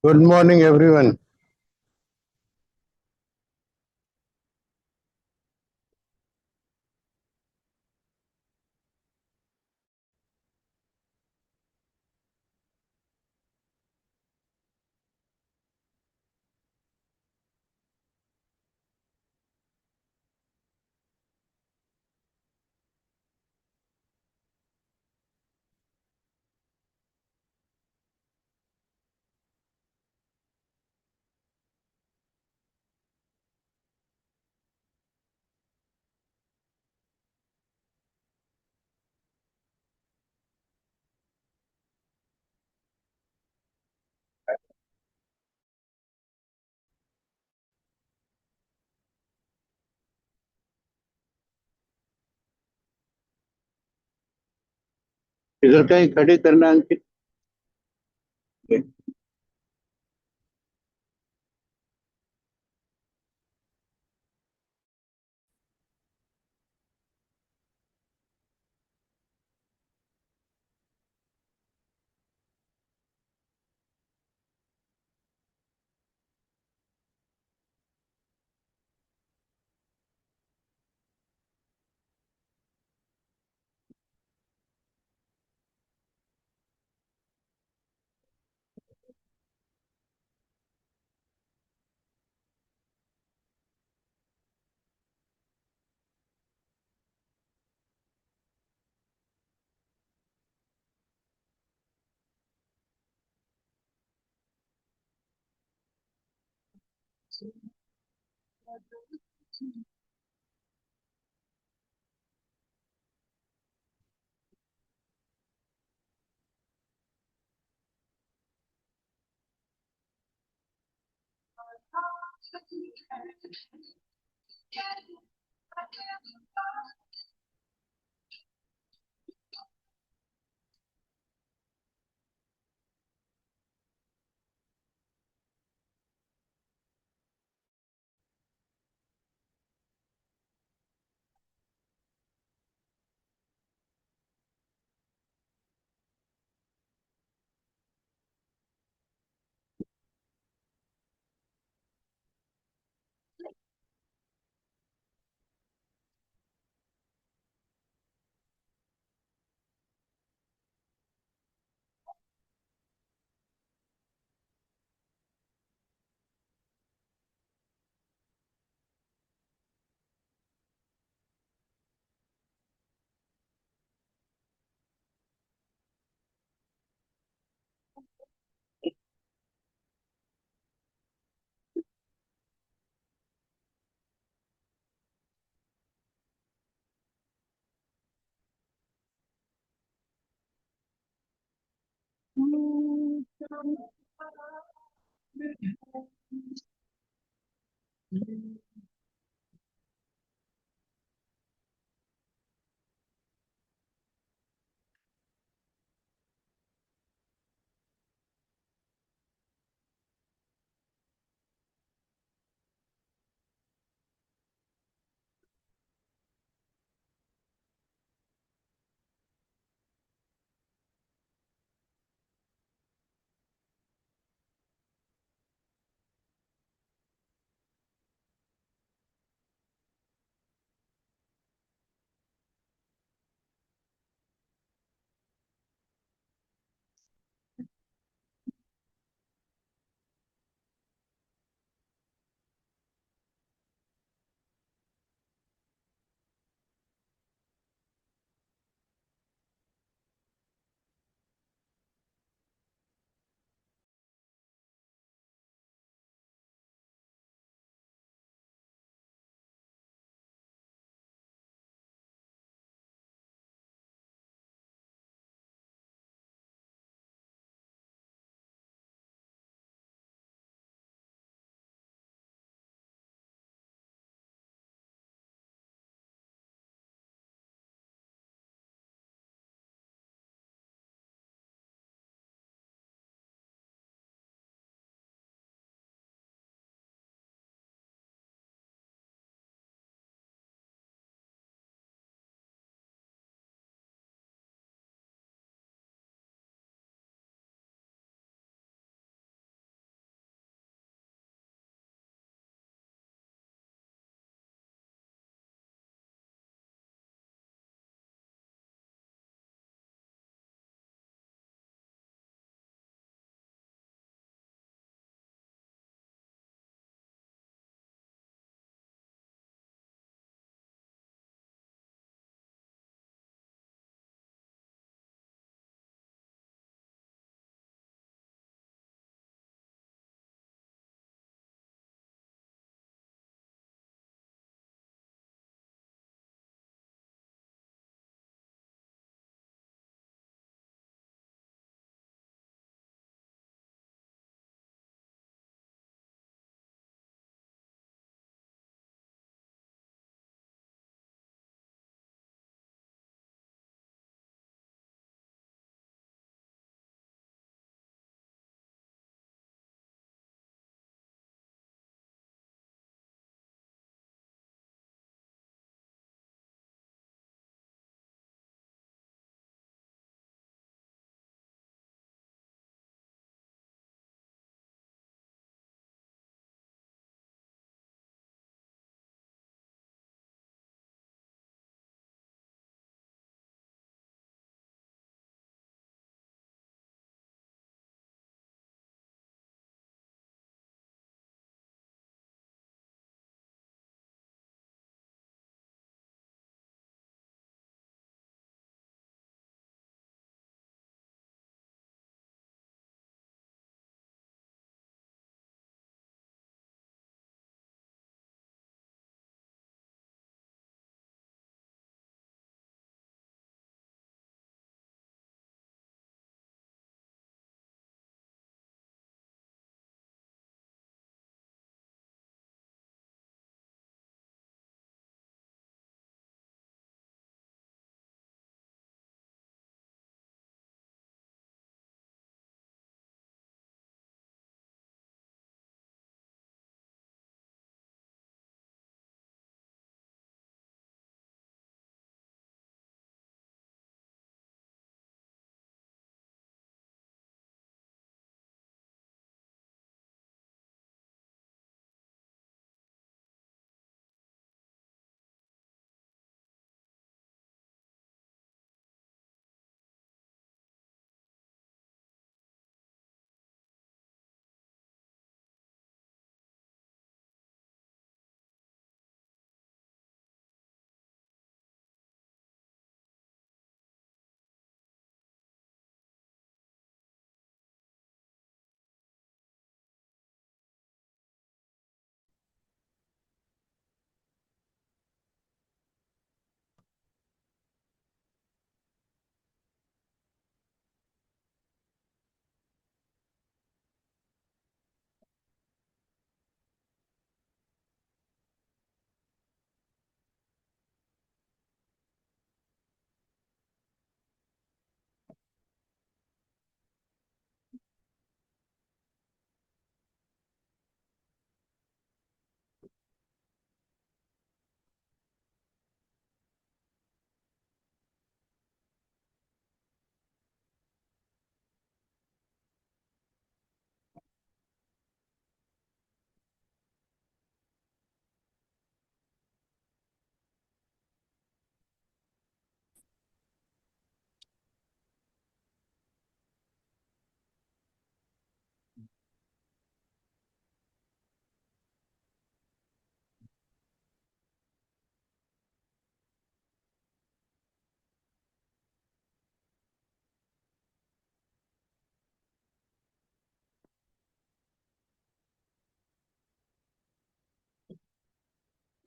Good morning, everyone. इधर कहीं खड़ी करना Ankit.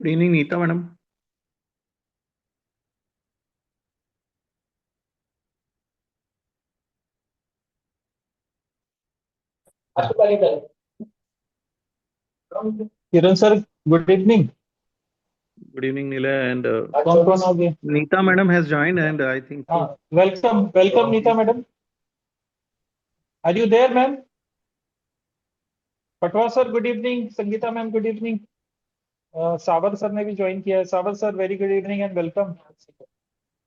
Good evening, Neeta madam. Kiran sir good evening. Good evening, Nila. And कौन कौन आ गए? Neeta madam has joined, and I think हाँ, so. Welcome welcome Neeta madam. Are you there ma'am? Patwa sir good evening, Sangeeta ma'am good evening. Savar sir ने भी join किया है। Savar sir very good evening and welcome.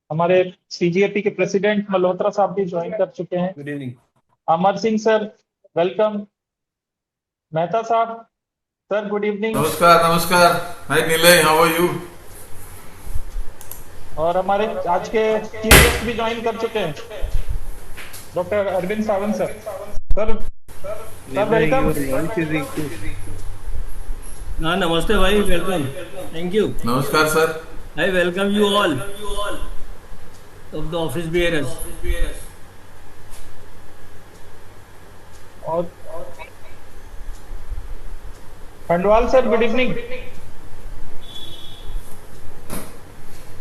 हमारे CGAP के प्रेसिडेंट मल्होत्रा साहब भी join कर चुके हैं। Good evening. Amar Singh sir welcome. Mehta साहब सर गुड इवनिंग। नमस्कार नमस्कार। Hi Nilay, how are you? और हमारे आज के चीफ गेस्ट भी ज्वाइन कर चुके हैं, doctor Arvind Sawant sir. Sir sir Nila, welcome. your voice is echo. हाँ नमस्ते भाई, वेलकम, थैंक यू। नमस्कार sir. I welcome you all of the office bearers. और खंडवाल सर गुड इवनिंग।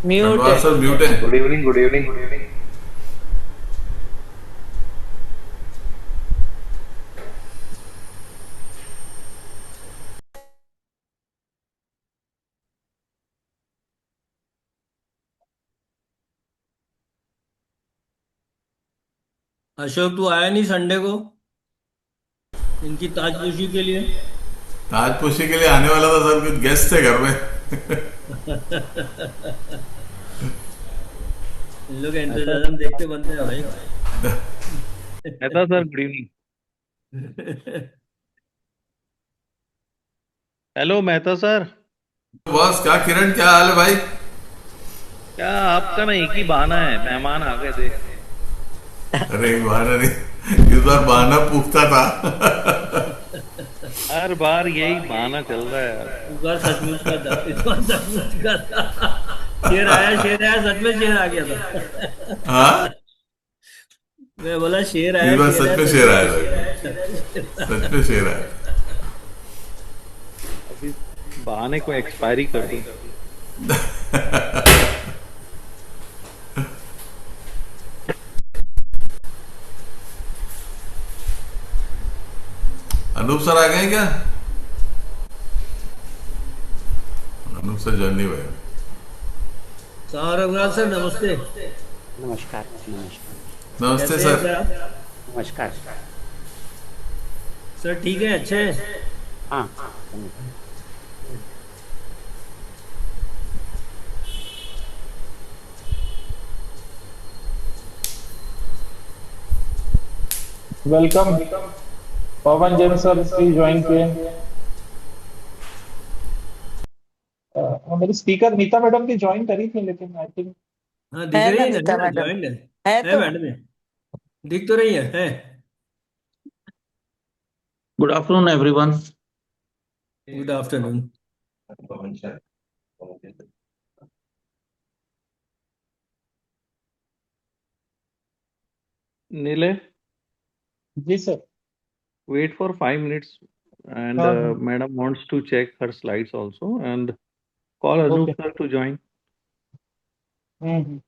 धन्यवाद सर, म्यूट है। Good evening good evening good evening. Ashok तू आया नहीं संडे को इनकी ताजपोशी के लिए? ताजपोशी के लिए आने वाला था सर, कुछ गेस्ट थे घर में। इन लोग Mehta, एंथुसियाज्म देखते बनते हैं भाई। Mehta sir, good evening. Hello, Mehta sir. Boss, क्या किरण, क्या हाल है भाई? क्या आपका ना एक ही बहाना है, मेहमान आ गए थे। अरे बहाना नहीं, इस बार बहाना पूछता था। हर बार यही बहाना चल रहा है यार। इस बार सचमुच का था, इस बार सचमुच का था। शेर आया, सच में शेर आ गया था। हाँ, मैं बोला शेर इस आया, बार शेर सच आया, में शेर आया था। सच में शेर आया। अभी बहाने को एक्सपायरी कर दूं। अनूप सर आ गए हैं क्या? अनूप सर ज्वाइन नहीं हुए। सौरभ सर नमस्ते। नमस्कार नमस्कार नमस्ते कैसे हैं सर। सर आप? नमस्कार। सर ठीक है, अच्छे हैं। हाँ, वेलकम। पवन जैन सर भी ज्वाइन किए। मेरी स्पीकर नीता मैडम भी ज्वाइन करी थी, लेकिन आई थिंक हाँ दिख है रही ना है नीता ना, मैडम? ज्वाइंट है है तो। मैडम है, दिख तो रही है। Good afternoon, everyone. Good afternoon. Nile, ji sir. wait for 5 minutes, and हाँ हाँ madam wants to check her slides also, and call okay. Anup sir to join. Hmm.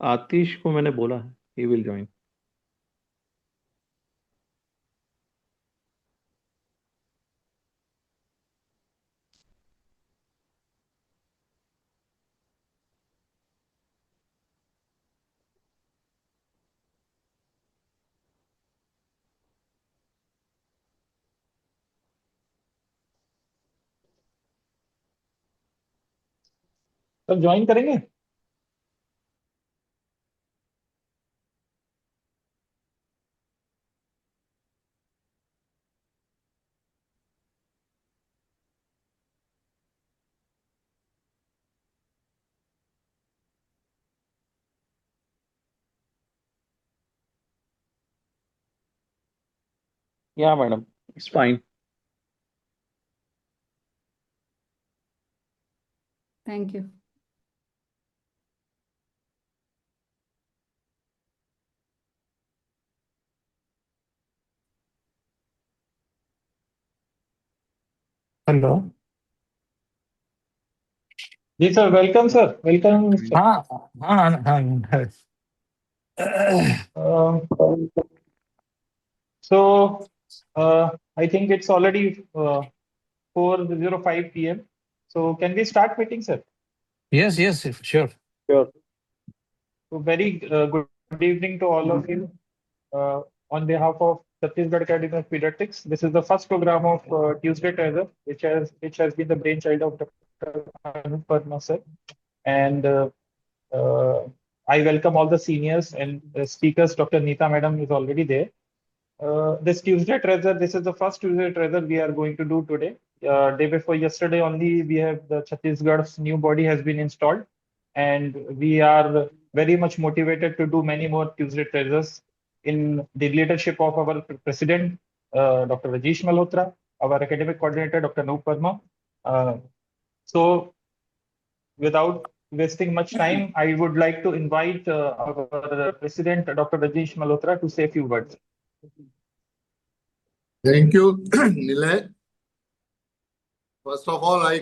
Atish को मैंने बोला है, he will join. Sir join करेंगे? Yeah, madam, it's fine. Thank you. Hello. जी sir, welcome sir, welcome sir. हाँ हाँ हाँ So I think it's already 4:05 p.m. So can we start meeting, sir? yes, yes, sure. Sure. So very good evening to all of you. On behalf of Chhattisgarh Academy of Pediatrics, this is the first program of Tuesday Treasure, which has been the brainchild of Dr. Anup Verma, sir. And uh, I welcome all the seniors and speakers. Dr. Neeta Madam is already there. This Tuesday Treasure, this is the first Tuesday Treasure we are going to do today. Day before yesterday only, we have the Chhattisgarh's new body has been installed, and we are very much motivated to do many more Tuesday Treasures in the leadership of our president, Dr. Rajesh Malhotra, our academic coordinator, Dr. Anup Verma. So, without wasting much time, I would like to invite our president, Dr. Rajesh Malhotra, to say a few words. Thank you, Nilay. First of all, I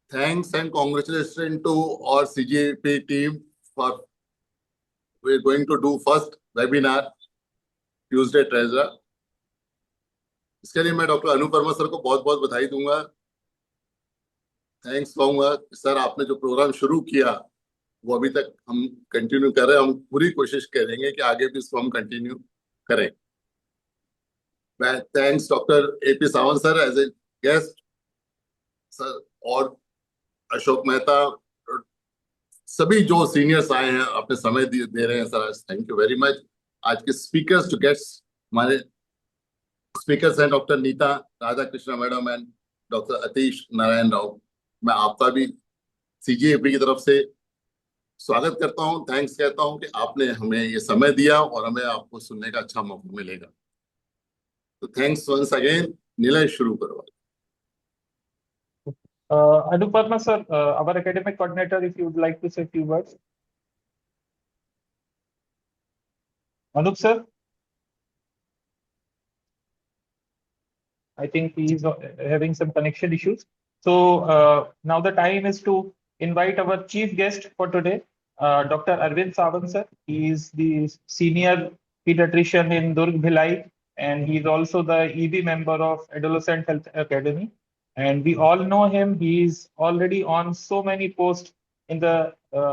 thanks and congratulations to our CGP team for we're going to do first webinar Tuesday Treasure. इसके लिए मैं doctor Anoop Verma sir को बहुत बहुत बधाई दूंगा, thanks कहूंगा। Sir, आपने जो प्रोग्राम शुरू किया वो अभी तक हम कंटिन्यू कर रहे हैं। हम पूरी कोशिश करेंगे कि आगे भी इसको हम कंटिन्यू करें। Thanks doctor AP Sawant sir as a guest sir, और अशोक मेहता, सभी जो सीनियर्स आए हैं अपने समय दे रहे हैं sir, thank you very much. आज के स्पीकर्स टू गेस्ट्स, हमारे स्पीकर्स हैं doctor Neeta Radha Krishna madam and doctor Atish Narayan Rao. मैं आपका भी CGAP की तरफ से स्वागत करता हूं, थैंक्स कहता हूं कि आपने हमें ये समय दिया और हमें आपको सुनने का अच्छा मौका मिलेगा। तो थैंक्स वंस अगेन। नीलय, शुरू करो। Anup Verma sir, our academic coordinator, if you would like to say a few words. Anup sir, I think he is having some connection issues. So now the time is to invite our chief guest for today, Dr. Arvind Sawant sir. He is the senior pediatrician in Durg Bhilai, and he is also the EB member of Adolescent Health Academy. And we all know him. He is already on so many posts in the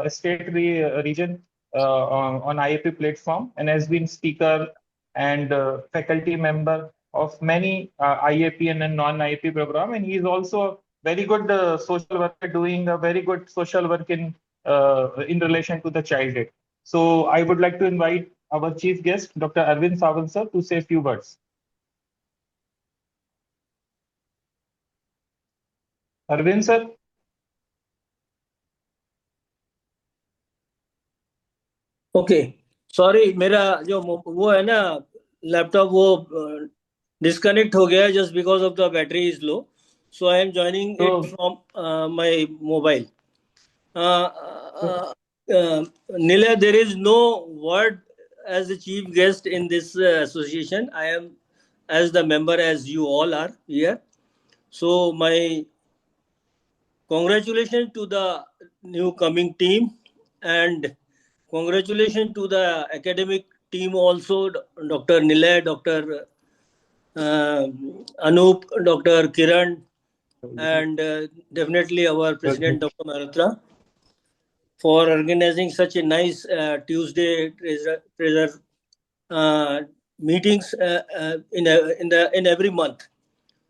state region on IAP platform, and has been speaker and faculty member of many IAP and non-IAP program. And he is also a very good social worker, doing a very good social work in relation to the child aid. So I would like to invite our chief guest, Dr. Arvind Sawant sir, to say a few words. Arvind sir. Okay, sorry, मेरा जो वो है ना laptop, वो disconnect हो गया just because of the battery is low, so I am joining it from my mobile. Nilay, there is no word as the chief guest in this association. I am as the member as you all are here. So my congratulations to the new coming team, and congratulations to the academic team also, Dr. Nilay, Dr. Anup, Dr. Kiran, and definitely our president, Dr. Malhotra, for organizing such a nice Tuesday treasure meetings in every month.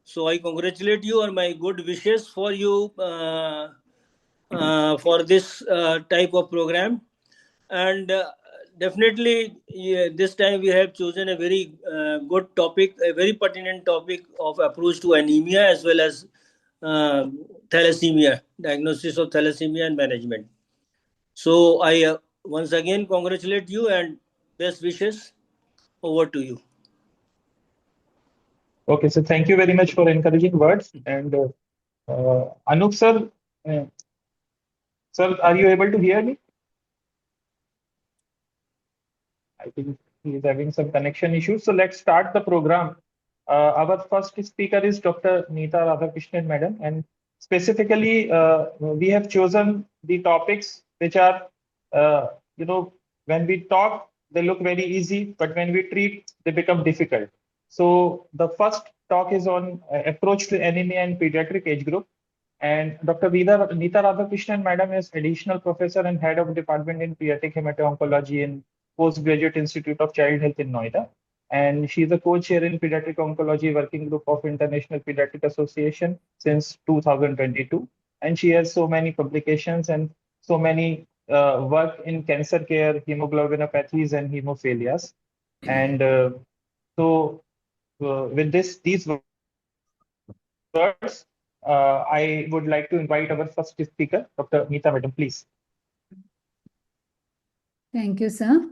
So I congratulate you and my good wishes for you for this type of program. And definitely this time we have chosen a very good topic, a very pertinent topic of approach to anemia as well as thalassemia, diagnosis of thalassemia and management. So I once again congratulate you and best wishes. Over to you. Okay, so thank you very much for encouraging words. And Anup sir, sir, are you able to hear me? I think he is having some connection issues. So let's start the program. Our first speaker is Dr. Neeta Radhakrishnan, madam, and specifically, we have chosen the topics which are, you know, when we talk, they look very easy, but when we treat, they become difficult. So the first talk is on approach to anemia in pediatric age group. And Dr. Neeta Radhakrishnan, madam, is additional professor and head of department in pediatric hemato-oncology in Postgraduate Institute of Child Health in Noida. And she is a co-chair in Pediatric Oncology Working Group of International Pediatric Association since 2022. And she has so many publications and so many work in cancer care, hemoglobinopathies, and hemophilias. And with these words, I would like to invite our first speaker, Dr. Neeta, madam, please. Thank you, sir.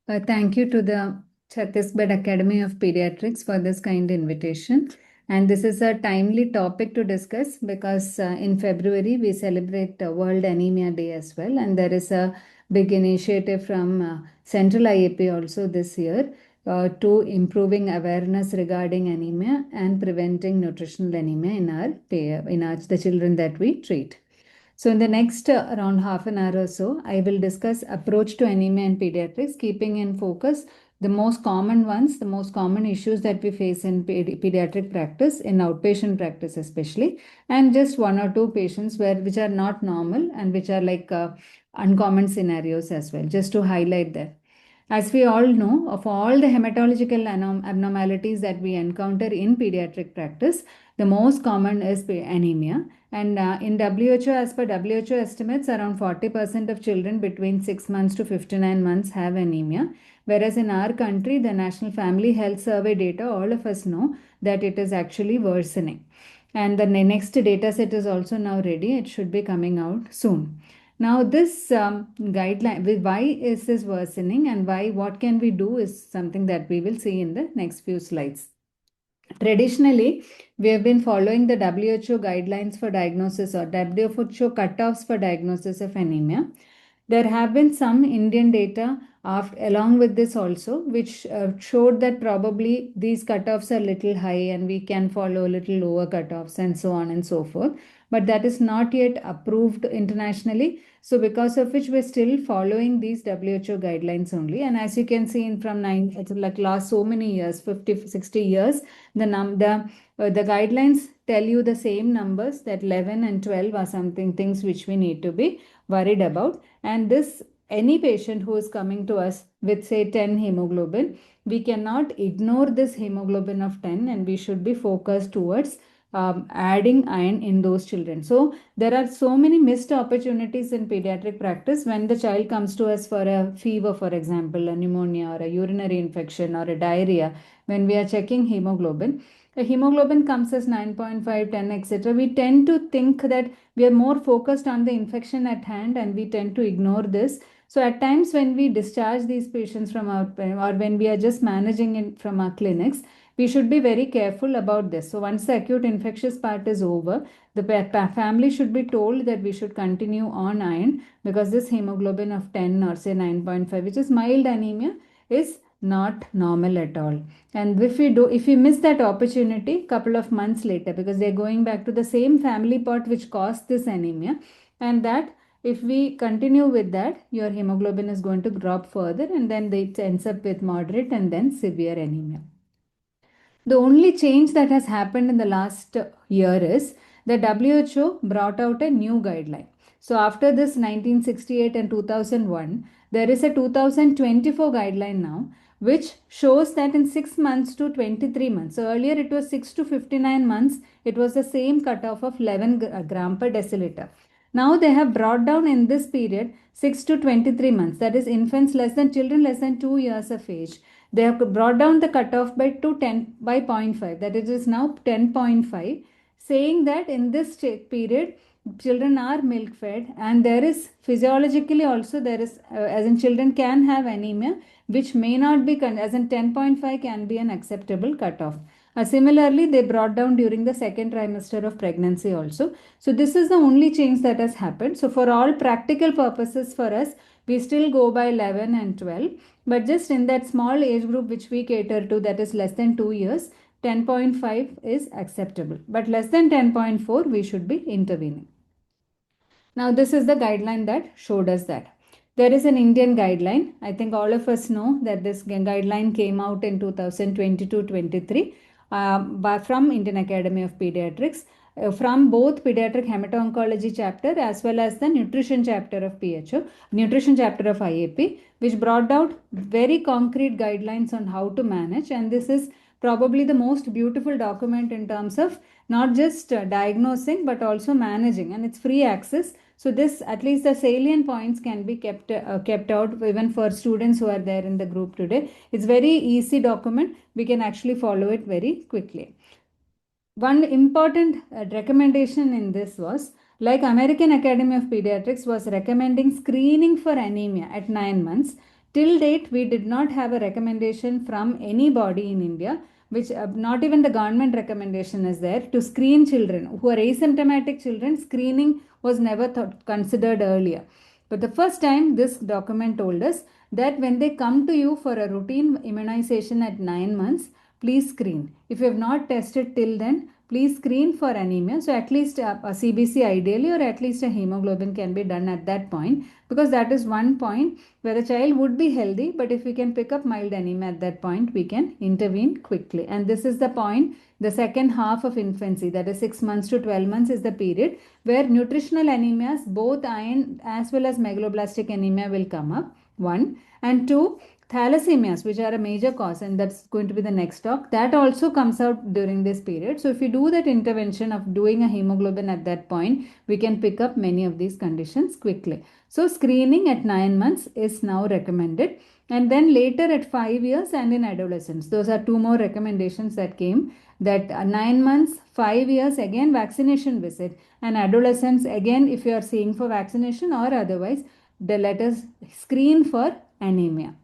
Thank you to the Chhattisgarh Academy of Pediatrics for this kind invitation. And this is a timely topic to discuss because in February we celebrate World Anemia Day as well. And there is a big initiative from Central IAP also this year to improving awareness regarding anemia and preventing nutritional anemia in the children that we treat. So in the next around half an hour or so, I will discuss approach to anemia in pediatrics, keeping in focus the most common ones, the most common issues that we face in pediatric practice, in outpatient practice especially, and just one or two patients which are not normal and which are like uncommon scenarios as well, just to highlight that. As we all know, of all the hematological abnormalities that we encounter in pediatric practice, the most common is anemia. And in WHO, as per WHO estimates, around 40% of children between 6 months to 59 months have anemia. Whereas in our country, the National Family Health Survey data, all of us know that it is actually worsening. And the next data set is also now ready. It should be coming out soon. Now this guideline, why is this worsening and what can we do is something that we will see in the next few slides. Traditionally, we have been following the WHO guidelines for diagnosis or WHO cutoffs for diagnosis of anemia. There have been some Indian data along with this also, which showed that probably these cutoffs are little high and we can follow little lower cutoffs and so on and so forth. But that is not yet approved internationally. So because of which we're still following these WHO guidelines only. And as you can see from last so many years, 50, 60 years, the guidelines tell you the same numbers, that 11 and 12 are something things which we need to be worried about. And this, any patient who is coming to us with say 10 hemoglobin, we cannot ignore this hemoglobin of 10 and we should be focused towards adding iron in those children. So there are so many missed opportunities in pediatric practice when the child comes to us for a fever, for example, a pneumonia or a urinary infection or a diarrhea. When we are checking hemoglobin, the hemoglobin comes as 9.5, 10, etc. We tend to think that we are more focused on the infection at hand and we tend to ignore this. So at times when we discharge these patients from our, or when we are just managing it from our clinics, we should be very careful about this. So once the acute infectious part is over, the family should be told that we should continue on iron because this hemoglobin of 10 or say 9.5, which is mild anemia, is not normal at all. And if we miss that opportunity couple of months later, because they're going back to the same family pot which caused this anemia, and that if we continue with that, your hemoglobin is going to drop further and then it ends up with moderate and then severe anemia. The only change that has happened in the last year is the WHO brought out a new guideline. So after this 1968 and 2001, there is a 2024 guideline now, which shows that in 6 months to 23 months. So earlier it was 6 to 59 months. It was the same cutoff of 11 gram per deciliter. Now they have brought down in this period 6 to 23 months. That is infants children less than 2 years of age. They have brought down the cutoff by 0.5, that it is now 10.5, saying that in this period children are milk fed and there is physiologically also there is as in children can have anemia which may not be as in 10.5 can be an acceptable cutoff. Similarly, they brought down during the second trimester of pregnancy also. So this is the only change that has happened. So for all practical purposes for us, we still go by 11 and 12. But just in that small age group which we cater to, that is less than 2 years, 10.5 is acceptable, but less than 10.4 we should be intervening. Now this is the guideline that showed us that. There is an Indian guideline. I think all of us know that this guideline came out in 2022-23 from Indian Academy of Pediatrics, from both pediatric hemato-oncology chapter as well as the nutrition chapter of PHO, nutrition chapter of IAP, which brought out very concrete guidelines on how to manage. And this is probably the most beautiful document in terms of not just diagnosing but also managing, and it's free access. So this, at least the salient points can be kept out even for students who are there in the group today. It's very easy document. We can actually follow it very quickly. One important recommendation in this was, like American Academy of Pediatrics was recommending screening for anemia at 9 months. Till date, we did not have a recommendation from anybody in India, which not even the government recommendation is there, to screen children who are asymptomatic children. Screening was never considered earlier. But the first time this document told us that when they come to you for a routine immunization at 9 months, please screen. If you have not tested till then, please screen for anemia. So at least a CBC ideally, or at least a hemoglobin can be done at that point, because that is one point where the child would be healthy, but if we can pick up mild anemia at that point, we can intervene quickly. And this is the point, the second half of infancy, that is 6 months to 12 months is the period where nutritional anemias, both iron as well as megaloblastic anemia, will come up. 1 and 2, thalassemias, which are a major cause, and that's going to be the next talk, that also comes out during this period. So if you do that intervention of doing a hemoglobin at that point, we can pick up many of these conditions quickly. So screening at 9 months is now recommended, and then later at 5 years and in adolescents. Those are 2 more recommendations that came, that 9 months, 5 years, again vaccination visit, and adolescents, again if you are seeing for vaccination or otherwise, let us screen for anemia.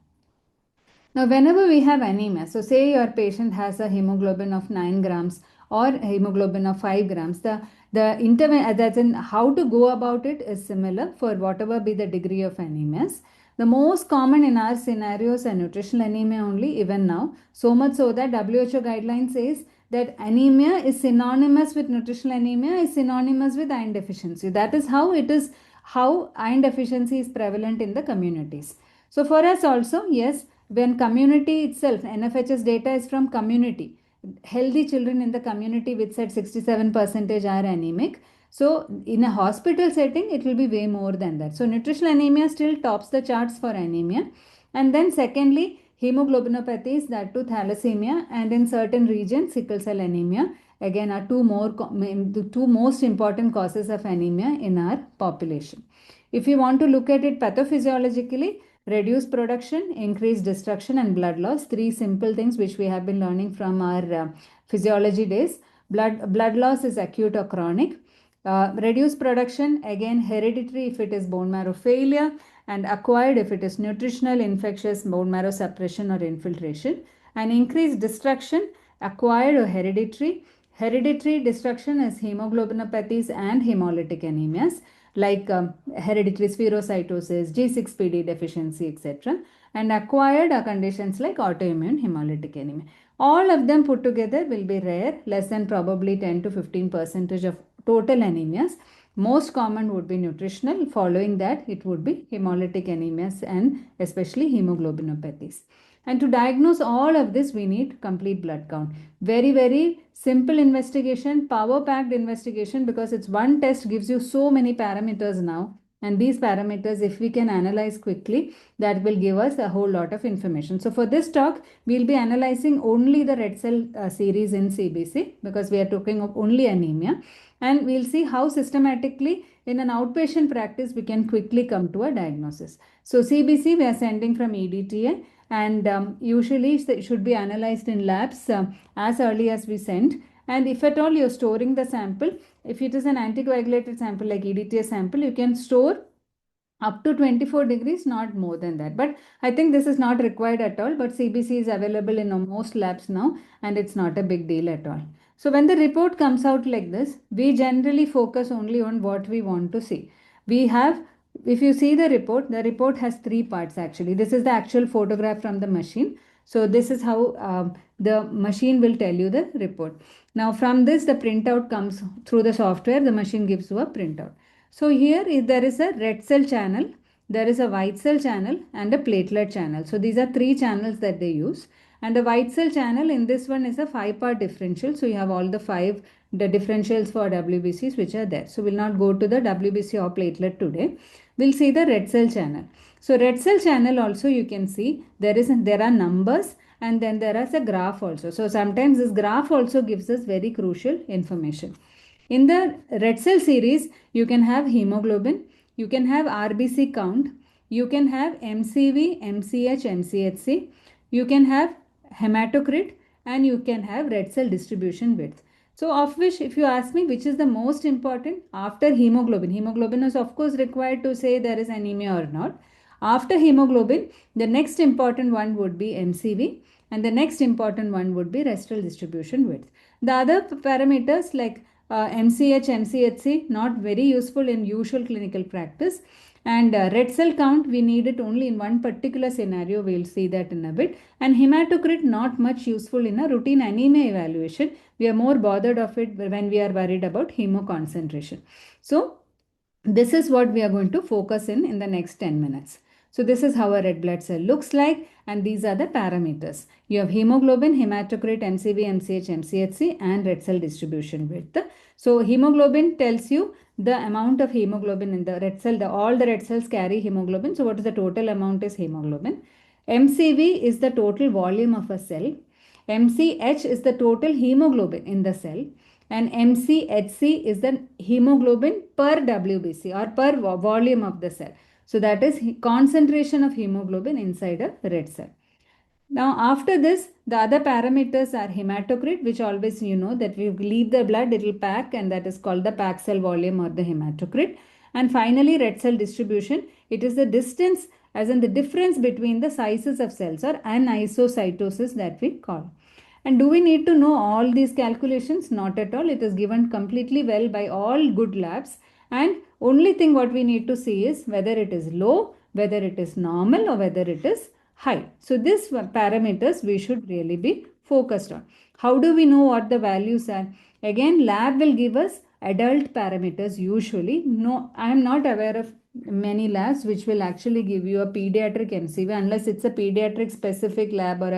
Now, whenever we have anemia, so say your patient has a hemoglobin of 9 grams or a hemoglobin of 5 grams, that's in how to go about it is similar for whatever be the degree of anemias. The most common in our scenarios are nutritional anemia only, even now. So much so that WHO guideline says that anemia is synonymous with nutritional anemia, is synonymous with iron deficiency. That is how it is, how iron deficiency is prevalent in the communities. So for us also, yes, when community itself, NFHS data is from community, healthy children in the community, which said 67% are anemic. So in a hospital setting, it will be way more than that. So nutritional anemia still tops the charts for anemia. And then secondly, hemoglobinopathies, that too thalassemia, and in certain regions, sickle cell anemia, again are the two most important causes of anemia in our population. If you want to look at it pathophysiologically, reduce production, increase destruction, and blood loss. 3 simple things which we have been learning from our physiology days. Blood loss is acute or chronic. Reduce production, again hereditary if it is bone marrow failure, and acquired if it is nutritional, infectious, bone marrow suppression or infiltration. And increase destruction, acquired or hereditary. Hereditary destruction is hemoglobinopathies and hemolytic anemias, like hereditary spherocytosis, G6PD deficiency, etc. And acquired are conditions like autoimmune hemolytic anemia. All of them put together will be rare, less than probably 10 to 15% of total anemias. Most common would be nutritional. Following that, it would be hemolytic anemias and especially hemoglobinopathies. And to diagnose all of this, we need complete blood count. Very, very simple investigation, power-packed investigation, because it's one test gives you so many parameters now. And these parameters, if we can analyze quickly, that will give us a whole lot of information. So for this talk, we'll be analyzing only the red cell series in CBC, because we are talking of only anemia. And we'll see how systematically in an outpatient practice, we can quickly come to a diagnosis. So CBC, we are sending from EDTA. And usually it should be analyzed in labs as early as we send. And if at all you're storing the sample, if it is an anticoagulated sample like EDTA sample, you can store up to 24 degrees, not more than that. But I think this is not required at all, but CBC is available in most labs now, and it's not a big deal at all. So when the report comes out like this, we generally focus only on what we want to see. We have, if you see the report has 3 parts actually. This is the actual photograph from the machine. So this is how the machine will tell you the report. Now from this, the printout comes through the software. The machine gives you a printout. So here there is a red cell channel, there is a white cell channel and a platelet channel. So these are three channels that they use. And the white cell channel in this one is a 5-part differential. So you have all the differentials for WBCs which are there. So we'll not go to the WBC or platelet today. We'll see the red cell channel. So red cell channel also you can see there are numbers and then there is a graph also. So sometimes this graph also gives us very crucial information. In the red cell series, you can have hemoglobin, you can have RBC count, you can have MCV, MCH, MCHC, you can have hematocrit, and you can have red cell distribution width. So of which, if you ask me which is the most important after hemoglobin, hemoglobin is of course required to say there is anemia or not. After hemoglobin, the next important one would be MCV and the next important one would be red cell distribution width. The other parameters like MCH, MCHC, not very useful in usual clinical practice. And red cell count, we need it only in one particular scenario. We'll see that in a bit. And hematocrit, not much useful in a routine anemia evaluation. We are more bothered of it when we are worried about hemo concentration. So this is what we are going to focus in the next 10 minutes. So this is how a red blood cell looks like, and these are the parameters. You have hemoglobin, hematocrit, MCV, MCH, MCHC, and red cell distribution width. So hemoglobin tells you the amount of hemoglobin in the red cell. All the red cells carry hemoglobin. So what is the total amount is hemoglobin. MCV is the total volume of a cell. MCH is the total hemoglobin in the cell. And MCHC is the hemoglobin per WBC or per volume of the cell. So that is concentration of hemoglobin inside a red cell. Now after this, the other parameters are hematocrit, which always you know that we leave the blood, it will pack, and that is called the packed cell volume or the hematocrit. And finally, red cell distribution. It is the distance, as in the difference between the sizes of cells, or anisocytosis that we call. And do we need to know all these calculations? Not at all. It is given completely well by all good labs. And only thing what we need to see is whether it is low, whether it is normal, or whether it is high. So these parameters we should really be focused on. How do we know what the values are? Again, lab will give us adult parameters usually. No, I am not aware of many labs which will actually give you a pediatric MCV unless it's a pediatric specific lab or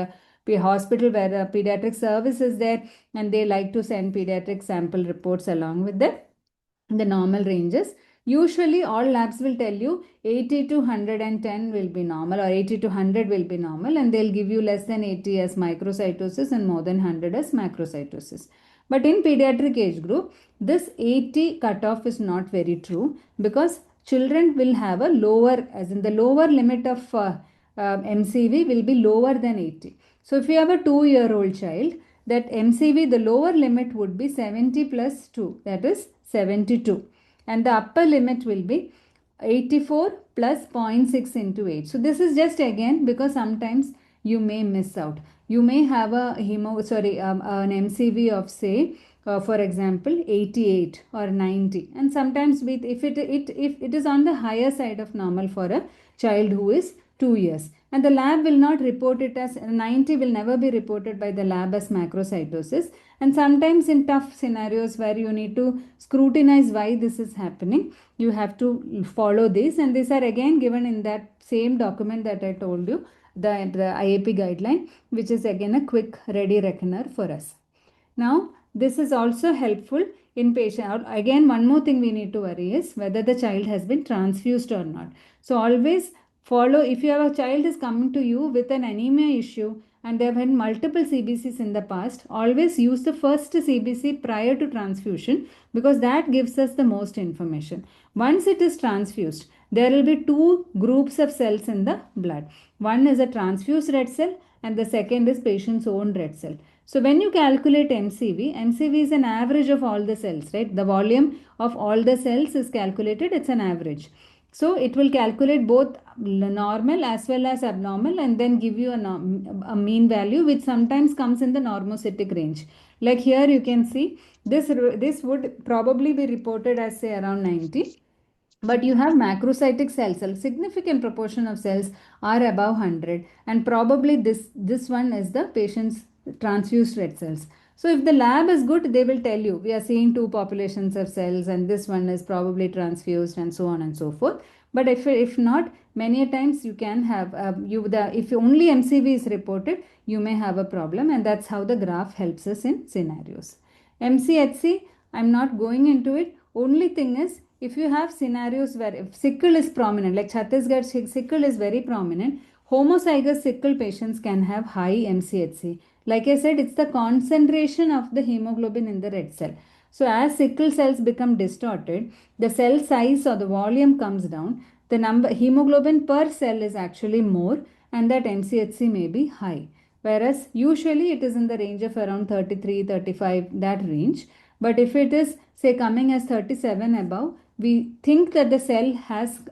a hospital where a pediatric service is there and they like to send pediatric sample reports along with the normal ranges. Usually all labs will tell you 80 to 110 will be normal or 80 to 100 will be normal, and they'll give you less than 80 as microcytosis and more than 100 as macrocytosis. But in pediatric age group, this 80 cutoff is not very true because children will have a lower, as in the lower limit of MCV will be lower than 80. So if you have a 2-year-old child, that MCV, the lower limit would be 70 plus 2, that is 72. And the upper limit will be 84 plus 0.6 into 8. So this is just again because sometimes you may miss out. You may have a an MCV of say, for example, 88 or 90. And sometimes if it is on the higher side of normal for a child who is 2 years. And the lab will not report it as 90 will never be reported by the lab as macrocytosis. And sometimes in tough scenarios where you need to scrutinize why this is happening, you have to follow this. And these are again given in that same document that I told you, the IAP guideline, which is again a quick ready reckoner for us. Now, this is also helpful in patient. Again, one more thing we need to worry is whether the child has been transfused or not. So always follow, if you have a child is coming to you with an anemia issue and they have had multiple CBCs in the past, always use the first CBC prior to transfusion because that gives us the most information. Once it is transfused, there will be 2 groups of cells in the blood. One is a transfused red cell and the second is patient's own red cell. So when you calculate MCV, MCV is an average of all the cells, right? The volume of all the cells is calculated, it's an average. So it will calculate both normal as well as abnormal and then give you a mean value which sometimes comes in the normocytic range. Like here you can see this would probably be reported as say around 90. But you have macrocytic cells. A significant proportion of cells are above 100, and probably this one is the patient's transfused red cells. So if the lab is good, they will tell you we are seeing two populations of cells and this one is probably transfused and so on and so forth. But if not, many a times you can have if only MCV is reported, you may have a problem, and that's how the graph helps us in scenarios. MCHC, I'm not going into it. Only thing is, if you have scenarios where if sickle is prominent, like Chhattisgarh sickle is very prominent, homozygous sickle patients can have high MCHC. Like I said, it's the concentration of the hemoglobin in the red cell. So as sickle cells become distorted, the cell size or the volume comes down, the number hemoglobin per cell is actually more, and that MCHC may be high. Whereas usually it is in the range of around 33, 35, that range. But if it is say coming as 37 above, we think that the cell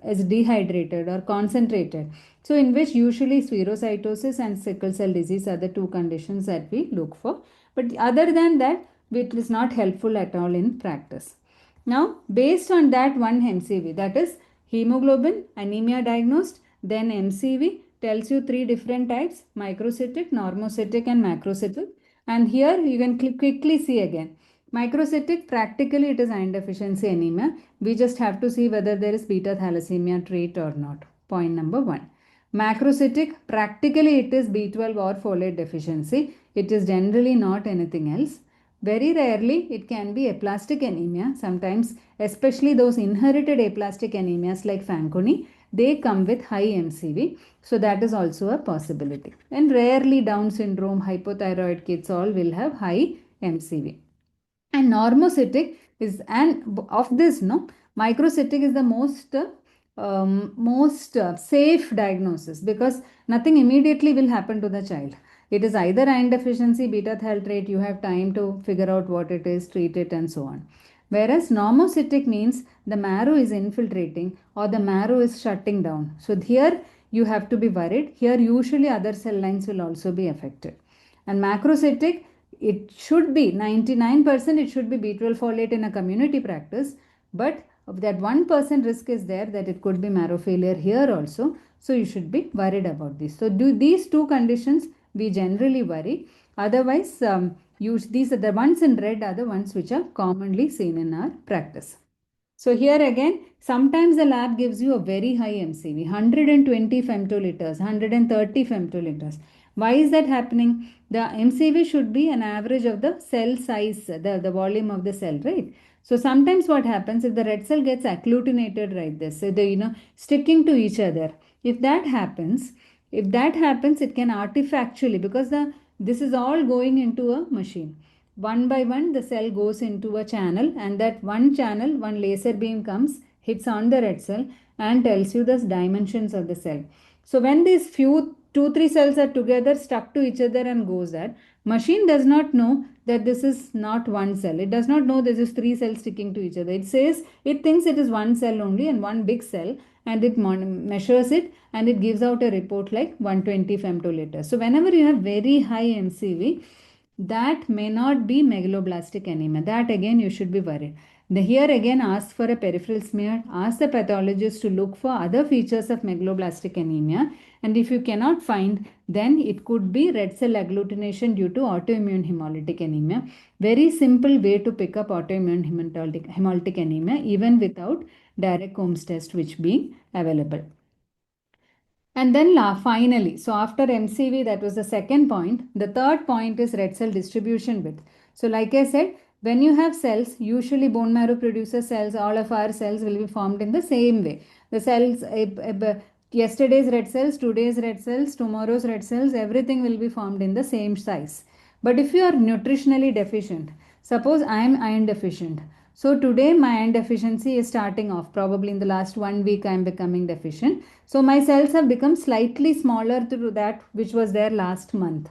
is dehydrated or concentrated. So in which usually spherocytosis and sickle cell disease are the two conditions that we look for. But other than that, it is not helpful at all in practice. Now, based on that one MCV, that is hemoglobin, anemia diagnosed, then MCV tells you three different types: microcytic, normocytic, and macrocytic. And here you can quickly see again. Microcytic, practically it is iron deficiency anemia. We just have to see whether there is beta thalassemia trait or not. Point number one. Macrocytic, practically it is B12 or folate deficiency. It is generally not anything else. Very rarely it can be aplastic anemia. Sometimes, especially those inherited aplastic anemias like Fanconi, they come with high MCV. So that is also a possibility. And rarely Down syndrome, hypothyroid kids all will have high MCV. And normocytic is, and of this, microcytic is the most safe diagnosis, because nothing immediately will happen to the child. It is either iron deficiency, beta thal trait, you have time to figure out what it is, treat it, and so on. Whereas normocytic means the marrow is infiltrating or the marrow is shutting down. So here you have to be worried. Here usually other cell lines will also be affected. And macrocytic, it should be 99%, it should be B12 folate in a community practice, but that 1% risk is there that it could be marrow failure here also. So you should be worried about this. So these two conditions we generally worry. Otherwise, these are the ones in red are the ones which are commonly seen in our practice. So here again, sometimes the lab gives you a very high MCV, 120 femtoliters, 130 femtoliters. Why is that happening? The MCV should be an average of the cell size, the volume of the cell, right? So sometimes what happens, if the red cell gets agglutinated like this, so they sticking to each other. If that happens, it can artifactually, because this is all going into a machine. One by one, the cell goes into a channel, and that one channel, one laser beam comes, hits on the red cell and tells you the dimensions of the cell. So when these few 2-3 cells are together, stuck to each other and goes that, machine does not know that this is not one cell. It does not know this is 3 cells sticking to each other. It thinks it is one cell only and one big cell, and it measures it and it gives out a report like 120 femtoliters. So whenever you have very high MCV, that may not be megaloblastic anemia. That again you should be worried. Here again ask for a peripheral smear. Ask the pathologist to look for other features of megaloblastic anemia. And if you cannot find, then it could be red cell agglutination due to autoimmune hemolytic anemia. Very simple way to pick up autoimmune hemolytic anemia even without direct Coombs test which being available. And then finally, so after MCV, that was the second point. The third point is red cell distribution width. So like I said, when you have cells, usually bone marrow producer cells, all of our cells will be formed in the same way. The cells, yesterday's red cells, today's red cells, tomorrow's red cells, everything will be formed in the same size. But if you are nutritionally deficient, suppose I am iron deficient. So today my iron deficiency is starting off. Probably in the last 1 week I am becoming deficient. So my cells have become slightly smaller to that which was there last month.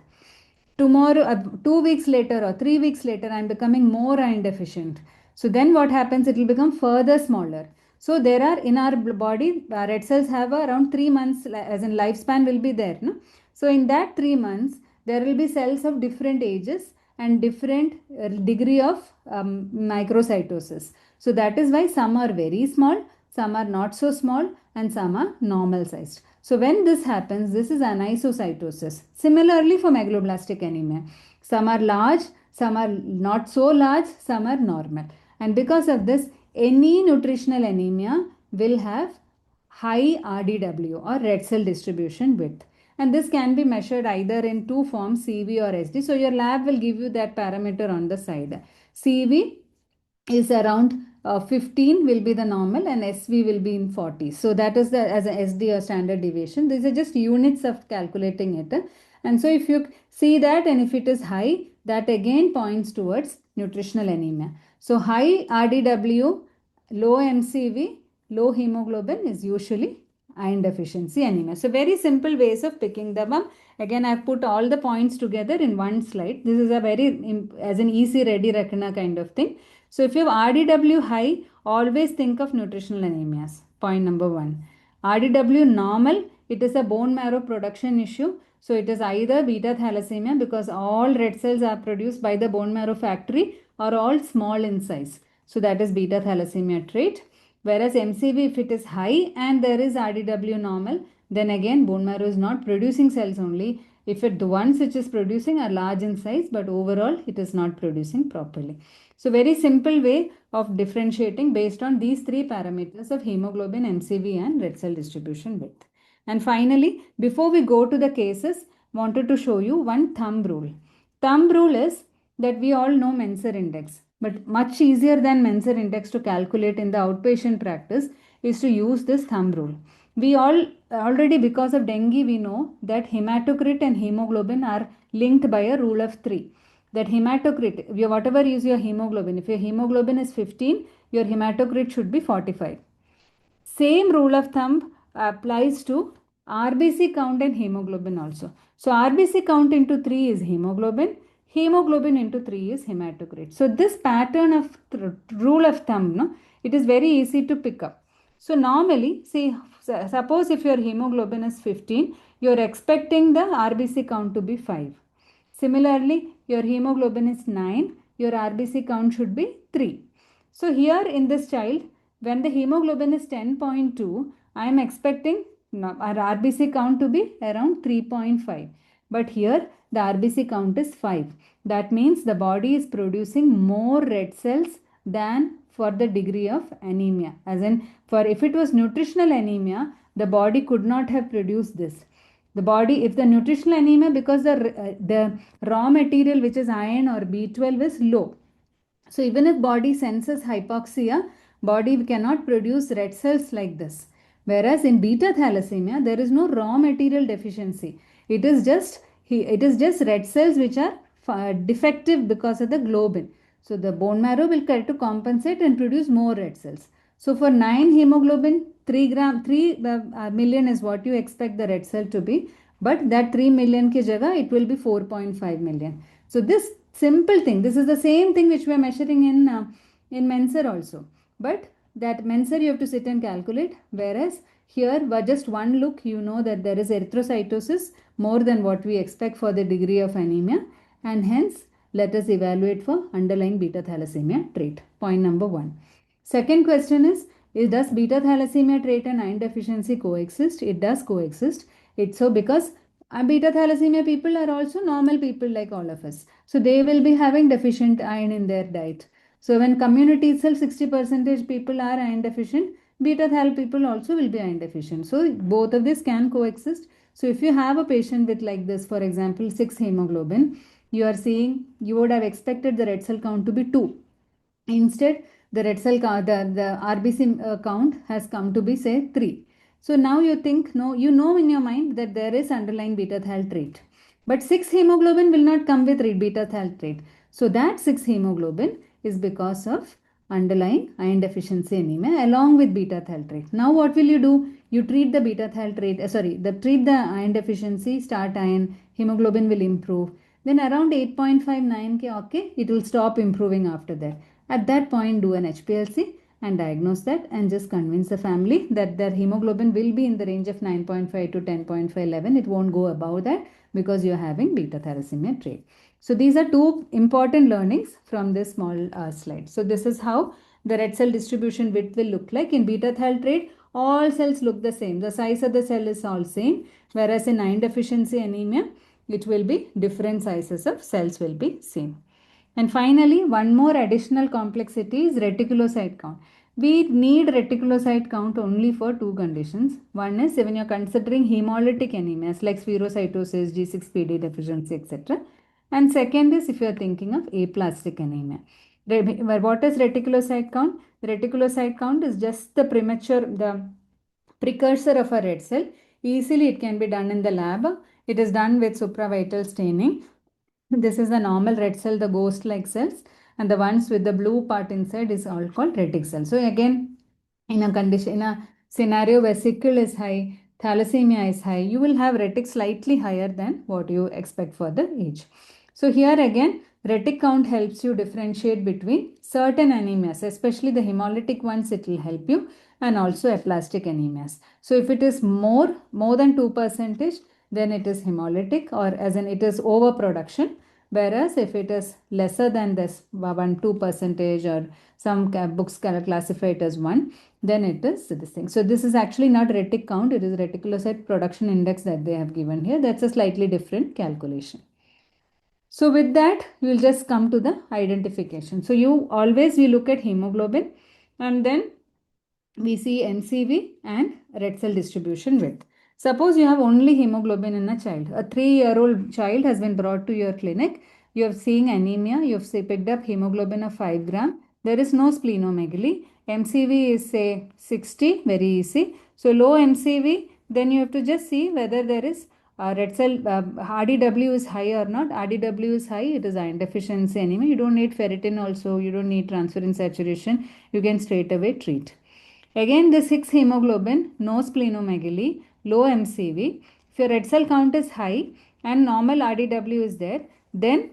Tomorrow, 2 weeks later or 3 weeks later, I am becoming more iron deficient. So then what happens? It will become further smaller. So there are in our body, red cells have around 3 months, as in lifespan will be there. No? So in that 3 months, there will be cells of different ages and different degree of microcytosis. So that is why some are very small, some are not so small, and some are normal sized. So when this happens, this is anisocytosis. Similarly for megaloblastic anemia, some are large, some are not so large, some are normal. And because of this, any nutritional anemia will have high RDW or red cell distribution width. And this can be measured either in two forms, CV or SD. So your lab will give you that parameter on the side. CV is around 15 will be the normal, and SV will be in 40. So that is the as a SD or standard deviation. These are just units of calculating it. And so if you see that, and if it is high, that again points towards nutritional anemia. So high RDW, low MCV, low hemoglobin is usually iron deficiency anemia. So very simple ways of picking them up. Again, I've put all the points together in one slide. This is a very, as an easy ready reckoner kind of thing. So if you have RDW high, always think of nutritional anemias. Point number 1. RDW normal, it is a bone marrow production issue. So it is either beta thalassemia, because all red cells are produced by the bone marrow factory, or all small in size. So that is beta thalassemia trait. Whereas MCV, if it is high and there is RDW normal, then again bone marrow is not producing cells only. If the ones which is producing are large in size, but overall it is not producing properly. So very simple way of differentiating based on these three parameters of hemoglobin, MCV and red cell distribution width. And finally, before we go to the cases, wanted to show you one thumb rule. Thumb rule is that we all know Menser index, but much easier than Menser index to calculate in the outpatient practice is to use this thumb rule. We all already, because of dengue, we know that hematocrit and hemoglobin are linked by a rule of 3. That hematocrit, whatever is your hemoglobin, if your hemoglobin is 15, your hematocrit should be 45. Same rule of thumb applies to RBC count and hemoglobin also. So RBC count into 3 is hemoglobin, hemoglobin into 3 is hematocrit. So this pattern of rule of thumb, no, it is very easy to pick up. So normally, see, suppose if your hemoglobin is 15, you are expecting the RBC count to be 5. Similarly, your hemoglobin is 9, your RBC count should be 3. So here in this child, when the hemoglobin is 10.2, I am expecting our RBC count to be around 3.5. But here the RBC count is 5. That means the body is producing more red cells than for the degree of anemia. As in, for if it was nutritional anemia, the body could not have produced this. The body, if the nutritional anemia, because the raw material which is iron or B12 is low. So even if body senses hypoxia, body cannot produce red cells like this. Whereas in beta thalassemia, there is no raw material deficiency. It is just red cells which are defective because of the globin. So the bone marrow will try to compensate and produce more red cells. So for 9 hemoglobin, 3 million is what you expect the red cell to be. But that 3 million ki jagah, it will be 4.5 million. So this simple thing, this is the same thing which we are measuring in Menser also. But that Menser you have to sit and calculate. Whereas here, by just one look, you know that there is erythrocytosis more than what we expect for the degree of anemia. And hence, let us evaluate for underlying beta thalassemia trait. Point number 1. Second question is does beta thalassemia trait and iron deficiency coexist? It does coexist. It's so because beta thalassemia people are also normal people like all of us. So they will be having deficient iron in their diet. So when community itself 60% people are iron deficient, beta thal people also will be iron deficient. So both of this can coexist. So if you have a patient with like this, for example, 6 hemoglobin, you are seeing, you would have expected the red cell count to be 2. Instead, the red cell count, the RBC count has come to be say 3. So now you think, no, you know in your mind that there is underlying beta thal trait. But 6 hemoglobin will not come with beta thal trait. So that 6 hemoglobin is because of underlying iron deficiency anemia along with beta thal trait. Now what will you do? You treat the beta thal trait, treat the iron deficiency, start iron, hemoglobin will improve. Then around 8.59 K, okay, it will stop improving after that. At that point, do an HPLC and diagnose that and just convince the family that their hemoglobin will be in the range of 9.5 to 10.511. It won't go above that because you're having beta thalassemia trait. So these are 2 important learnings from this small slide. So this is how the red cell distribution width will look like. In beta thal trait, all cells look the same. The size of the cell is all same. Whereas in iron deficiency anemia, it will be different sizes of cells will be seen. And finally, one more additional complexity is reticulocyte count. We need reticulocyte count only for two conditions. One is when you're considering hemolytic anemias like spherocytosis, G6PD deficiency, etc. And second is if you're thinking of aplastic anemia. What is reticulocyte count? The reticulocyte count is just the precursor of a red cell. Easily it can be done in the lab. It is done with supravital staining. This is the normal red cell, the ghost-like cells, and the ones with the blue part inside is all called retic cells. So again, in a scenario where sickle is high, thalassemia is high, you will have retic slightly higher than what you expect for the age. So here again, retic count helps you differentiate between certain anemias, especially the hemolytic ones, it will help you, and also aplastic anemias. So if it is more than 2%, then it is hemolytic, or as in it is overproduction. Whereas if it is lesser than this 1-2% or some books classify it as 1, then it is this thing. So this is actually not retic count, it is reticulocyte production index that they have given here. That's a slightly different calculation. So with that, we will just come to the identification. So we look at hemoglobin, and then we see MCV and red cell distribution width. Suppose you have only hemoglobin in a child. A 3-year-old child has been brought to your clinic. You are seeing anemia. You have picked up hemoglobin of 5 gram. There is no splenomegaly. MCV is say 60, very easy. So low MCV, then you have to just see whether there is red cell RDW is high or not. RDW is high, it is iron deficiency anemia. You don't need ferritin also. You don't need transferrin saturation. You can straight away treat. Again, the 6 hemoglobin, no splenomegaly, low MCV. If your red cell count is high and normal RDW is there, then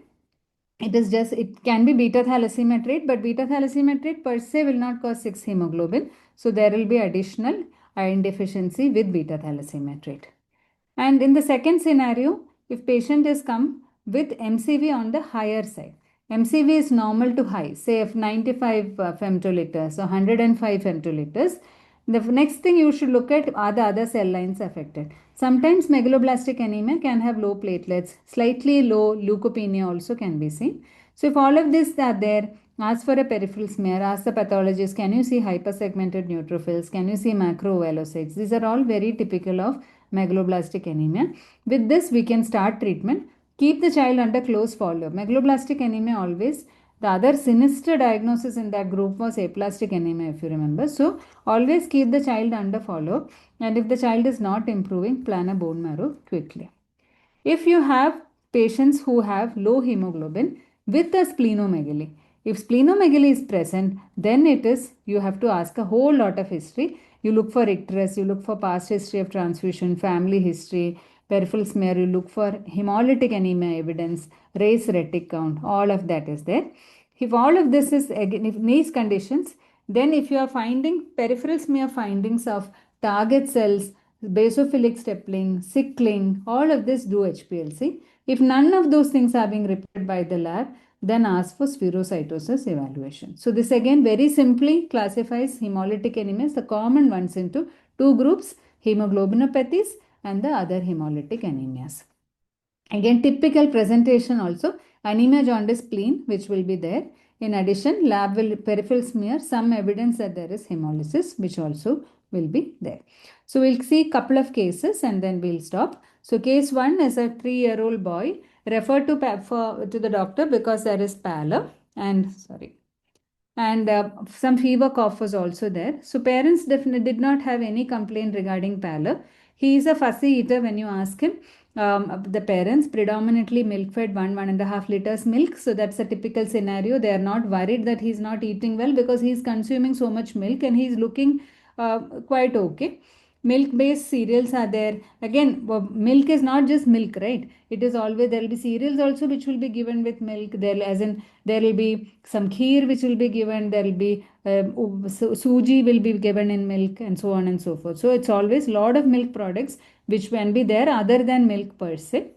it can be beta thalassemia trait, but beta thalassemia trait per se will not cause 6 hemoglobin. So there will be additional iron deficiency with beta thalassemia trait. And in the second scenario, if patient is come with MCV on the higher side, MCV is normal to high, say if 95 femtoliters or 105 femtoliters. The next thing you should look at are the other cell lines affected. Sometimes megaloblastic anemia can have low platelets, slightly low leukopenia also can be seen. So if all of these are there, ask for a peripheral smear, ask the pathologist, can you see hypersegmented neutrophils, can you see macroovalocytes? These are all very typical of megaloblastic anemia. With this, we can start treatment. Keep the child under close follow-up. Megaloblastic anemia always, the other sinister diagnosis in that group was aplastic anemia, if you remember. So always keep the child under follow-up, and if the child is not improving, plan a bone marrow quickly. If you have patients who have low hemoglobin with a splenomegaly, if splenomegaly is present, then you have to ask a whole lot of history. You look for icterus, you look for past history of transfusion, family history, peripheral smear, you look for hemolytic anemia evidence, raise retic count, all of that is there. If all of this is, again, if these conditions, then if you are finding peripheral smear findings of target cells, basophilic stippling, sickling, all of this, do HPLC. If none of those things are being reported by the lab, then ask for spherocytosis evaluation. So this again very simply classifies hemolytic anemias, the common ones, into two groups, hemoglobinopathies and the other hemolytic anemias. Again, typical presentation also, anemia, jaundice, spleen, which will be there. In addition, lab will peripheral smear, some evidence that there is hemolysis, which also will be there. So we'll see a couple of cases and then we'll stop. So case 1 is a 3-year-old boy referred to the doctor because there is pallor and some fever, cough was also there. So parents definitely did not have any complaint regarding pallor. He is a fussy eater when you ask him. The parents predominantly milk fed 1.5 liters milk. So that's a typical scenario. They are not worried that he's not eating well because he's consuming so much milk and he's looking quite okay. Milk-based cereals are there. Again, milk is not just milk, right? It is always, there will be cereals also which will be given with milk. There will be some kheer which will be given. There will be suji will be given in milk and so on and so forth. So it's always a lot of milk products which can be there other than milk per se.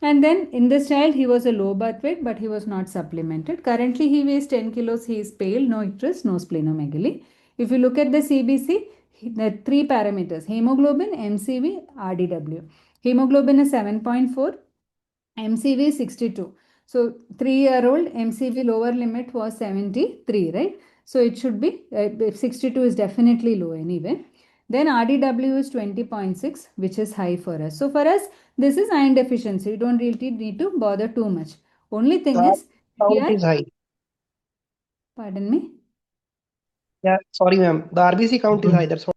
And then in this child, he was a low birth weight, but he was not supplemented. Currently, he weighs 10 kilos. He is pale, no icterus, no splenomegaly. If you look at the CBC, the three parameters, hemoglobin, MCV, RDW. Hemoglobin is 7.4, MCV 62. So 3-year-old MCV lower limit was 73, right? So it should be 62 is definitely low anyway. Then RDW is 20.6, which is high for us. So for us, this is iron deficiency. You don't really need to bother too much. Only thing is Count here. is high. Pardon me? Yeah, sorry, ma'am. The RBC count is high. That's what.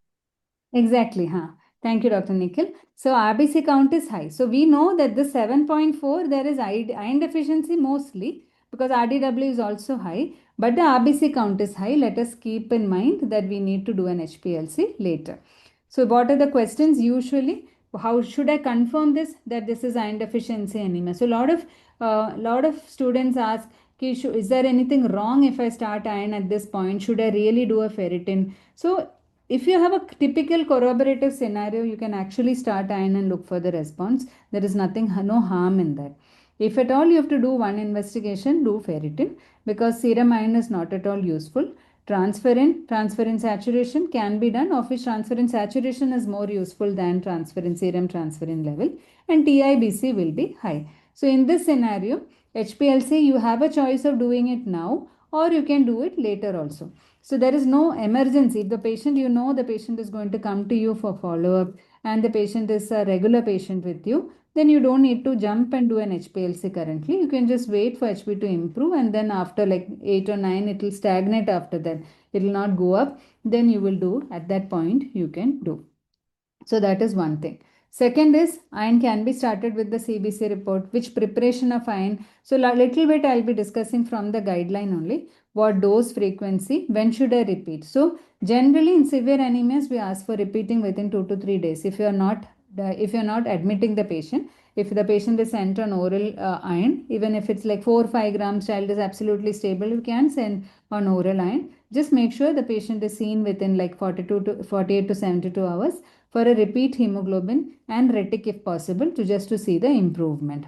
Exactly. Huh. Thank you, Dr. Nikhil. So RBC count is high. So we know that the 7.4, there is iron deficiency mostly because RDW is also high, but the RBC count is high. Let us keep in mind that we need to do an HPLC later. So what are the questions usually? How should I confirm this, that this is iron deficiency anemia? So a lot of students ask, is there anything wrong if I start iron at this point? Should I really do a ferritin? So if you have a typical corroborative scenario, you can actually start iron and look for the response. There is no harm in that. If at all you have to do one investigation, do ferritin because serum iron is not at all useful. Transferrin saturation can be done, of which transferrin saturation is more useful than serum transferrin level, and TIBC will be high. So in this scenario, HPLC, you have a choice of doing it now or you can do it later also. So there is no emergency. If the patient, the patient is going to come to you for follow-up and the patient is a regular patient with you, then you don't need to jump and do an HPLC currently. You can just wait for HB to improve and then after like 8 or 9, it will stagnate after that. It will not go up. Then you will do at that point, you can do. So that is one thing. Second is iron can be started with the CBC report, which preparation of iron. So little bit I'll be discussing from the guideline only. What dose, frequency, when should I repeat? So generally in severe anemias, we ask for repeating within 2 to 3 days. If you're not admitting the patient, if the patient is sent on oral iron, even if it's like 4 or 5 grams, child is absolutely stable, you can send on oral iron. Just make sure the patient is seen within like 48 to 72 hours for a repeat hemoglobin and retic if possible to see the improvement.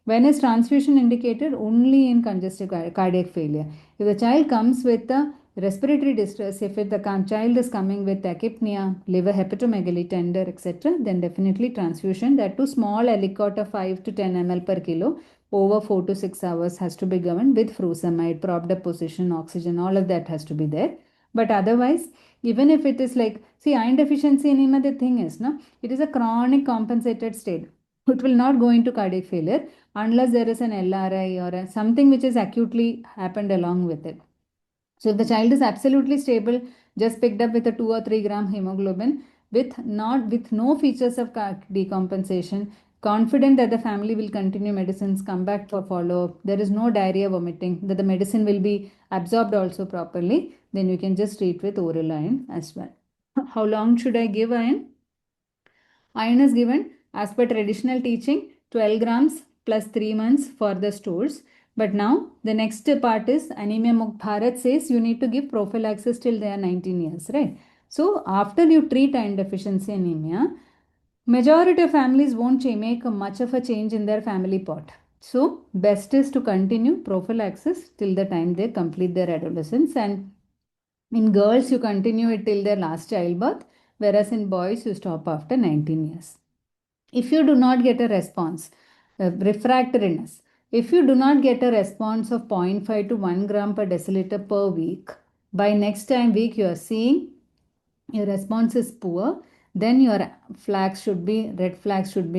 When is transfusion indicated? Only in congestive cardiac failure. If the child comes with a respiratory distress, if the child is coming with tachypnea, liver hepatomegaly, tender, etc., then definitely transfusion. That too small alicot of 5 to 10 ml per kilo over 4 to 6 hours has to be given with furosemide, propped up position, oxygen, all of that has to be there. But otherwise, even if it is like, see, iron deficiency anemia, the thing is, it is a chronic compensated state. It will not go into cardiac failure unless there is an LRI or something which is acutely happened along with it. So if the child is absolutely stable, just picked up with a 2 or 3 gram hemoglobin with no features of decompensation, confident that the family will continue medicines, come back for follow-up, there is no diarrhea, vomiting, that the medicine will be absorbed also properly, then you can just treat with oral iron as well. How long should I give iron? Iron is given as per traditional teaching 12 grams plus 3 months for the stores. But now the next part is Anemia Mukt Bharat says you need to give prophylaxis till they are 19 years, right? So after you treat iron deficiency anemia, majority of families won't make much of a change in their family pot. So best is to continue prophylaxis till the time they complete their adolescence, and in girls you continue it till their last childbirth, whereas in boys you stop after 19 years. If you do not get a response, refractoriness, if you do not get a response of 0.5 to 1 gram per deciliter per week, by next time week you are seeing your response is poor, then your red flags should be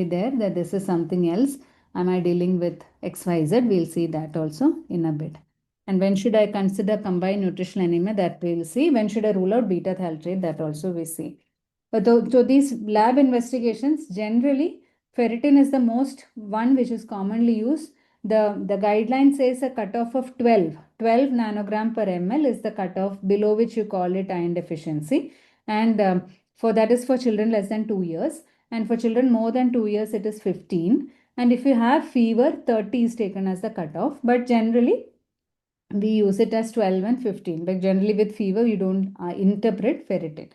there that this is something else. Am I dealing with XYZ? We'll see that also in a bit. And when should I consider combined nutritional anemia? That we'll see. When should I rule out beta thalassemia? That also we see. But so these lab investigations, generally, ferritin is the most one which is commonly used. The guideline says a cutoff of 12 nanogram per ml is the cutoff below which you call it iron deficiency. And for that is for children less than 2 years. And for children more than 2 years, it is 15. And if you have fever, 30 is taken as the cutoff. But generally, we use it as 12 and 15. But generally with fever, you don't interpret ferritin.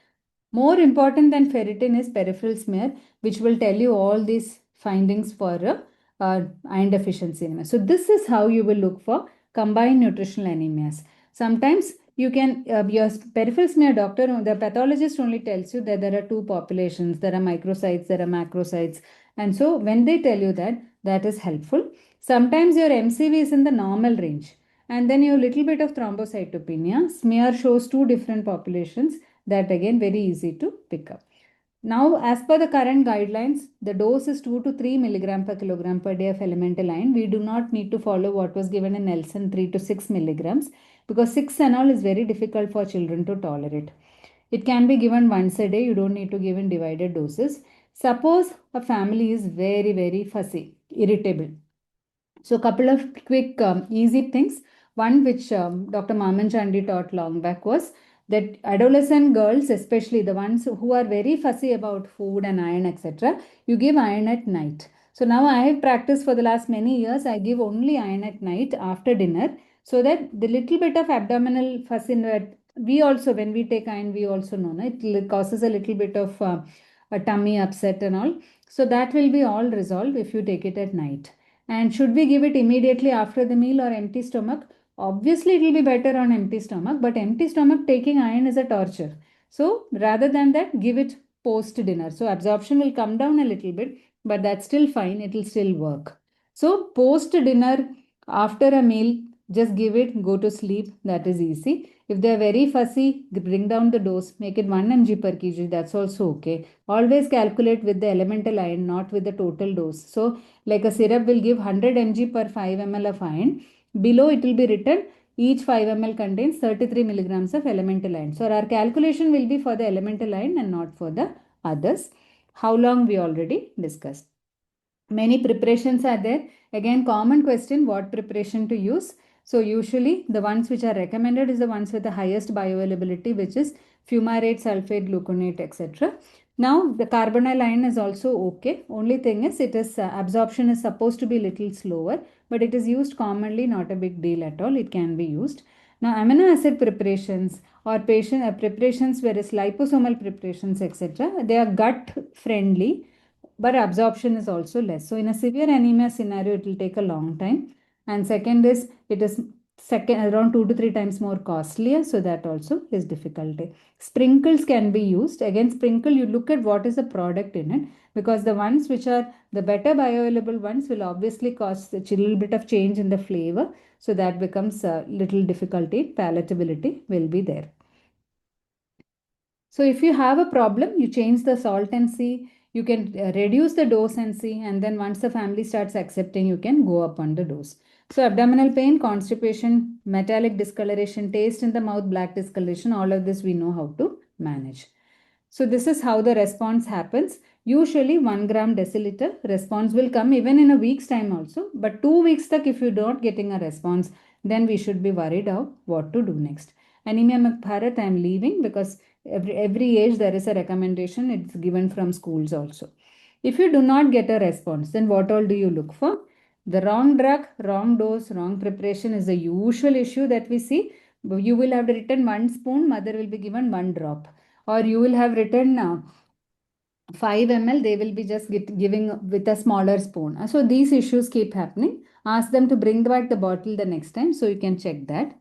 More important than ferritin is peripheral smear, which will tell you all these findings for iron deficiency anemia. So this is how you will look for combined nutritional anemias. Sometimes you can, your peripheral smear doctor, the pathologist only tells you that there are two populations, there are microcytes, there are macrocytes. And so when they tell you that, that is helpful. Sometimes your MCV is in the normal range. And then you have a little bit of thrombocytopenia. Smear shows two different populations. That again, very easy to pick up. Now, as per the current guidelines, the dose is 2 to 3 milligram per kilogram per day of elemental iron. We do not need to follow what was given in Nelson, 3 to 6 milligrams, because 6 and all is very difficult for children to tolerate. It can be given once a day. You don't need to give in divided doses. Suppose a family is very, very fussy, irritable. So, a couple of quick, easy things. One which Dr. Maman Chandi taught long back was that adolescent girls, especially the ones who are very fussy about food and iron, etc., you give iron at night. So now I have practiced for the last many years. I give only iron at night after dinner, so that the little bit of abdominal fuss in that we also, when we take iron, we also know it causes a little bit of a tummy upset and all. So that will be all resolved if you take it at night. And should we give it immediately after the meal or empty stomach? Obviously, it will be better on empty stomach, but empty stomach taking iron is a torture. So rather than that, give it post dinner. So absorption will come down a little bit, but that's still fine. It will still work. So post dinner, after a meal, just give it, go to sleep. That is easy. If they are very fussy, bring down the dose, make it 1 mg per kg. That's also okay. Always calculate with the elemental iron, not with the total dose. So like a syrup will give 100 mg per 5 ml of iron. Below it will be written each 5 ml contains 33 milligrams of elemental iron. So our calculation will be for the elemental iron and not for the others. How long we already discussed. Many preparations are there. Again, common question, what preparation to use? So usually the ones which are recommended is the ones with the highest bioavailability, which is fumarate, sulfate, gluconate, etc. Now the carbonyl iron is also okay. Only thing is it is absorption is supposed to be little slower, but it is used commonly, not a big deal at all. It can be used. Now amino acid preparations or patient preparations, whereas liposomal preparations, etc., they are gut friendly, but absorption is also less. So in a severe anemia scenario, it will take a long time. And second is, it is around 2 to 3 times more costlier. So that also is difficulty. Sprinkles can be used. Again, sprinkle, you look at what is the product in it, because the ones which are the better bioavailable ones will obviously cause a little bit of change in the flavor. So that becomes a little difficulty. Palatability will be there. So if you have a problem, you change the salt and see. You can reduce the dose and see, and then once the family starts accepting, you can go up on the dose. So abdominal pain, constipation, metallic discoloration, taste in the mouth, black discoloration, all of this we know how to manage. So this is how the response happens. Usually 1 gram deciliter response will come even in a week's time also. But 2 weeks stuck, if you're not getting a response, then we should be worried of what to do next. Anemia Bharat, I am leaving because every age there is a recommendation. It's given from schools also. If you do not get a response, then what all do you look for? The wrong drug, wrong dose, wrong preparation is the usual issue that we see. You will have written 1 spoon, mother will be given 1 drop. Or you will have written 5 ml, they will be just giving with a smaller spoon. So these issues keep happening. Ask them to bring back the bottle the next time so you can check that.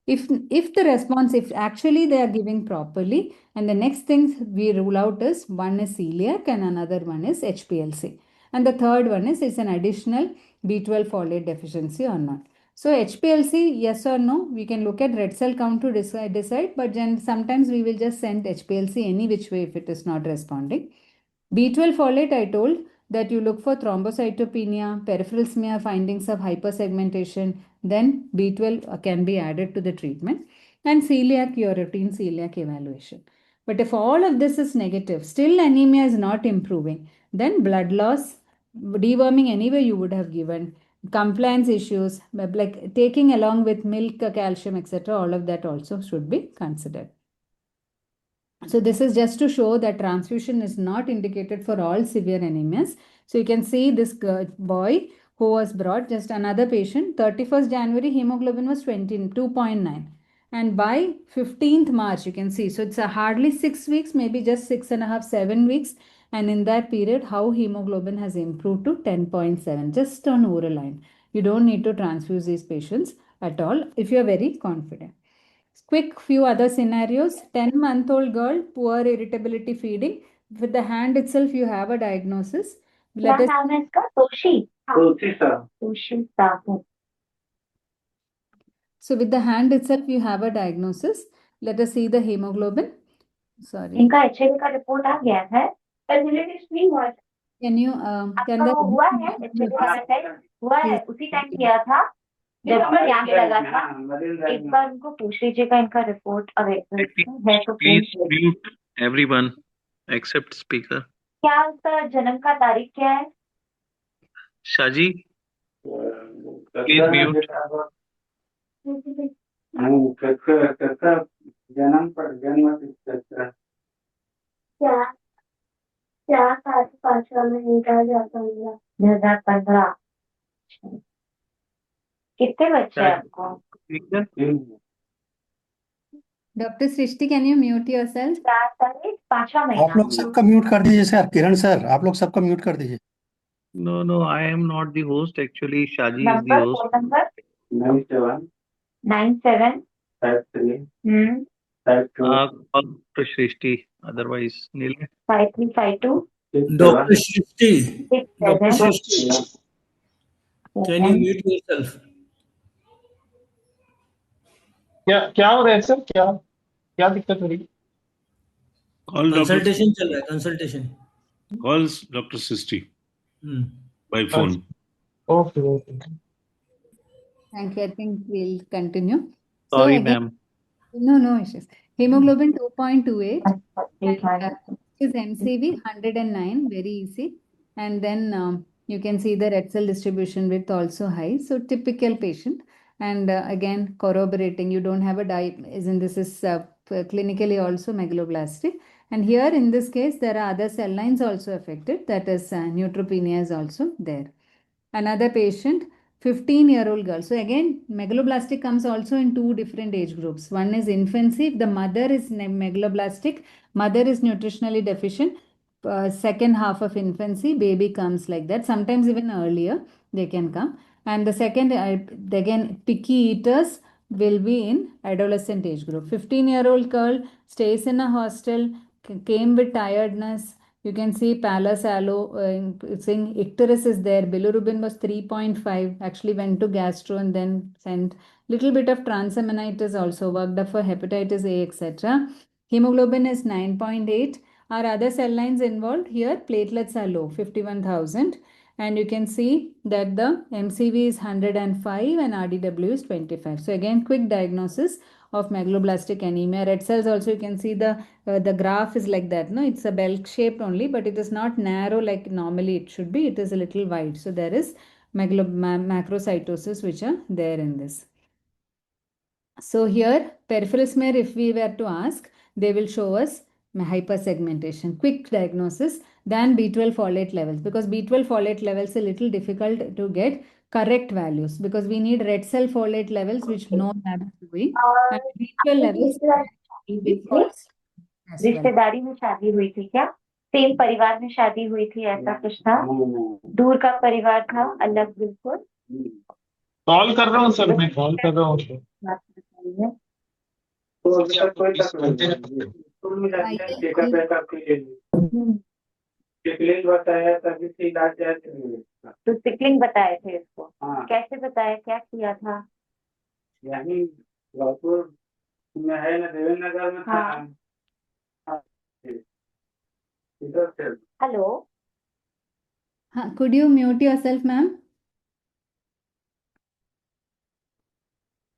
If the response, if actually they are giving properly, and the next things we rule out is one is celiac and another one is HPLC. And the third one is it's an additional B12 folate deficiency or not. So HPLC, yes or no, we can look at red cell count to decide, but then sometimes we will just send HPLC any which way if it is not responding. B12 folate, I told that you look for thrombocytopenia, peripheral smear findings of hypersegmentation, then B12 can be added to the treatment, and celiac, your routine celiac evaluation. But if all of this is negative, still anemia is not improving, then blood loss, deworming anyway you would have given, compliance issues, like taking along with milk, calcium, etc., all of that also should be considered. So this is just to show that transfusion is not indicated for all severe anemias. So you can see this boy who was brought, just another patient, 31st January, hemoglobin was 22.9. And by 15th March, you can see, so it's hardly 6 weeks, maybe just 6.5, 7 weeks. and in that period, how hemoglobin has improved to 10.7 just on oral line. You don't need to transfuse these patients at all if you're very confident. Quick few other scenarios. 10-month-old girl, poor irritability feeding. With the hand itself, you have a diagnosis. Let us. So with the hand itself, you have a diagnosis. Let us see the hemoglobin. Sorry. इनका HIV का report आ गया है पर relatives नहीं हुआ Can you can आपका the वो हुआ है एचआईवी का टेस्ट हुआ है उसी टाइम किया था जब कैंप लगा था एक बार उनको पूछ लीजिएगा इनका रिपोर्ट अवेलेबल है तो Please mute everyone except speaker. क्या उसका जन्म का तारीख क्या है Shaji, please mute. जन्म पर जन्म क्या क्या 5वां महीना 2015 कितने बच्चे हैं आपको Dr. Srishti, can you mute yourself? 4 तारीख 5वां महीना आप लोग सबका म्यूट कर दीजिए सर। किरण सर, आप लोग सबका म्यूट कर दीजिए। No, I am not the host. Actually, Shaji is the host. Number 97 53 Dr. Srishti. Otherwise, Neil. 5352 Dr. Shrishti, 67 Dr. Shrishti, can you mute yourself? क्या हो रहा है सर क्या दिक्कत हो रही है Call Consultation चल रहा है, consultation. calls Dr. Sisti by phone. Okay. Thank you. I think we'll continue. Sorry, again, ma'am. No issues. Hemoglobin 2.28 ठीक है is MCV 109, very easy. And then you can see the red cell distribution width also high. So typical patient. And again, corroborating, you don't have a this is clinically also megaloblastic. And here in this case, there are other cell lines also affected. That is neutropenia is also there. Another patient, 15-year-old girl. So again, megaloblastic comes also in two different age groups. One is infancy. If the mother is megaloblastic, mother is nutritionally deficient. Second half of infancy, baby comes like that. Sometimes even earlier, they can come. And the second, again, picky eaters will be in adolescent age group. 15-year-old girl stays in a hostel, came with tiredness. You can see Pallas Allo saying icterus is there. Bilirubin was 3.5. Actually went to gastro and then sent little bit of transaminitis also worked up for hepatitis A, etc. Hemoglobin is 9.8. Are other cell lines involved? Here platelets are low, 51,000. And you can see that the MCV is 105 and RDW is 25. So again, quick diagnosis of megaloblastic anemia. Red cells also, you can see the graph is like that. No, it's a bell shaped only, but it is not narrow like normally it should be. It is a little wide. So there is macrocytosis which are there in this. So here, peripheral smear, if we were to ask, they will show us hypersegmentation, quick diagnosis than B12 folate levels, because B12 folate levels are a little difficult to get correct values because we need red cell folate levels which no lab is doing, and B12 levels false as well. रिश्तेदारी में शादी हुई थी क्या same परिवार में शादी हुई थी ऐसा कुछ था दूर का परिवार था अलग बिल्कुल कॉल कर रहा हूँ सर मैं कॉल कर रहा हूँ बताया तभी से इलाज तो सिकलिंग बताए थे इसको कैसे बताया क्या किया था यही रायपुर में है ना देवेंद्र नगर में था hello Could you mute yourself, ma'am?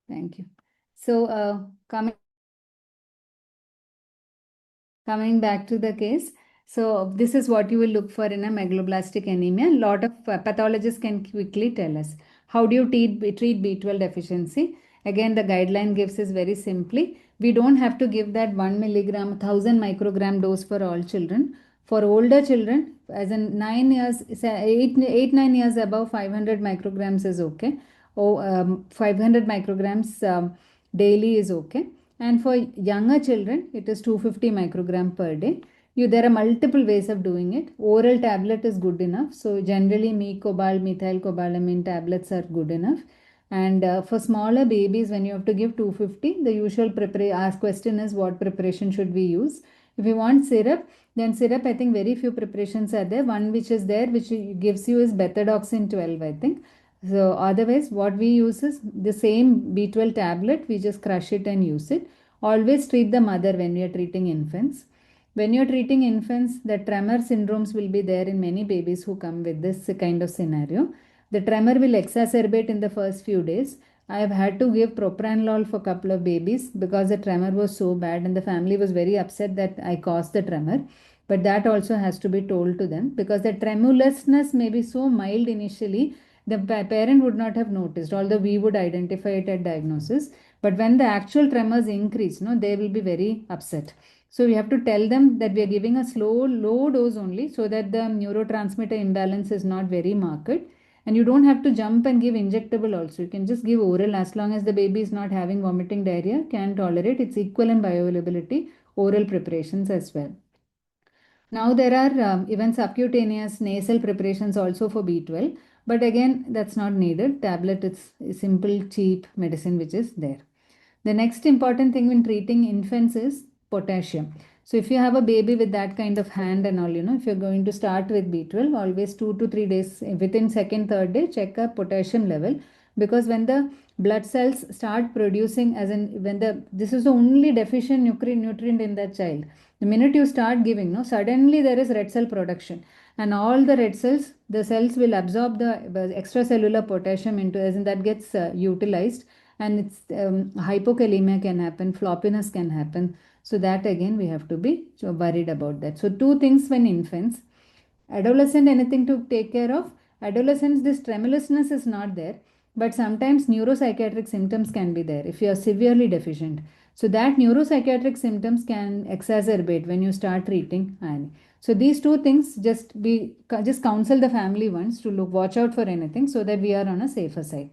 Thank you. So coming back to the case. So this is what you will look for in a megaloblastic anemia. A lot of pathologists can quickly tell us. How do you treat B12 deficiency? Again, the guideline gives us very simply. We don't have to give that 1 milligram, 1000 microgram dose for all children. For older children, as in 9 years, 8-9 years above, 500 micrograms is okay. 500 micrograms daily is okay. And for younger children, it is 250 microgram per day. There are multiple ways of doing it. Oral tablet is good enough. So generally, mecobal, methylcobalamin tablets are good enough. And for smaller babies, when you have to give 250, the usual question is what preparation should we use? If you want syrup, then syrup, I think very few preparations are there. One which is there, which gives you is Bethadoxin 12, I think. So otherwise, what we use is the same B12 tablet. We just crush it and use it. Always treat the mother when we are treating infants. When you're treating infants, the tremor syndromes will be there in many babies who come with this kind of scenario. The tremor will exacerbate in the first few days. I have had to give propranolol for a couple of babies because the tremor was so bad and the family was very upset that I caused the tremor. But that also has to be told to them because the tremulousness may be so mild initially, the parent would not have noticed, although we would identify it at diagnosis. But when the actual tremors increase, no, they will be very upset. So we have to tell them that we are giving a low dose only so that the neurotransmitter imbalance is not very marked. And you don't have to jump and give injectable also. You can just give oral as long as the baby is not having vomiting, diarrhea, can tolerate. It's equal in bioavailability, oral preparations as well. Now there are even subcutaneous nasal preparations also for B12. But again, that's not needed. Tablet is simple, cheap medicine which is there. The next important thing when treating infants is potassium. So if you have a baby with that kind of hand and all, if you're going to start with B12, always 2 to 3 days within second, third day, check a potassium level. Because when the blood cells start producing, this is the only deficient nutrient in that child. The minute you start giving, suddenly there is red cell production. And all the red cells, the cells will absorb the extracellular potassium into, as in that gets utilized. And it's hypokalemia can happen, floppiness can happen. So that again we have to be worried about that. So 2 things when infants. Adolescent, anything to take care of? Adolescents, this tremulousness is not there, but sometimes neuropsychiatric symptoms can be there if you are severely deficient. So that neuropsychiatric symptoms can exacerbate when you start treating anemia. So these 2 things, just counsel the family once to watch out for anything so that we are on a safer side.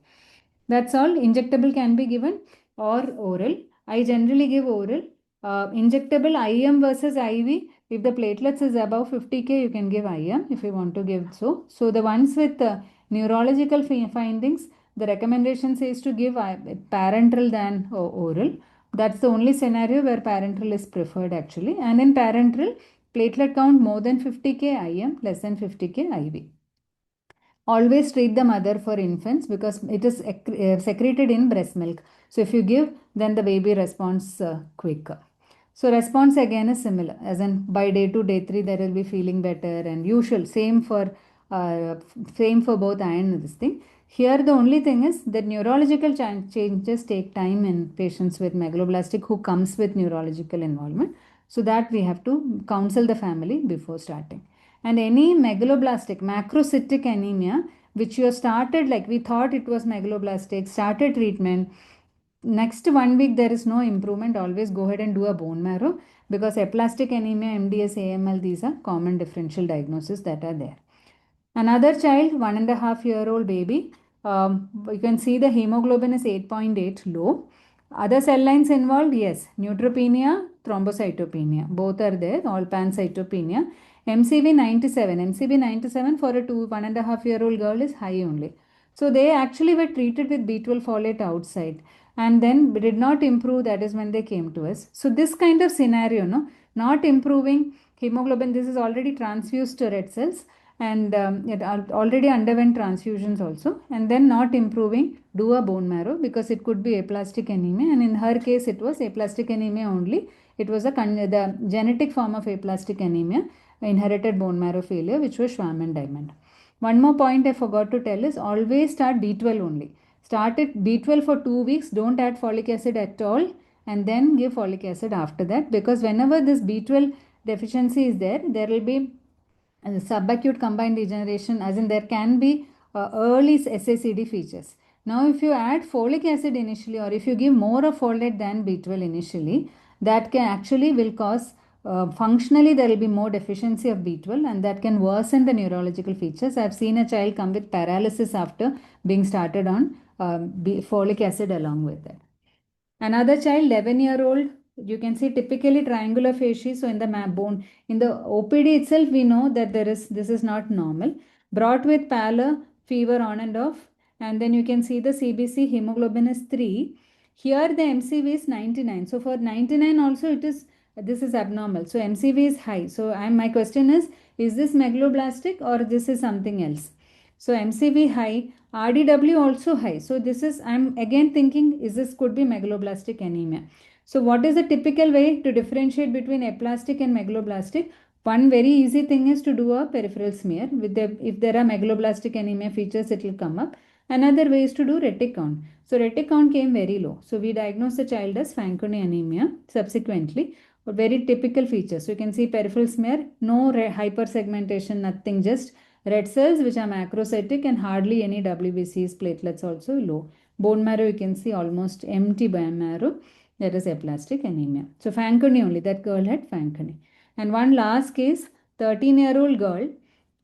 That's all. Injectable can be given or oral. I generally give oral. Injectable IM versus IV. If the platelets is above 50K, you can give IM if you want to give so. So the ones with neurological findings, the recommendation says to give parenteral than oral. That's the only scenario where parenteral is preferred actually. And in parenteral, platelet count more than 50K IM, less than 50K IV. Always treat the mother for infants because it is secreted in breast milk. So if you give, then the baby responds quicker. So response again is similar, as in by day 2, day 3, there will be feeling better and usual. Same for both and this thing. Here the only thing is that neurological changes take time in patients with megaloblastic who comes with neurological involvement. So that we have to counsel the family before starting. And any megaloblastic, macrocytic anemia, which you started, like we thought it was megaloblastic, started treatment. Next 1 week, there is no improvement. Always go ahead and do a bone marrow because aplastic anemia, MDS, AML, these are common differential diagnoses that are there. Another child, 1.5-year-old baby, you can see the hemoglobin is 8.8 low. Other cell lines involved, yes, neutropenia, thrombocytopenia, both are there, all pancytopenia. MCV 97. MCV 97 for a 1.5-year-old girl is high only. So they actually were treated with B12 folate outside and then did not improve. That is when they came to us. So this kind of scenario, not improving hemoglobin, this is already transfused to red cells and it already underwent transfusions also, and then not improving, do a bone marrow because it could be aplastic anemia, and in her case it was aplastic anemia only. It was the genetic form of aplastic anemia, inherited bone marrow failure, which was Schwammen diamond. One more point I forgot to tell is always start B12 only. Start it B12 for 2 weeks, don't add folic acid at all, and then give folic acid after that, because whenever this B12 deficiency is there, there will be subacute combined degeneration, as in there can be early SACD features. Now if you add folic acid initially, or if you give more of folate than B12 initially, that can actually will cause functionally there will be more deficiency of B12 and that can worsen the neurological features. I have seen a child come with paralysis after being started on folic acid along with that. Another child, 11-year-old you can see typically triangular facies. So in the bone, in the OPD itself, we know that this is not normal. Brought with pallor, fever on and off. And then you can see the CBC hemoglobin is 3. Here the MCV is 99. So for 99 also this is abnormal. So MCV is high. So my question is this megaloblastic or this is something else? So MCV high, RDW also high. So I'm again thinking, this could be megaloblastic anemia. So what is the typical way to differentiate between aplastic and megaloblastic? One very easy thing is to do a peripheral smear. If there are megaloblastic anemia features, it will come up. Another way is to do retic count. So retic count came very low. So we diagnosed the child as Fanconi anemia subsequently. A very typical feature. So you can see peripheral smear, no hypersegmentation, nothing, just red cells which are macrocytic and hardly any WBCs, platelets also low. Bone marrow, you can see almost empty bone marrow. That is aplastic anemia. So Fanconi only, that girl had Fanconi. And one last case, 13-year-old girl,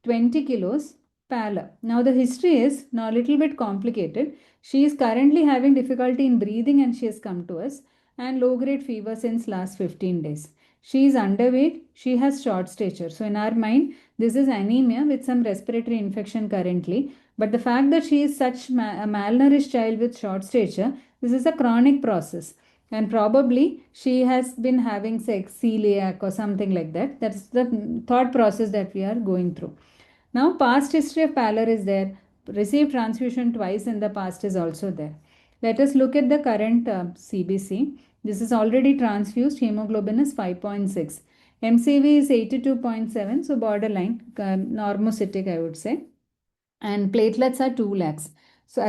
20 kilos, pallor. Now the history is now a little bit complicated. She is currently having difficulty in breathing and she has come to us, and low-grade fever since last 15 days. She is underweight. She has short stature. So in our mind, this is anemia with some respiratory infection currently. But the fact that she is such a malnourished child with short stature, this is a chronic process. And probably she has been having celiac or something like that. That's the thought process that we are going through. Now, past history of pallor is there. Received transfusion twice in the past is also there. Let us look at the current CBC. This is already transfused. Hemoglobin is 5.6. MCV is 82.7. So borderline, normocytic, I would say. And platelets are 2 lakhs. So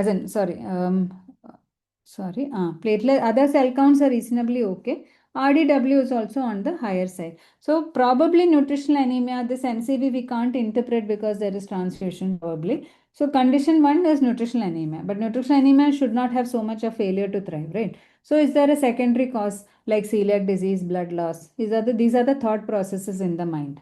platelet, other cell counts are reasonably okay. RDW is also on the higher side. So probably nutritional anemia, this MCV we can't interpret because there is transfusion probably. So condition 1 is nutritional anemia, but nutritional anemia should not have so much of failure to thrive, right? So is there a secondary cause like celiac disease, blood loss? These are the thought processes in the mind.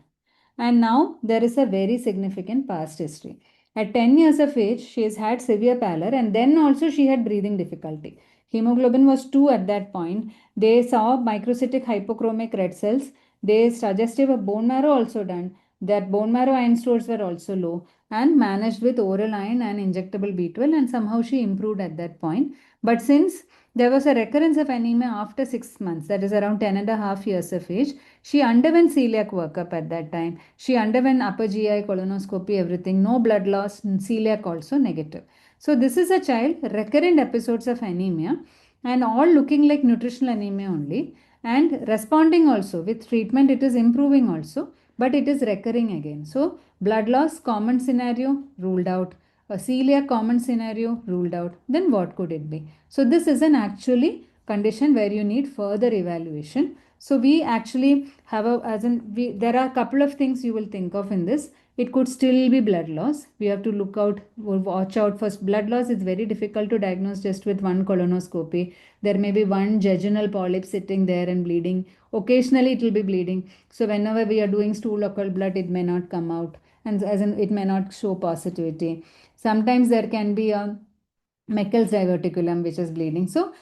And now there is a very significant past history. At 10 years of age, she has had severe pallor and then also she had breathing difficulty. Hemoglobin was 2 at that point. They saw microcytic hypochromic red cells. They suggestive of bone marrow also done. That bone marrow iron stores were also low and managed with oral iron and injectable B12, and somehow she improved at that point. But since there was a recurrence of anemia after 6 months, that is around 10.5 years of age, she underwent celiac workup at that time. She underwent upper GI, colonoscopy, everything. No blood loss, celiac also negative. So this is a child, recurrent episodes of anemia and all looking like nutritional anemia only, and responding also with treatment. It is improving also, but it is recurring again. So blood loss, common scenario, ruled out. A celiac, common scenario, ruled out. Then what could it be? So this is an actually condition where you need further evaluation. So we actually have there are a couple of things you will think of in this. It could still be blood loss. We have to watch out for blood loss. It's very difficult to diagnose just with one colonoscopy. There may be one jejunal polyp sitting there and bleeding. Occasionally it will be bleeding. So whenever we are doing stool occult blood, it may not come out, and it may not show positivity. Sometimes there can be a Meckel's diverticulum which is bleeding. So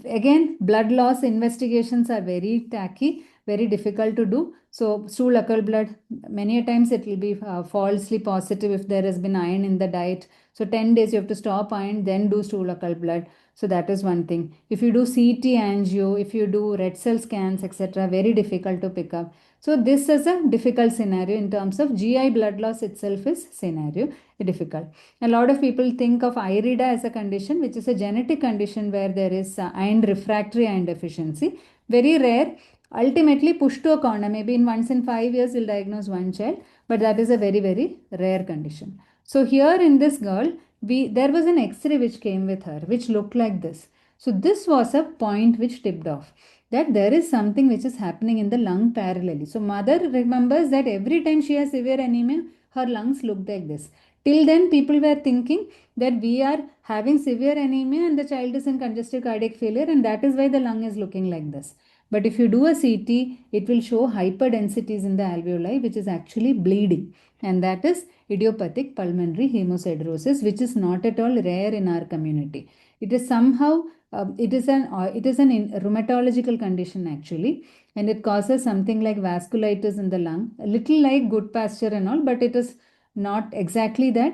again, blood loss investigations are very tacky, very difficult to do. So stool occult blood, many a times it will be falsely positive if there has been iron in the diet. So 10 days you have to stop iron, then do stool occult blood. So that is one thing. If you do CT angio, if you do red cell scans, etc., very difficult to pick up. So this is a difficult scenario in terms of GI blood loss itself is scenario difficult. A lot of people think of IRIDA as a condition, which is a genetic condition where there is iron refractory iron deficiency. Very rare. Ultimately pushed to a corner. Maybe once in 5 years you'll diagnose one child, but that is a very, very rare condition. So here in this girl, there was an X-ray which came with her, which looked like this. So this was a point which tipped off that there is something which is happening in the lung parallelly. So mother remembers that every time she has severe anemia, her lungs looked like this. Till then, people were thinking that we are having severe anemia and the child is in congestive cardiac failure, and that is why the lung is looking like this. But if you do a CT, it will show hyperdensities in the alveoli, which is actually bleeding. And that is idiopathic pulmonary hemosiderosis, which is not at all rare in our community. It is somehow it is an rheumatological condition actually, and it causes something like vasculitis in the lung, a little like good pasture and all, but it is not exactly that.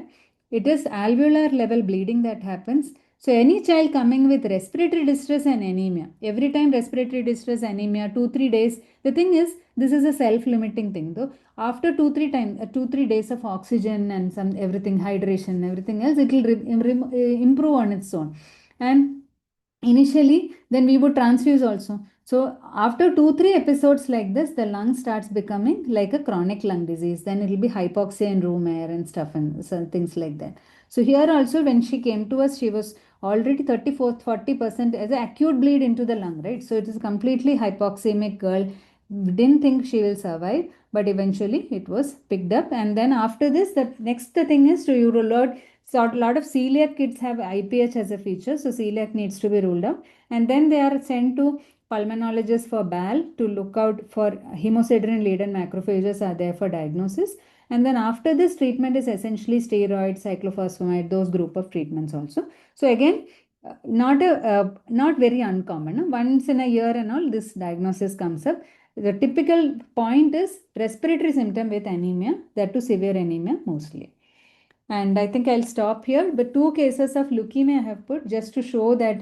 It is alveolar level bleeding that happens. So any child coming with respiratory distress and anemia, every time respiratory distress, anemia, 2-3 days. The thing is, this is a self-limiting thing though. After 2-3 days of oxygen and some everything, hydration, everything else, it will improve on its own. And initially, then we would transfuse also. So after 2-3 episodes like this, the lung starts becoming like a chronic lung disease. Then it will be hypoxia and room air and stuff and some things like that. So here also, when she came to us, she was already 34-40% as an acute bleed into the lung, right? So it is completely hypoxemic girl. We didn't think she will survive, but eventually it was picked up. And then after this, the next thing is to urology. So a lot of celiac kids have IPH as a feature, so celiac needs to be ruled out. And then they are sent to pulmonologists for BAL to look out for hemosiderin-laden macrophages are there for diagnosis. And then after this treatment is essentially steroids, cyclophosphamide, those group of treatments also. So again, not very uncommon. No? Once in a year and all, this diagnosis comes up. The typical point is respiratory symptom with anemia, that to severe anemia mostly. And I think I'll stop here. But 2 cases of leukemia I have put just to show that,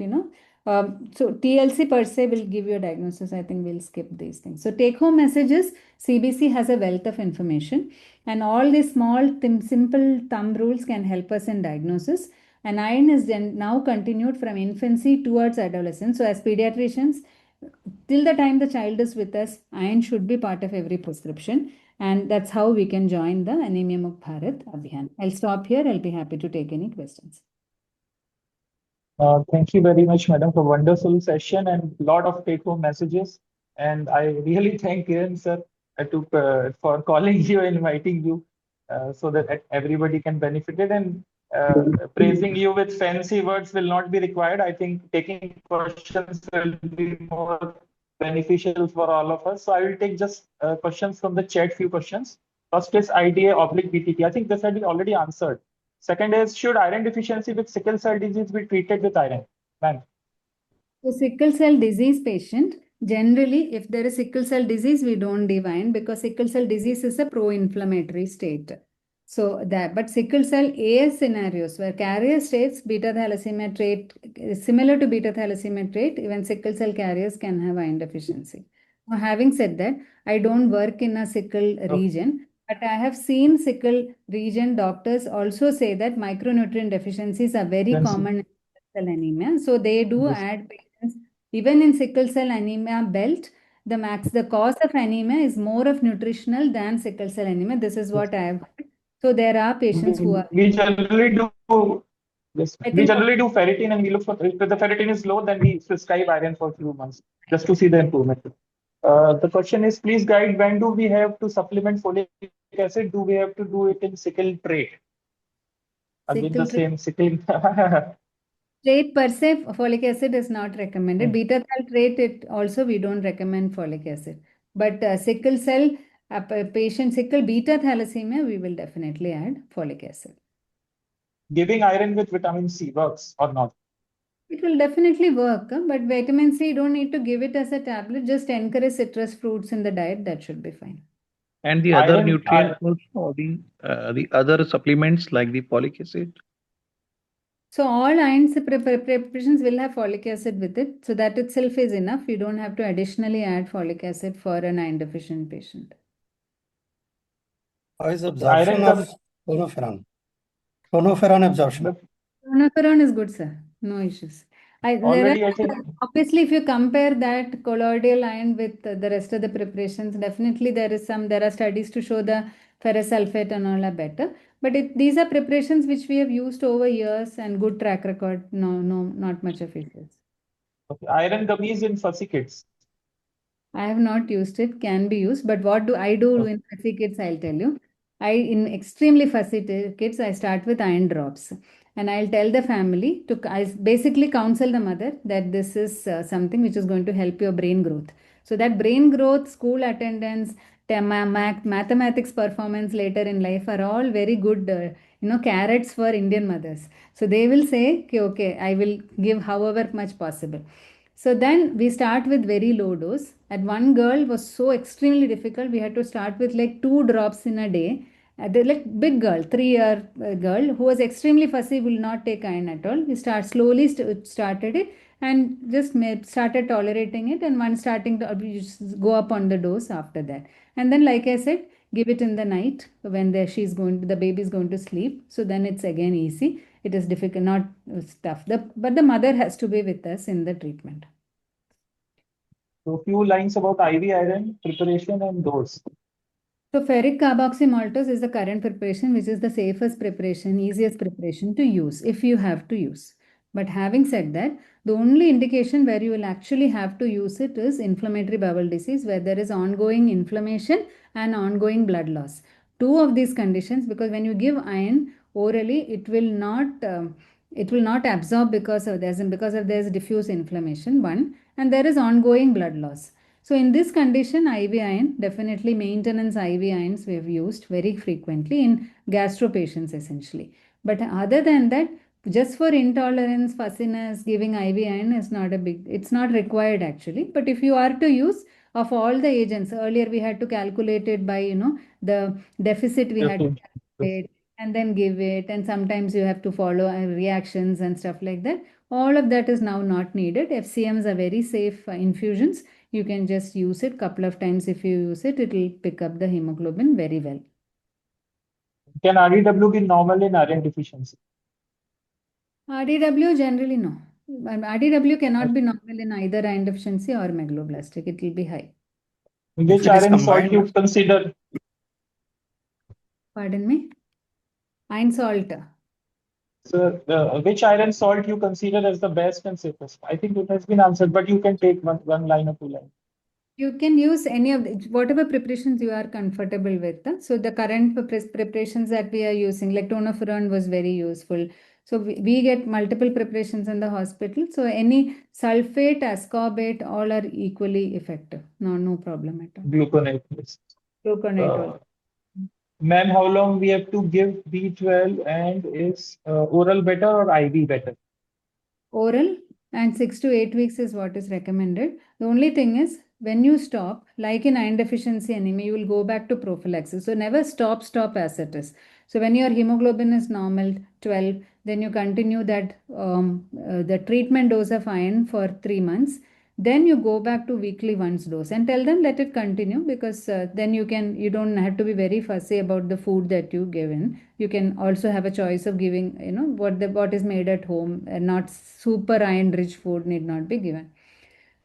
so TLC per se will give you a diagnosis. I think we'll skip these things. So take home messages, CBC has a wealth of information and all these small, simple thumb rules can help us in diagnosis. And iron is then now continued from infancy towards adolescence. So as pediatricians, till the time the child is with us, iron should be part of every prescription. And that's how we can join the Anemia Mukt Bharat Abhiyan. I'll stop here. I'll be happy to take any questions. Thank you very much, madam, for wonderful session and lot of take-home messages. And I really thank Kiran sir for calling you and inviting you so that everybody can benefit it. And praising you with fancy words will not be required. I think taking questions will be more beneficial for all of us. So I will take just questions from the chat, few questions. First is IDA/BTT. I think this had been already answered. Second is, should iron deficiency with sickle cell disease be treated with iron? Ma'am. So sickle cell disease patient, generally, if there is sickle cell disease, we don't give iron because sickle cell disease is a pro-inflammatory state. So that, but sickle cell AS scenarios where carrier states beta thalassemia trait, similar to beta thalassemia trait, even sickle cell carriers can have iron deficiency. Now, having said that, I don't work in a sickle region, but I have seen sickle region doctors also say that micronutrient deficiencies are very common in sickle cell anemia. So they do add patients, even in sickle cell anemia belt, the cause of anemia is more of nutritional than sickle cell anemia. This is what I have heard. So there are patients who are. We generally do. Yes, we generally do ferritin, and we look for if the ferritin is low, then we prescribe iron for a few months just to see the improvement. The question is, please guide when do we have to supplement folic acid? Do we have to do it in sickle trait? Again, the same sickle. Trait per se, folic acid is not recommended. Beta thal trait, it also we don't recommend folic acid. But sickle cell patient, sickle beta thalassemia, we will definitely add folic acid. Giving iron with vitamin C works or not? It will definitely work, but vitamin C, you don't need to give it as a tablet. Just encourage citrus fruits in the diet. That should be fine. And the other nutrients also, or the other supplements like the folic acid? So all iron preparations will have folic acid with it. So that itself is enough. You don't have to additionally add folic acid for an iron deficient patient. How is absorption of clonopherol? Clonopherol absorption. Clonopherol is good, sir. No issues. Obviously, if you compare that colloidal iron with the rest of the preparations, definitely there are studies to show the ferrous sulfate and all are better. But these are preparations which we have used over years and good track record. No, not much of issues. Okay. Iron gummies in fussy kids. I have not used it, can be used, but what do I do in fussy kids, I'll tell you. In extremely fussy kids, I start with iron drops. And I'll tell the family I basically counsel the mother that this is something which is going to help your brain growth. So that brain growth, school attendance, mathematics performance later in life are all very good carrots for Indian mothers. So they will say, okay, I will give however much possible. So then we start with very low dose. At one girl was so extremely difficult. We had to start with like 2 drops in a day. The like big girl, 3-year girl who was extremely fussy, will not take iron at all. We slowly started it and just started tolerating it. And one starting to we just go up on the dose after that. And then, like I said, give it in the night when the baby is going to sleep. So then it's again easy. It is difficult, not tough. But the mother has to be with us in the treatment. So, few lines about IV iron preparation and dose. So ferric carboxymaltose is the current preparation, which is the safest preparation, easiest preparation to use if you have to use. But having said that, the only indication where you will actually have to use it is inflammatory bowel disease, where there is ongoing inflammation and ongoing blood loss. Two of these conditions, because when you give iron orally, it will not absorb because of there's diffuse inflammation, one, and there is ongoing blood loss. So in this condition, IV iron, definitely maintenance IV irons we have used very frequently in gastro patients essentially. But other than that, just for intolerance, fussiness, giving IV iron is it's not required actually. But if you are to use of all the agents, earlier we had to calculate it by, the deficit we had to calculate and then give it. And sometimes you have to follow reactions and stuff like that. All of that is now not needed. FCMs are very safe infusions. You can just use it couple of times. If you use it, it will pick up the hemoglobin very well. Can RDW be normal in iron deficiency? RDW generally no. RDW cannot be normal in either iron deficiency or megaloblastic. It will be high. Which iron salt you consider? Pardon me? Iron salt. So, which iron salt you consider as the best and safest? I think it has been answered, but you can take one line or two lines. You can use any of whatever preparations you are comfortable with. So the current preparations that we are using, like tonoferon was very useful. So we get multiple preparations in the hospital. So any sulfate, ascorbate, all are equally effective. No problem at all. Gluconate. Yes. Gluconate. Ma'am, how long we have to give B12, and is oral better or IV better? Oral, and 6 to 8 weeks is what is recommended. The only thing is, when you stop, like in iron deficiency anemia, you will go back to prophylaxis. So never stop as it is. So when your hemoglobin is normal, 12, then you continue that the treatment dose of iron for 3 months. Then you go back to weekly once dose and tell them let it continue, because then you don't have to be very fussy about the food that you give in. You can also have a choice of giving, what is made at home, and not super iron rich food need not be given.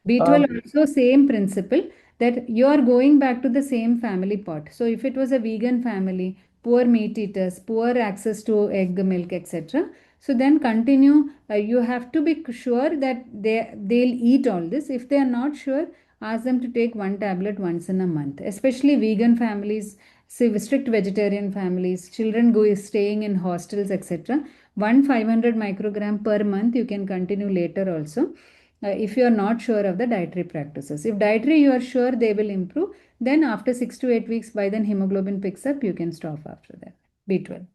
B12 also same principle, that you are going back to the same family pot. So if it was a vegan family, poor meat eaters, poor access to egg, milk, etc. So then continue. You have to be sure that they'll eat all this. If they are not sure, ask them to take one tablet once in a month. Especially vegan families, strict vegetarian families, children staying in hostels, etc. 500 microgram per month. You can continue later also. If you are not sure of the dietary practices. If dietary you are sure they will improve, then after 6 to 8 weeks, by then hemoglobin picks up, you can stop after that. B12.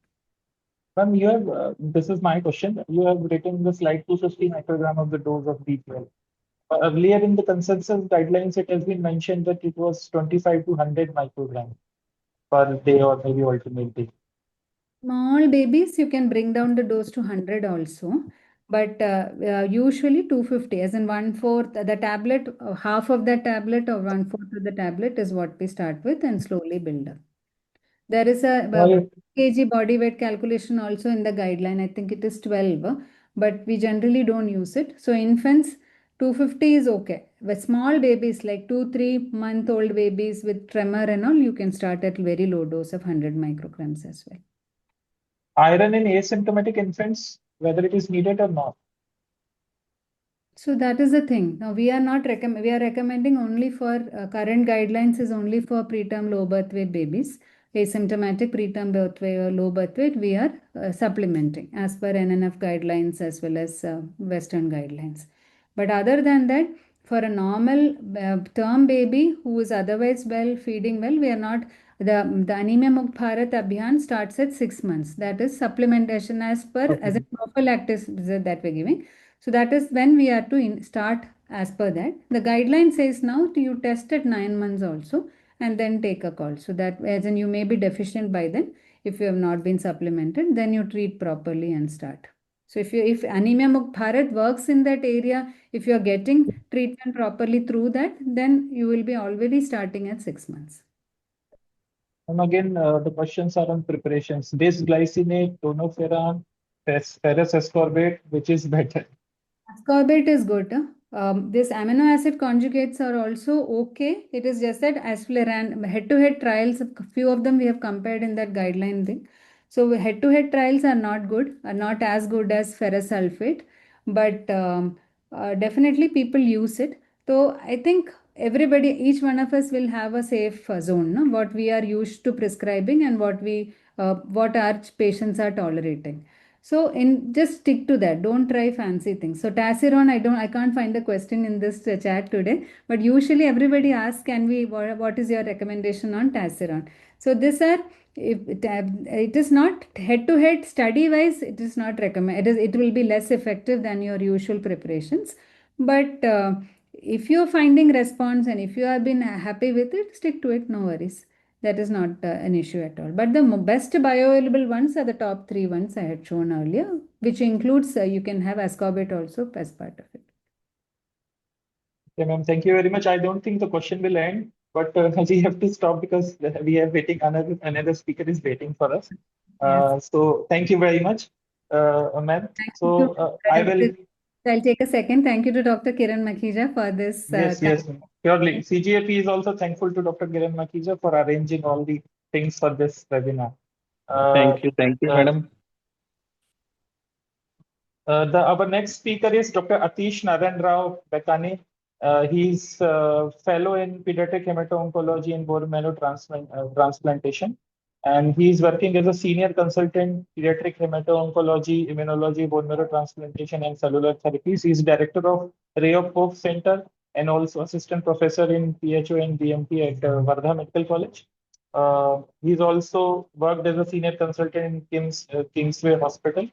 Ma'am, you have, this is my question. You have written the slide 250 microgram of the dose of B12. Earlier in the consensus guidelines, it has been mentioned that it was 25 to 100 microgram per day or maybe alternate day. Small babies, you can bring down the dose to 100 also. But usually 250, as in 1/4, the tablet, half of the tablet or 1/4 of the tablet is what we start with and slowly build up. There is a kg body weight calculation also in the guideline. I think it is 12, but we generally don't use it. So infants, 250 is okay. With small babies like 2-3-month-old babies with tremor and all, you can start at very low dose of 100 micrograms as well. Iron in asymptomatic infants, whether it is needed or not. So that is the thing. Now we are not we are recommending only for current guidelines is only for preterm low birth weight babies. Asymptomatic preterm birth weight or low birth weight, we are supplementing as per NNF guidelines as well as Western guidelines. But other than that, for a normal term baby who is otherwise well, feeding well, we are not The Anemia Mukt Bharat Abhiyan starts at 6 months. That is supplementation as a prophylactic that we're giving. So that is when we are to start as per that. The guideline says now you test at 9 months also and then take a call. So that as in you may be deficient by then. If you have not been supplemented, then you treat properly and start. So if Anemia Mukt Bharat works in that area, if you are getting treatment properly through that, then you will be already starting at 6 months. And again, the questions are on preparations. Bisglycinate, tonoferran, ferrous ascorbate, which is better? Ascorbate is good. This amino acid conjugates are also okay. It is just that as we ran head-to-head trials, a few of them we have compared in that guideline thing. So head-to-head trials are not good, are not as good as ferrous sulfate, but definitely people use it. So I think everybody, each one of us will have a safe zone, no? What we are used to prescribing and what our patients are tolerating. So just stick to that. Don't try fancy things. So Taciron, I can't find a question in this chat today, but usually everybody asks, what is your recommendation on Taciron? So it is not head to head study wise, it is not recommended. It will be less effective than your usual preparations. But if you're finding response and if you have been happy with it, stick to it, no worries. That is not an issue at all. But the best bioavailable ones are the top 3 ones I had shown earlier, which includes you can have ascorbate also as part of it. Okay, ma'am. Thank you very much. I don't think the question will end, but we have to stop because we are waiting. Another speaker is waiting for us. Yes. So thank you very much, ma'am. So I'll take a second. Thank you to Dr. Kiran Makhija for this. Yes, purely. CGAP is also thankful to Dr. Kiran Makhija for arranging all the things for this webinar. Thank you, madam. Our next speaker is Dr. Atish Narayan Rao Bekani. He's fellow in pediatric hemato-oncology and bone marrow transplantation. And he's working as a senior consultant, pediatric hemato-oncology, immunology, bone marrow transplantation, and cellular therapies. He's director of Ray of Hope Center and also assistant professor in PHO and DMT at Wardha Medical College. He's also worked as a senior consultant in Kingsway Hospital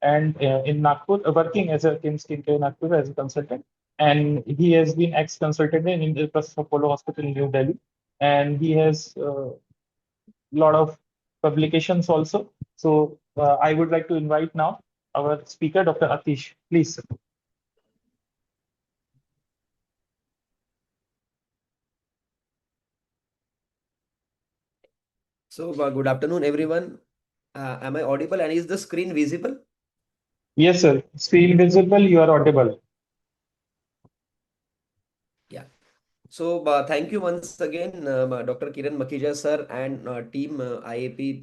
and in Nagpur, working as a Kingsway Nagpur as a consultant. And he has been ex-consultant in Indraprastha Apollo Hospital in New Delhi. And he has lot of publications also. So I would like to invite now our speaker, Dr. Atish, please. So good afternoon, everyone. Am I audible and is the screen visible? Yes, sir. Screen visible, you are audible. Yeah. So thank you once again, Dr. Kiran Makhija sir and team IAP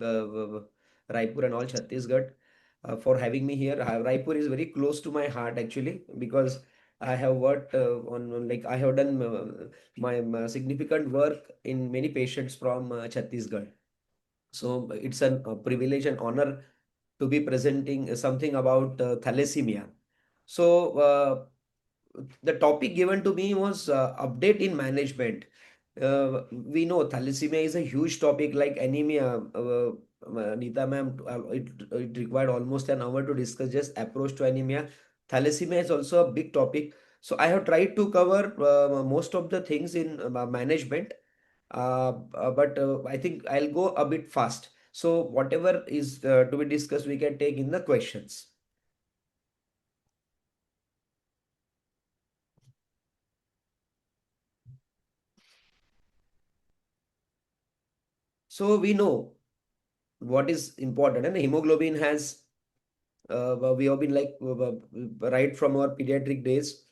Raipur and all Chhattisgarh for having me here. Raipur is very close to my heart actually because I have worked I have done my significant work in many patients from Chhattisgarh. So it's a privilege and honor to be presenting something about thalassemia. So the topic given to me was update in management. We know thalassemia is a huge topic like anemia. Neeta ma'am, it required almost an hour to discuss just approach to anemia. Thalassemia is also a big topic. So I have tried to cover most of the things in management, but I think I'll go a bit fast. So whatever is to be discussed, we can take in the questions. So we know what is important, and hemoglobin has we have been right from our pediatric days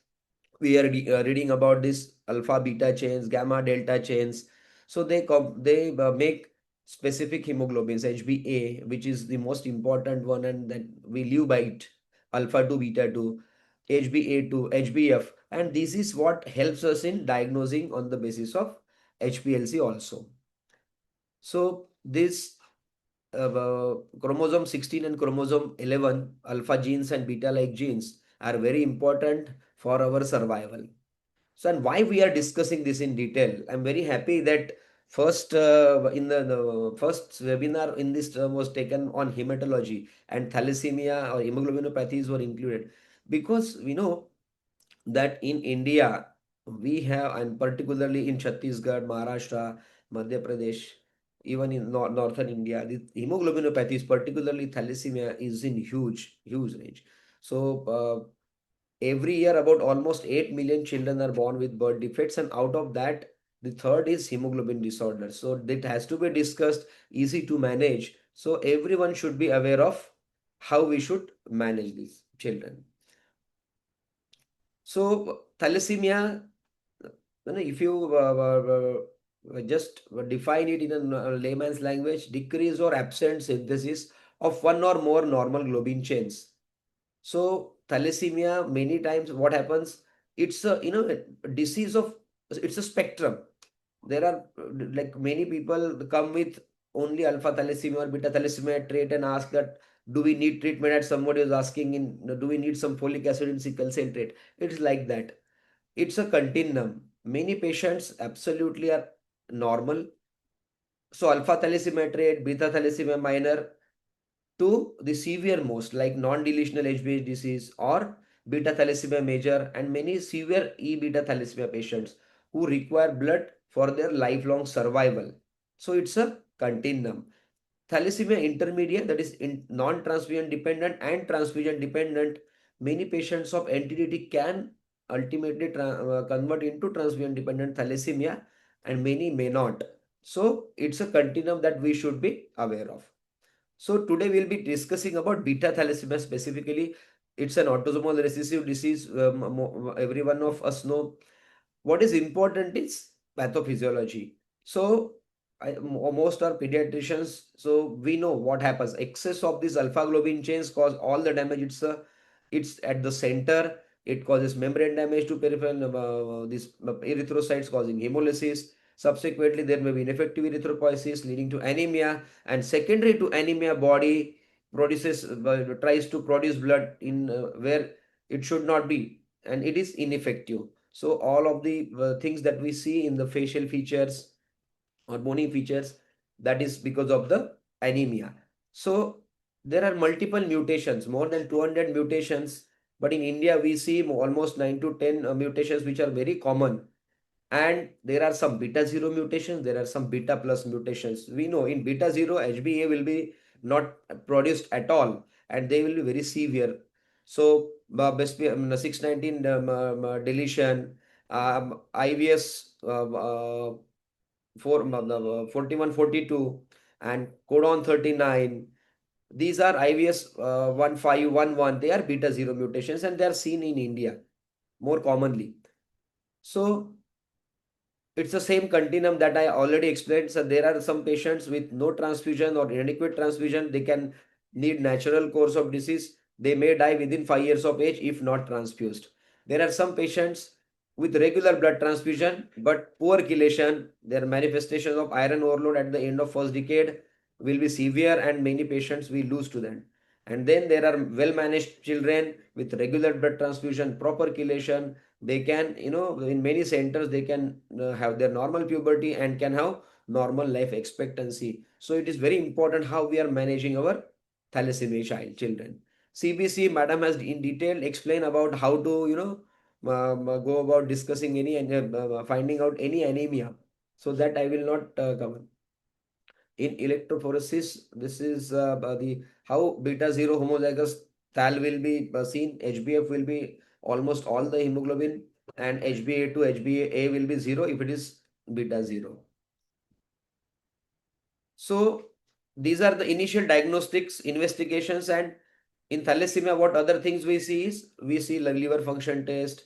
we are reading about this alpha beta chains, gamma delta chains. So they make specific hemoglobins, HbA, which is the most important one, and that we live by it, alpha 2 beta 2, HbA2, HbF, and this is what helps us in diagnosing on the basis of HPLC also. So this chromosome 16 and chromosome 11 alpha genes and beta like genes are very important for our survival. So, and why we are discussing this in detail, I'm very happy that first in the first webinar in this term was taken on hematology, and thalassemia or hemoglobinopathies were included, because we know that in India we have, and particularly in Chhattisgarh, Maharashtra, Madhya Pradesh, even in northern India, the hemoglobinopathies, particularly thalassemia, is in huge range. So every year about almost 8 million children are born with birth defects, and out of that the third is hemoglobin disorder. So that has to be discussed, easy to manage. So everyone should be aware of how we should manage these children. So thalassemia, if you just define it in a layman's language, decrease or absent synthesis of one or more normal globin chains. So thalassemia, many times what happens, it's a a disease of, it's a spectrum. There are like many people come with only alpha thalassemia or beta thalassemia trait and ask that, do we need treatment? As somebody was asking, do we need some folic acid in sickle cell trait? It's like that. It's a continuum. Many patients absolutely are normal. So alpha thalassemia trait, beta thalassemia minor, to the severe most like non-deletional HbH disease or beta thalassemia major, and many severe E beta thalassemia patients who require blood for their lifelong survival. So it's a continuum. Thalassemia intermediate, that is non-transfusion dependent and transfusion dependent, many patients of NTDT can ultimately convert into transfusion dependent thalassemia, and many may not. So it's a continuum that we should be aware of. So today we'll be discussing about beta thalassemia specifically. It's an autosomal recessive disease. Every one of us know. What is important is pathophysiology. So most are pediatricians, so we know what happens. Excess of these alpha globin chains cause all the damage. It's at the center. It causes membrane damage to peripheral these erythrocytes, causing hemolysis. Subsequently, there may be ineffective erythropoiesis leading to anemia, and secondary to anemia, body produces tries to produce blood in where it should not be, and it is ineffective. So all of the things that we see in the facial features or bony features, that is because of the anemia. So there are multiple mutations, more than 200 mutations, but in India we see almost 9 to 10 mutations which are very common. And there are some beta 0 mutations, there are some beta plus mutations. We know in beta 0 HbA will be not produced at all, and they will be very severe. So best 619 deletion, IVS 41, 42, and codon 39. These are IVS 1511. They are beta 0 mutations, and they are seen in India more commonly. So it's the same continuum that I already explained. So there are some patients with no transfusion or inadequate transfusion. They can need natural course of disease. They may die within 5 years of age if not transfused. There are some patients with regular blood transfusion but poor chelation. Their manifestations of iron overload at the end of first decade will be severe, and many patients we lose to them. And then there are well-managed children with regular blood transfusion, proper chelation. They can, in many centers, they can have their normal puberty and can have normal life expectancy. So it is very important how we are managing our thalassemia children. CBC, madam has in detail explained about how to, go about discussing any and finding out any anemia. So that I will not cover. In electrophoresis, this is the how beta 0 homozygous thal will be seen. HbF will be almost all the hemoglobin, and HbA to HbA will be 0 if it is beta 0. So these are the initial diagnostics, investigations, and in thalassemia, what other things we see is we see liver function test.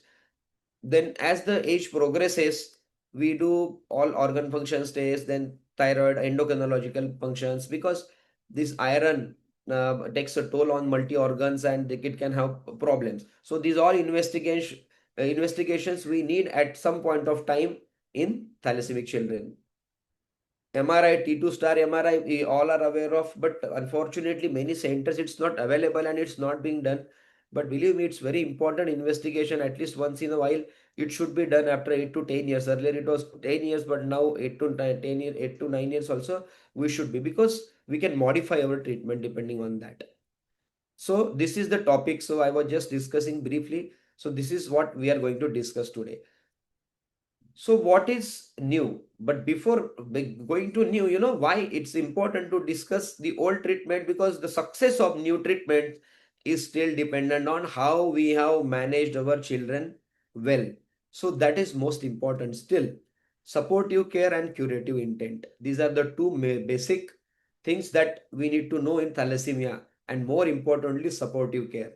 Then as the age progresses, we do all organ functions tests, then thyroid, endocrinological functions, because this iron takes a toll on multi organs and it can have problems. So these are investigations we need at some point of time in thalassemic children. MRI, T2 star MRI, we all are aware of, but unfortunately many centers it's not available and it's not being done. But believe me, it's very important investigation at least once in a while. it should be done after 8 to 10 years. Earlier it was 10 years, but now 8 to 10 years, 8 to 9 years also we should be, because we can modify our treatment depending on that. So this is the topic. So I was just discussing briefly. So this is what we are going to discuss today. So what is new? But before going to new, why it's important to discuss the old treatment, because the success of new treatment is still dependent on how we have managed our children well. So that is most important still. Supportive care and curative intent. These are the two basic things that we need to know in thalassemia, and more importantly, supportive care.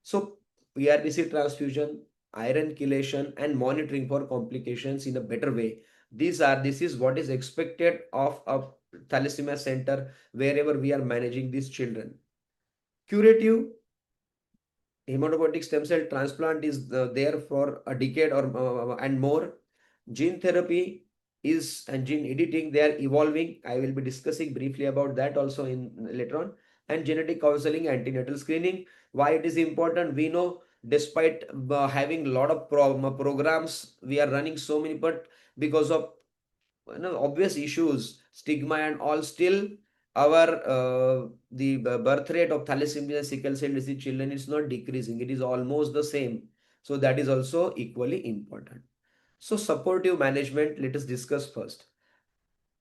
So PRBC transfusion, iron chelation, and monitoring for complications in a better way. This is what is expected of a thalassemia center wherever we are managing these children. Curative, hematopoietic stem cell transplant is there for a decade or and more. Gene therapy is, and gene editing, they are evolving. I will be discussing briefly about that also in later on. And genetic counseling, antenatal screening. Why it is important? We know, despite having a lot of programs, we are running so many, but because of obvious issues, stigma and all, still our the birth rate of thalassemia, sickle cell disease children is not decreasing. It is almost the same. So that is also equally important. So supportive management, let us discuss first.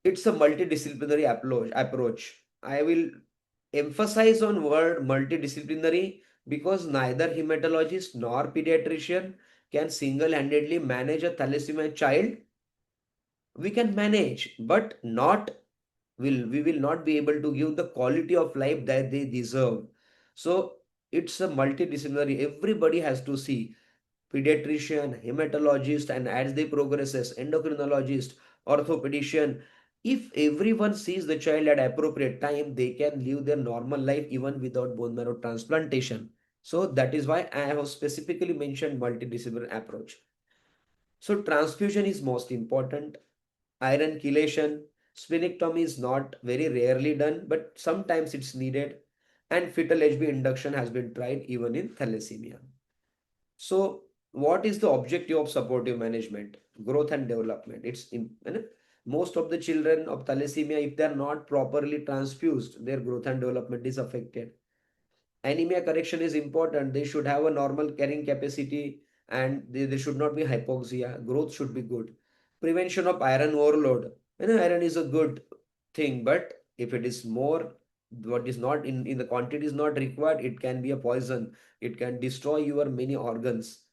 It's a multidisciplinary approach. I will emphasize on word multidisciplinary because neither hematologist nor pediatrician can single-handedly manage a thalassemia child. We can manage, but we will not be able to give the quality of life that they deserve. So it's a multidisciplinary. Everybody has to see pediatrician, hematologist, and as they progresses, endocrinologist, orthopedician. If everyone sees the child at appropriate time, they can live their normal life even without bone marrow transplantation. So that is why I have specifically mentioned multidisciplinary approach. So transfusion is most important. Iron chelation, splenectomy is not very rarely done, but sometimes it's needed. And fetal HB induction has been tried even in thalassemia. So what is the objective of supportive management? Growth and development. Most of the children of thalassemia, if they are not properly transfused, their growth and development is affected. Anemia correction is important. They should have a normal carrying capacity, and they should not be hypoxia. Growth should be good. Prevention of iron overload. Iron is a good thing, but if it is more, what is not in the quantity is not required, it can be a poison. It can destroy your many organs.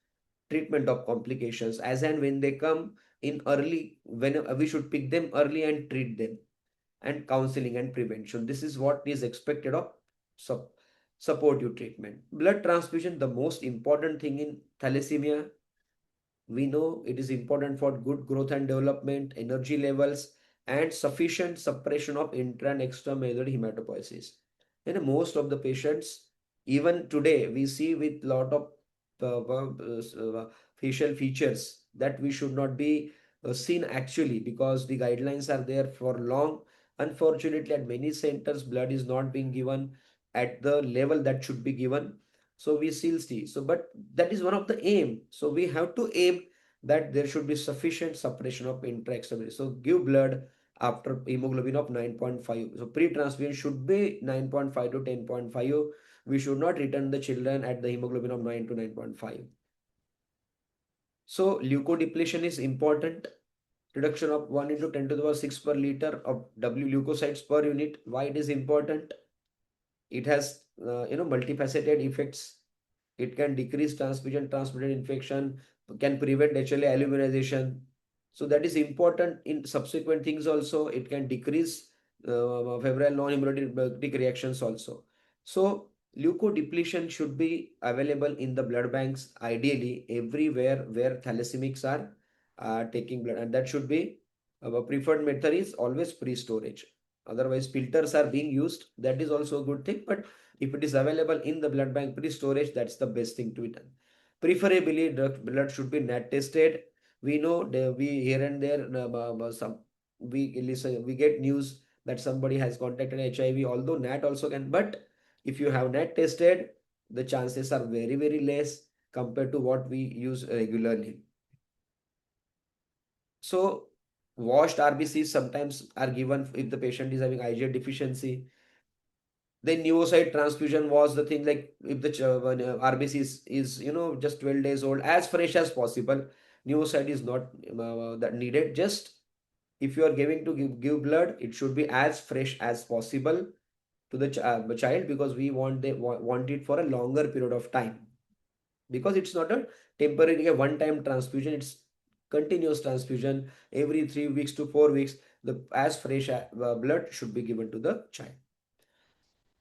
Treatment of complications, as and when they come in early, when we should pick them early and treat them. And counseling and prevention. This is what is expected of supportive treatment. Blood transfusion, the most important thing in thalassemia. We know it is important for good growth and development, energy levels, and sufficient suppression of intra and extramedullary hematopoiesis. In most of the patients, even today, we see with lot of facial features that we should not be seen actually, because the guidelines are there for long. Unfortunately, at many centers, blood is not being given at the level that should be given. So we still see. So, but that is one of the aim. So we have to aim that there should be sufficient suppression of intra-extramedullary. So give blood after hemoglobin of 9.5. So pre-transfusion should be 9.5 to 10.5. We should not return the children at the hemoglobin of 9 to 9.5. So leukodepletion is important. Reduction of 1 into 10 to the power 6 per liter of W leukocytes per unit. Why it is important? It has multifaceted effects. It can decrease transfusion infection, can prevent HLA albuminization. So that is important in subsequent things also. It can decrease febrile non-hemolytic reactions also. So leukodepletion should be available in the blood banks, ideally everywhere where thalassemics are taking blood, and that should be preferred method is always pre-storage. Otherwise filters are being used, that is also a good thing, but if it is available in the blood bank pre-storage, that's the best thing to be done. Preferably blood should be NAT tested. We know we here and there we get news that somebody has contracted HIV, although NAT also can, but if you have NAT tested, the chances are very, very less compared to what we use regularly. So washed RBCs sometimes are given if the patient is having IgA deficiency. Then neocyte transfusion was the thing, like if the RBC is just 12 days old, as fresh as possible. Neocyte is not that needed. Just if you are giving to give blood, it should be as fresh as possible to the child, because we want it for a longer period of time, because it's not a temporary one-time transfusion, it's continuous transfusion every 3 weeks to 4 weeks. The as fresh blood should be given to the child.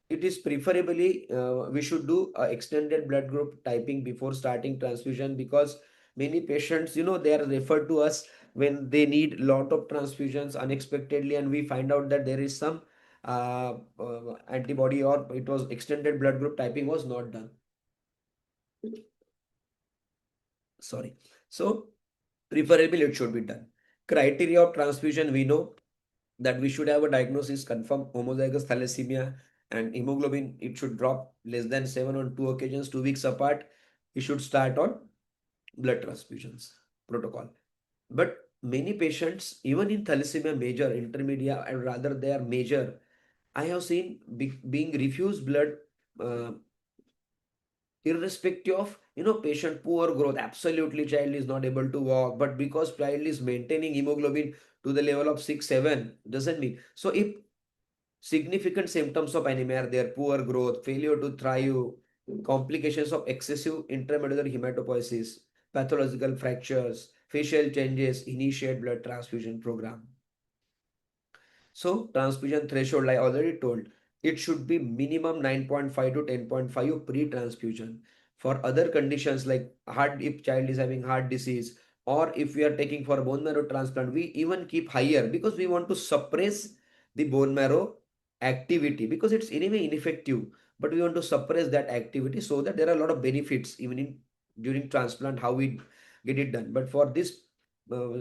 It is preferably we should do extended blood group typing before starting transfusion, because many patients, they are referred to us when they need lot of transfusions unexpectedly, and we find out that there is some antibody, or it was extended blood group typing was not done. Sorry. So preferably it should be done. Criteria of transfusion, we know that we should have a diagnosis confirm homozygous thalassemia, and hemoglobin, it should drop less than 7 on 2 occasions, 2 weeks apart. We should start on blood transfusions protocol. But many patients, even in thalassemia major, intermediate, and rather they are major, I have seen being refused blood irrespective of patient poor growth. Absolutely child is not able to walk, but because child is maintaining hemoglobin to the level of 6 7, doesn't mean. So if significant symptoms of anemia are there, poor growth, failure to thrive, complications of excessive intramedullary hematopoiesis, pathological fractures, facial changes, initiate blood transfusion program. So transfusion threshold, I already told, it should be minimum 9.5 to 10.5 pre-transfusion. For other conditions like heart, if child is having heart disease, or if we are taking for bone marrow transplant, we even keep higher, because we want to suppress the bone marrow activity, because it's anyway ineffective, but we want to suppress that activity, so that there are a lot of benefits even in during transplant, how we get it done. But for this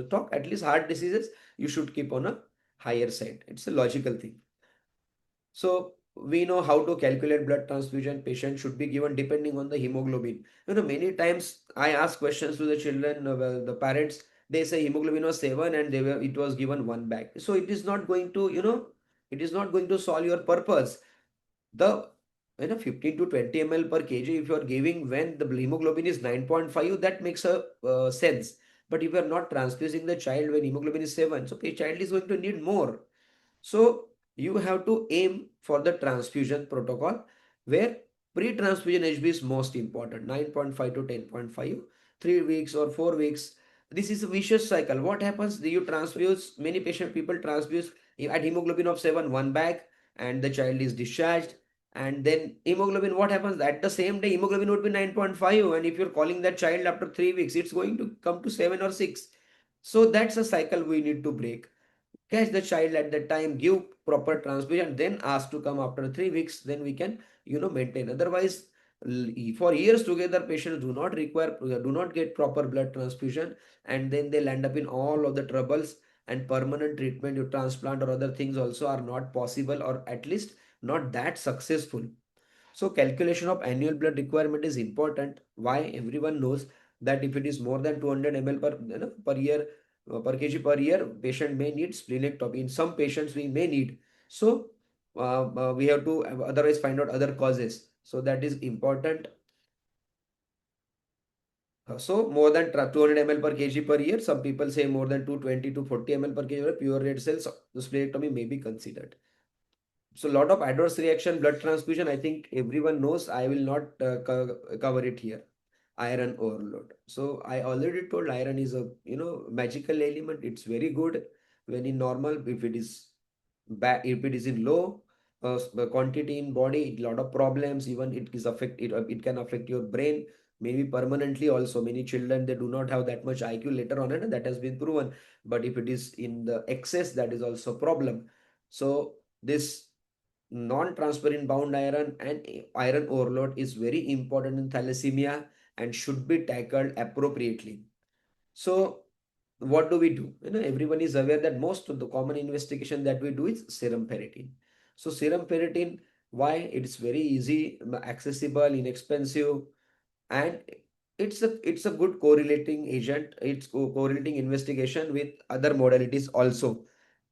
talk, at least heart diseases, you should keep on a higher side. It's a logical thing. So we know how to calculate blood transfusion. Patient should be given depending on the hemoglobin. Many times I ask questions to the children, the parents, they say hemoglobin was 7 and it was given 1 bag. So it is not going to, it is not going to solve your purpose. The 15 to 20 ml per kg, if you are giving when the hemoglobin is 9.5, that makes a sense. But if you are not transfusing the child when hemoglobin is 7, so the child is going to need more. So you have to aim for the transfusion protocol, where pre-transfusion HB is most important, 9.5 to 10.5, 3 weeks or 4 weeks. This is a vicious cycle. What happens? You transfuse, many people transfuse at hemoglobin of 7, 1 bag, and the child is discharged. And then hemoglobin, what happens? At the same day, hemoglobin would be 9.5, and if you're calling that child after 3 weeks, it's going to come to 7 or 6. So that's a cycle we need to break. Catch the child at the time, give proper transfusion, then ask to come after 3 weeks, then we can maintain. Otherwise, for years together, patients do not get proper blood transfusion, and then they'll end up in all of the troubles, and permanent treatment, your transplant or other things also are not possible, or at least not that successful. So calculation of annual blood requirement is important. Why? Everyone knows that if it is more than 200 ml per year, per kg per year, patient may need splenectomy. In some patients we may need. So we have to otherwise find out other causes. So that is important. So more than 200 ml per kg per year. Some people say more than 220 to 40 ml per kg pure red cells. The splenectomy may be considered. So a lot of adverse reaction, blood transfusion, I think everyone knows. I will not cover it here. Iron overload. So I already told iron is a magical element. It's very good when in normal. If it is if it is in low quantity in body, a lot of problems. Even it can affect your brain, maybe permanently also. Many children, they do not have that much IQ later on, and that has been proven. But if it is in the excess, that is also a problem. So this non-transparent bound iron and iron overload is very important in thalassemia and should be tackled appropriately. So what do we do? Everyone is aware that most of the common investigation that we do is serum ferritin. So serum ferritin, why? It's very easy, accessible, inexpensive, and it's a good correlating agent. It's correlating investigation with other modalities also,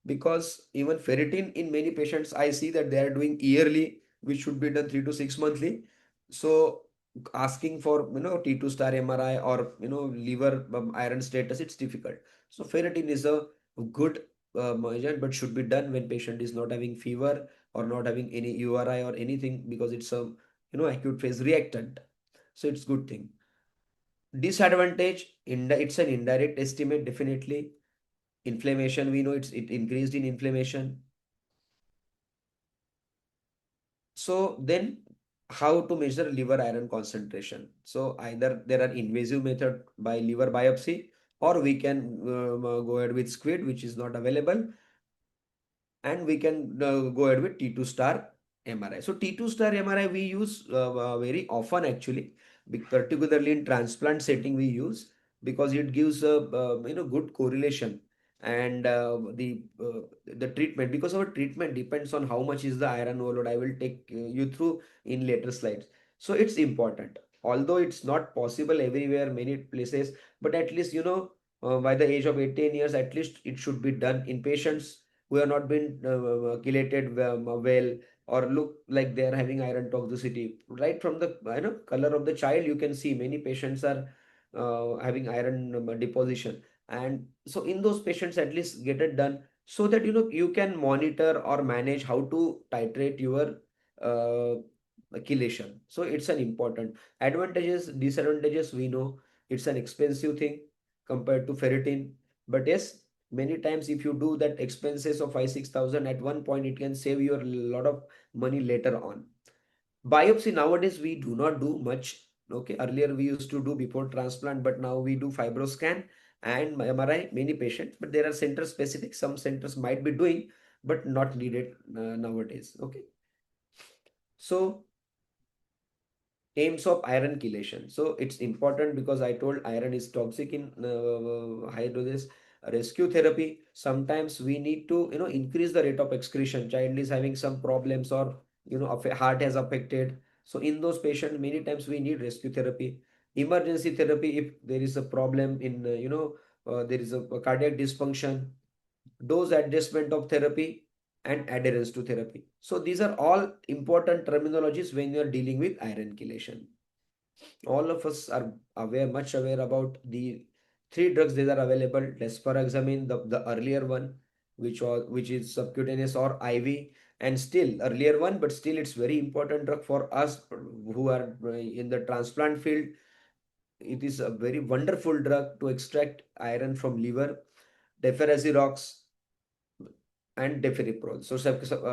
because even ferritin in many patients I see that they are doing yearly, which should be done 3 to 6 monthly. So asking for T2 star MRI or liver iron status, it's difficult. So ferritin is a good agent, but should be done when patient is not having fever or not having any URI or anything, because it's a acute phase reactant. So it's good thing. Disadvantage, it's an indirect estimate, definitely. Inflammation, we know it increased in inflammation. So then how to measure liver iron concentration? So either there are invasive method by liver biopsy, or we can go ahead with squid, which is not available, and we can go ahead with T2 star MRI. So T2 star MRI we use very often actually, particularly in transplant setting we use, because it gives a good correlation. And the treatment, because our treatment depends on how much is the iron overload. I will take you through in later slides. So it's important, although it's not possible everywhere, many places, but at least by the age of 18 years at least it should be done in patients who have not been chelated well, or look like they are having iron toxicity. Right from the color of the child, you can see many patients are having iron deposition. And so in those patients, at least get it done, so that you can monitor or manage how to titrate your chelation. So it's an important advantages. Disadvantages, we know it's an expensive thing compared to ferritin, but yes, many times if you do that expenses of 5-6 thousand at one point, it can save you a lot of money later on. Biopsy nowadays we do not do much. Okay, earlier we used to do before transplant, but now we do fibroscan and MRI many patients, but there are center specific. Some centers might be doing, but not needed nowadays. Okay, so aims of iron chelation. So it's important because I told iron is toxic in high doses. Rescue therapy, sometimes we need to increase the rate of excretion. Child is having some problems, or heart has affected. So in those patients, many times we need rescue therapy. Emergency therapy, if there is a problem in there is a cardiac dysfunction, dose adjustment of therapy, and adherence to therapy. So these are all important terminologies when you are dealing with iron chelation. All of us are much aware about the three drugs that are available. Desparexamine, the earlier one, which is subcutaneous or IV, and still earlier one, but still it's very important drug for us who are in the transplant field. It is a very wonderful drug to extract iron from liver. Deferasirox and deferipron. So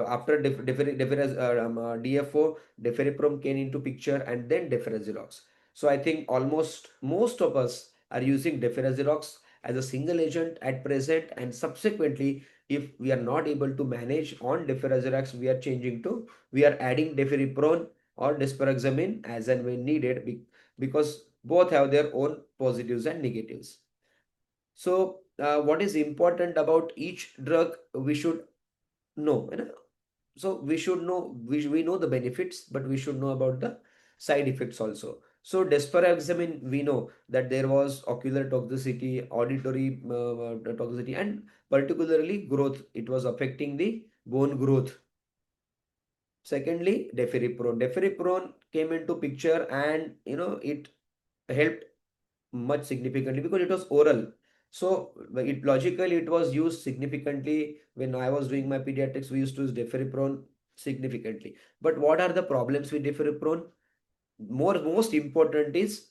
after DFO, deferipron came into picture, and then deferasirox. So I think almost most of us are using deferasirox as a single agent at present, and subsequently, if we are not able to manage on deferasirox, we are adding deferipron or desparexamine as and when needed, because both have their own positives and negatives. So what is important about each drug we should know. So we should know, we know the benefits, but we should know about the side effects also. So desparexamine, we know that there was ocular toxicity, auditory toxicity, and particularly growth. It was affecting the bone growth. Secondly, deferipron came into picture, and it helped much significantly because it was oral. So logically it was used significantly. When I was doing my pediatrics, we used to use deferipron significantly. But what are the problems with deferipron? Most important is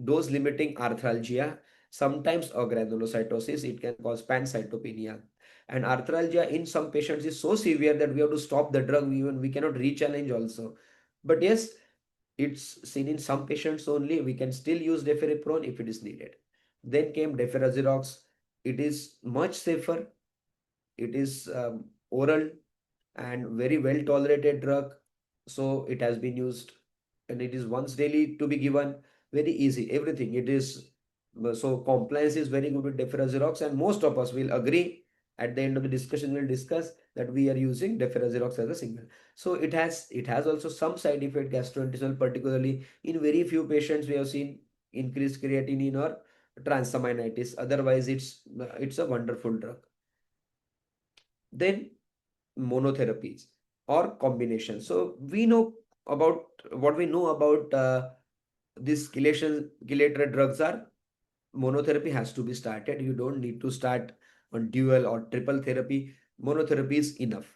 dose limiting arthralgia, sometimes granulocytosis. It can cause pancytopenia. And arthralgia in some patients is so severe that we have to stop the drug. We cannot re-challenge also. But yes, it's seen in some patients only. We can still use deferipron if it is needed. Then came deferasirox. It is much safer. It is oral and very well tolerated drug. So it has been used, and it is once daily to be given. Very easy, everything. It is so compliance is very good with deferasirox, and most of us will agree. At the end of the discussion, we'll discuss that we are using deferasirox as a single. So it has also some side effect, gastrointestinal, particularly in very few patients we have seen increased creatinine or transaminitis. Otherwise, it's a wonderful drug. Then monotherapies or combination. So we know about what we know about these chelated drugs are monotherapy has to be started. You don't need to start on dual or triple therapy. Monotherapy is enough.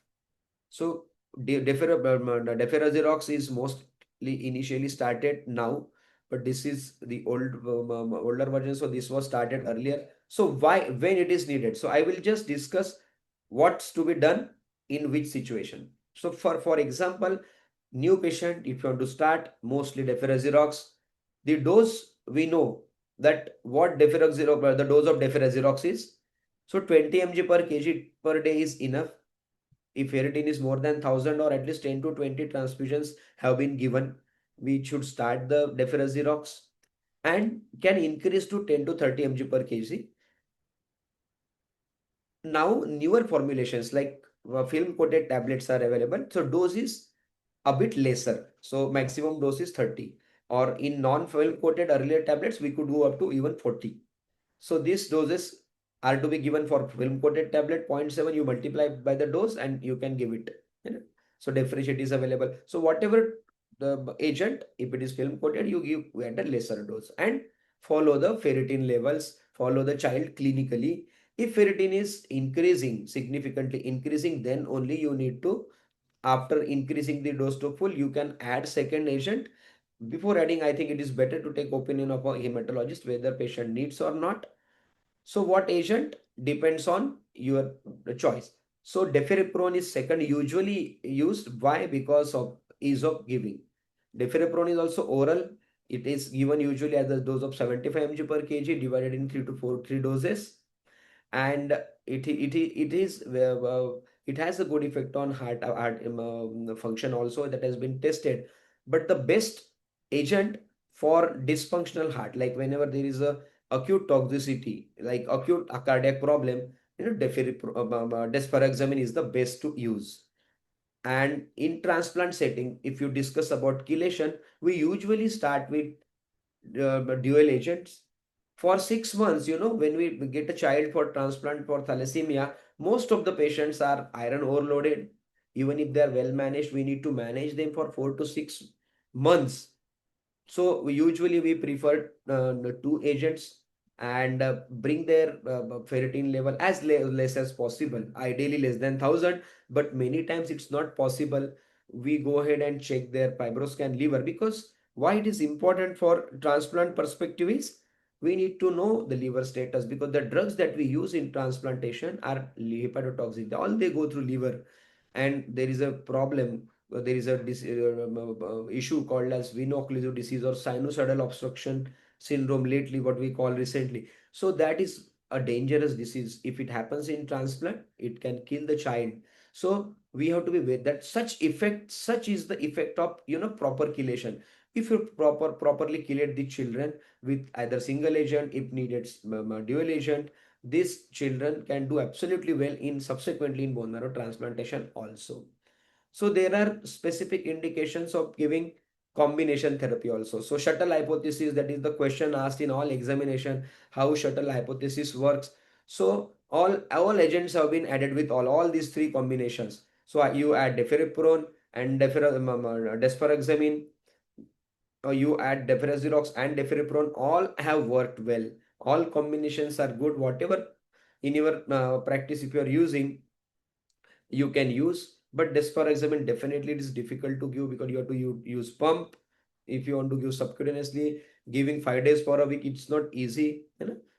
So deferoxerox is mostly initially started now, but this is the older version. So this was started earlier. So when it is needed? So I will just discuss what's to be done in which situation. So for example, new patient, if you want to start mostly deferoxerox, the dose we know that what deferoxerox, the dose of deferoxerox is. So 20 mg per kg per day is enough. If ferritin is more than 1000 or at least 10 to 20 transfusions have been given, we should start the deferoxerox and can increase to 10 to 30 mg per kg. Now newer formulations like film coated tablets are available. So dose is a bit lesser. So maximum dose is 30, or in non-film coated earlier tablets, we could go up to even 40. So these doses are to be given for film coated tablet 0.7. You multiply by the dose and you can give it. So differentiate is available. So whatever the agent, if it is film coated, you give at a lesser dose and follow the ferritin levels, follow the child clinically. If ferritin is increasing, significantly increasing, then only you need to, after increasing the dose to full, you can add second agent. Before adding, I think it is better to take opinion of a hematologist whether patient needs or not. So what agent depends on your choice. So deferriprone is second usually used. Why? Because of ease of giving. Deferriprone is also oral. It is given usually at the dose of 75 mg per kg divided in 3 doses, and it has a good effect on heart function also, that has been tested. But the best agent for dysfunctional heart, like whenever there is a acute toxicity like acute cardiac problem, desferrexamine is the best to use. And in transplant setting, if you discuss about chelation, we usually start with dual agents. For 6 months, when we get a child for transplant for thalassemia, most of the patients are iron overloaded. Even if they are well managed, we need to manage them for 4 to 6 months. So usually we prefer the two agents and bring their ferritin level as less as possible, ideally less than 1000, but many times it's not possible. We go ahead and check their fibroscan liver, because why it is important for transplant perspective is we need to know the liver status, because the drugs that we use in transplantation are hepatotoxic. All they go through liver, and there is a problem. There is a issue called as veno-occlusive disease or sinusoidal obstruction syndrome lately, what we call recently. So that is a dangerous disease. If it happens in transplant, it can kill the child. So we have to be aware that such is the effect of proper chelation. If you properly chelate the children with either single agent, if needed dual agent, these children can do absolutely well in subsequently in bone marrow transplantation also. So there are specific indications of giving combination therapy also. So shuttle hypothesis, that is the question asked in all examination, how shuttle hypothesis works. So all agents have been added with all these three combinations. So you add deferriprone and desferrexamine, or you add deferoxerox and deferriprone, all have worked well. All combinations are good. Whatever in your practice, if you are using, you can use. But desferrexamine, definitely it is difficult to give because you have to use pump. If you want to give subcutaneously, giving 5 days for a week, it's not easy.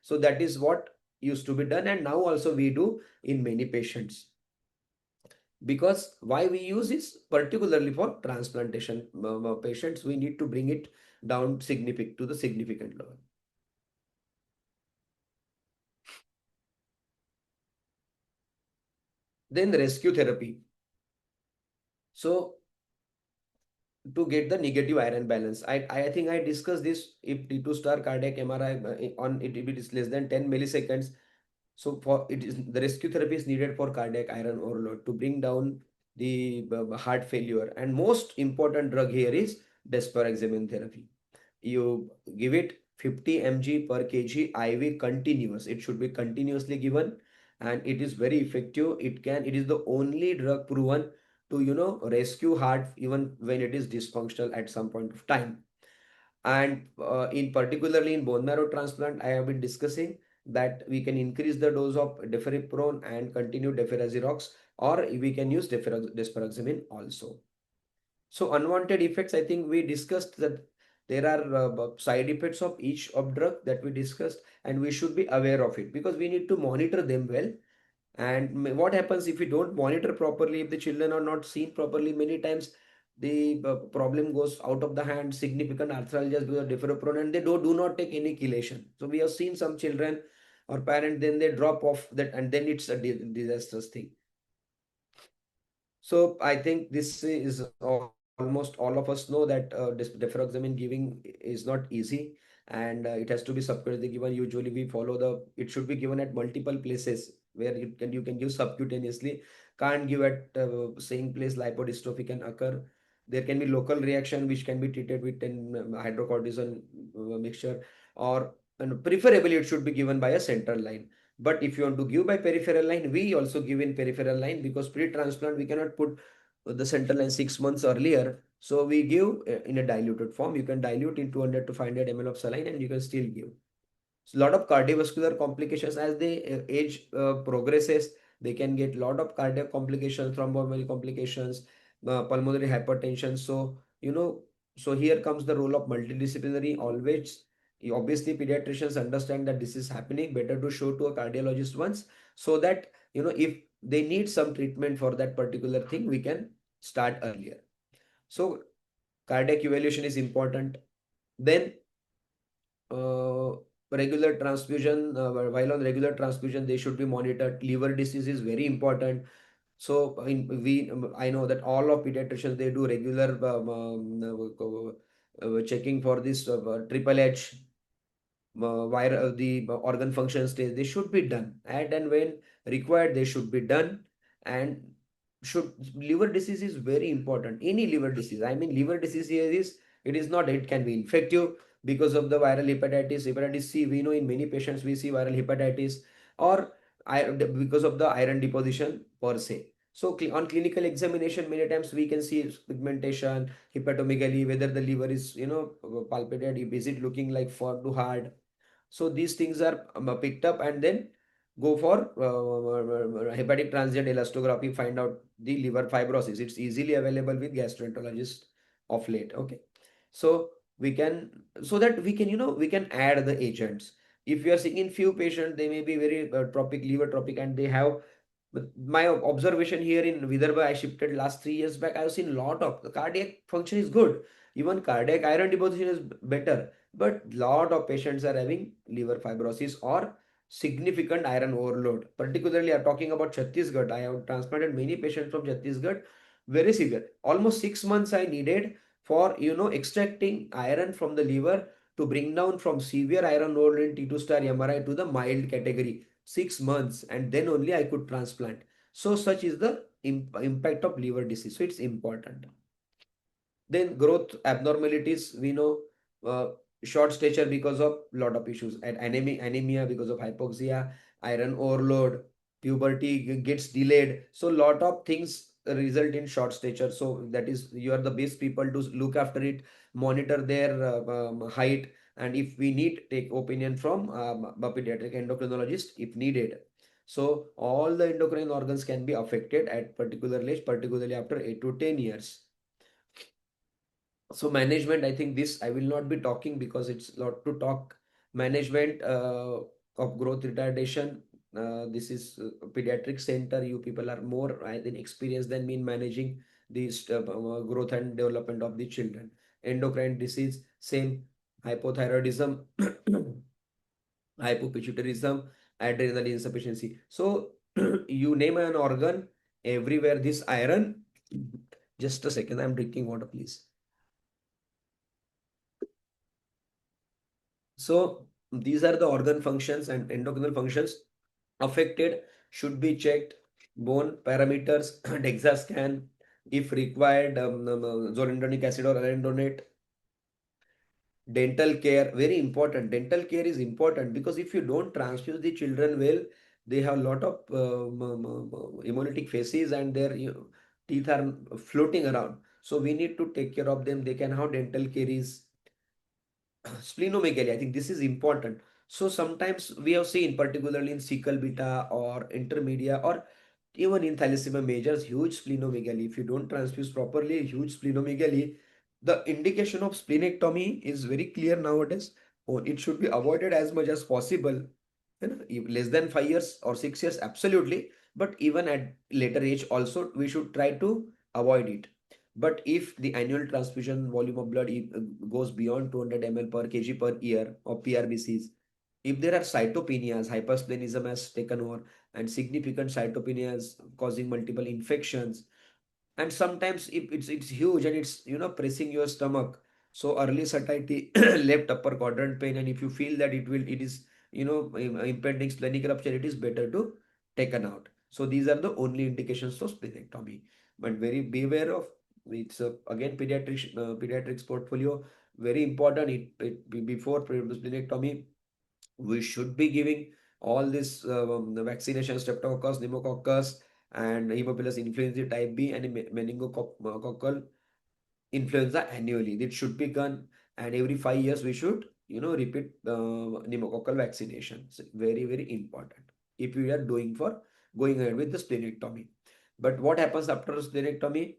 So that is what used to be done, and now also we do in many patients. Because why we use is particularly for transplantation patients, we need to bring it down to the significant level. Then rescue therapy. So to get the negative iron balance, I think I discussed this. If T2 star cardiac MRI on it, if it is less than 10 milliseconds, so for it is the rescue therapy is needed for cardiac iron overload to bring down the heart failure. And most important drug here is desferrexamine therapy. You give it 50 mg per kg IV continuous. It should be continuously given, and it is very effective. It is the only drug proven to rescue heart even when it is dysfunctional at some point of time. And in particularly in bone marrow transplant, I have been discussing that we can increase the dose of deferriprone and continue deferazirox, or we can use desferoxamine also. So unwanted effects, I think we discussed that there are side effects of each of drug that we discussed, and we should be aware of it because we need to monitor them well. And what happens if we don't monitor properly, if the children are not seen properly, many times the problem goes out of the hand, significant arthralgias because of deferoprone, and they do not take any chelation. So we have seen some children or parents, then they drop off that, and then it's a disastrous thing. So I think this is almost all of us know that deferoxamine giving is not easy, and it has to be subcutaneously given. Usually we follow it should be given at multiple places where you can give subcutaneously. Can't give at same place, lipodystrophy can occur. There can be local reaction which can be treated with hydrocortisone mixture, or preferably it should be given by a central line. But if you want to give by peripheral line, we also give in peripheral line because pre-transplant we cannot put the central line 6 months earlier. So we give in a diluted form. You can dilute in 200 to 500 ml of saline and you can still give. So a lot of cardiovascular complications as the age progresses. They can get a lot of cardiac complications, thromboembolic complications, pulmonary hypertension. So, so here comes the role of multidisciplinary always. Obviously, pediatricians understand that this is happening. Better to show to a cardiologist once so that, if they need some treatment for that particular thing, we can start earlier. So cardiac evaluation is important. Then regular transfusion, while on regular transfusion, they should be monitored. Liver disease is very important. So I know that all of pediatricians, they do regular checking for this triple H, the organ function stage. They should be done, and when required, they should be done. And liver disease is very important. Any liver disease, I mean liver disease here is, it can be infective because of the viral hepatitis C. We know in many patients we see viral hepatitis, or because of the iron deposition per se. So on clinical examination, many times we can see pigmentation, hepatomegaly, whether the liver is palpated, is it looking like far too hard. So these things are picked up, and then go for hepatic transient elastography, find out the liver fibrosis. It's easily available with gastroenterologist of late. Okay, so that we can add the agents. If you are seeing in few patients, they may be very liver tropic, and they have. My observation here in Vidarbha, I shifted last 3 years back. I've seen a lot of the cardiac function is good. Even cardiac iron deposition is better. But lot of patients are having liver fibrosis or significant iron overload. Particularly, I'm talking about Chhattisgarh. I have transplanted many patients from Chhattisgarh, very severe. Almost 6 months I needed for extracting iron from the liver to bring down from severe iron overload in T2 star MRI to the mild category. 6 months, and then only I could transplant. So such is the impact of liver disease. So it's important. Then growth abnormalities, we know short stature because of lot of issues, and anemia because of hypoxia, iron overload, puberty gets delayed. So lot of things result in short stature. So that is, you are the best people to look after it, monitor their height, and if we need, take opinion from a pediatric endocrinologist if needed. So all the endocrine organs can be affected at particular age, particularly after 8 to 10 years. So management, I think this I will not be talking because it's a lot to talk. Management of growth retardation. This is pediatric center. You people are more, I think, experienced than me in managing these growth and development of the children. Endocrine disease, same. Hypothyroidism, hypopituitarism, adrenal insufficiency. So you name an organ, everywhere this iron. Just a second, I'm drinking water, please. So these are the organ functions and endocrine functions affected, should be checked. Bone parameters, DEXA scan, if required, zoledronic acid or alendronate. Dental care, very important. Dental care is important because if you don't transfuse the children well, they have a lot of hemolytic faces and their teeth are floating around. So we need to take care of them. They can have dental caries. Splenomegaly, I think this is important. So sometimes we have seen, particularly in cecal beta or intermedia or even in thalassemia majors, huge splenomegaly. If you don't transfuse properly, huge splenomegaly, the indication of splenectomy is very clear nowadays. It should be avoided as much as possible. If less than 5 years or 6 years, absolutely. But even at later age also, we should try to avoid it. But if the annual transfusion volume of blood goes beyond 200 ml per kg per year of PRBCs, if there are cytopenias, hypersplenism has taken over, and significant cytopenias causing multiple infections, and sometimes if it's huge and it's pressing your stomach, so early satiety, left upper quadrant pain, and if you feel that it is impending splenic rupture, it is better to taken out. So these are the only indications for splenectomy. But very beware of, it's again pediatrics portfolio, very important. Before splenectomy, we should be giving all this the vaccination, streptococcus, pneumococcus, and Haemophilus influenzae type B and meningococcal influenza annually. It should be done, and every 5 years we should repeat pneumococcal vaccination. So very, very important if we are going ahead with the splenectomy. But what happens after splenectomy?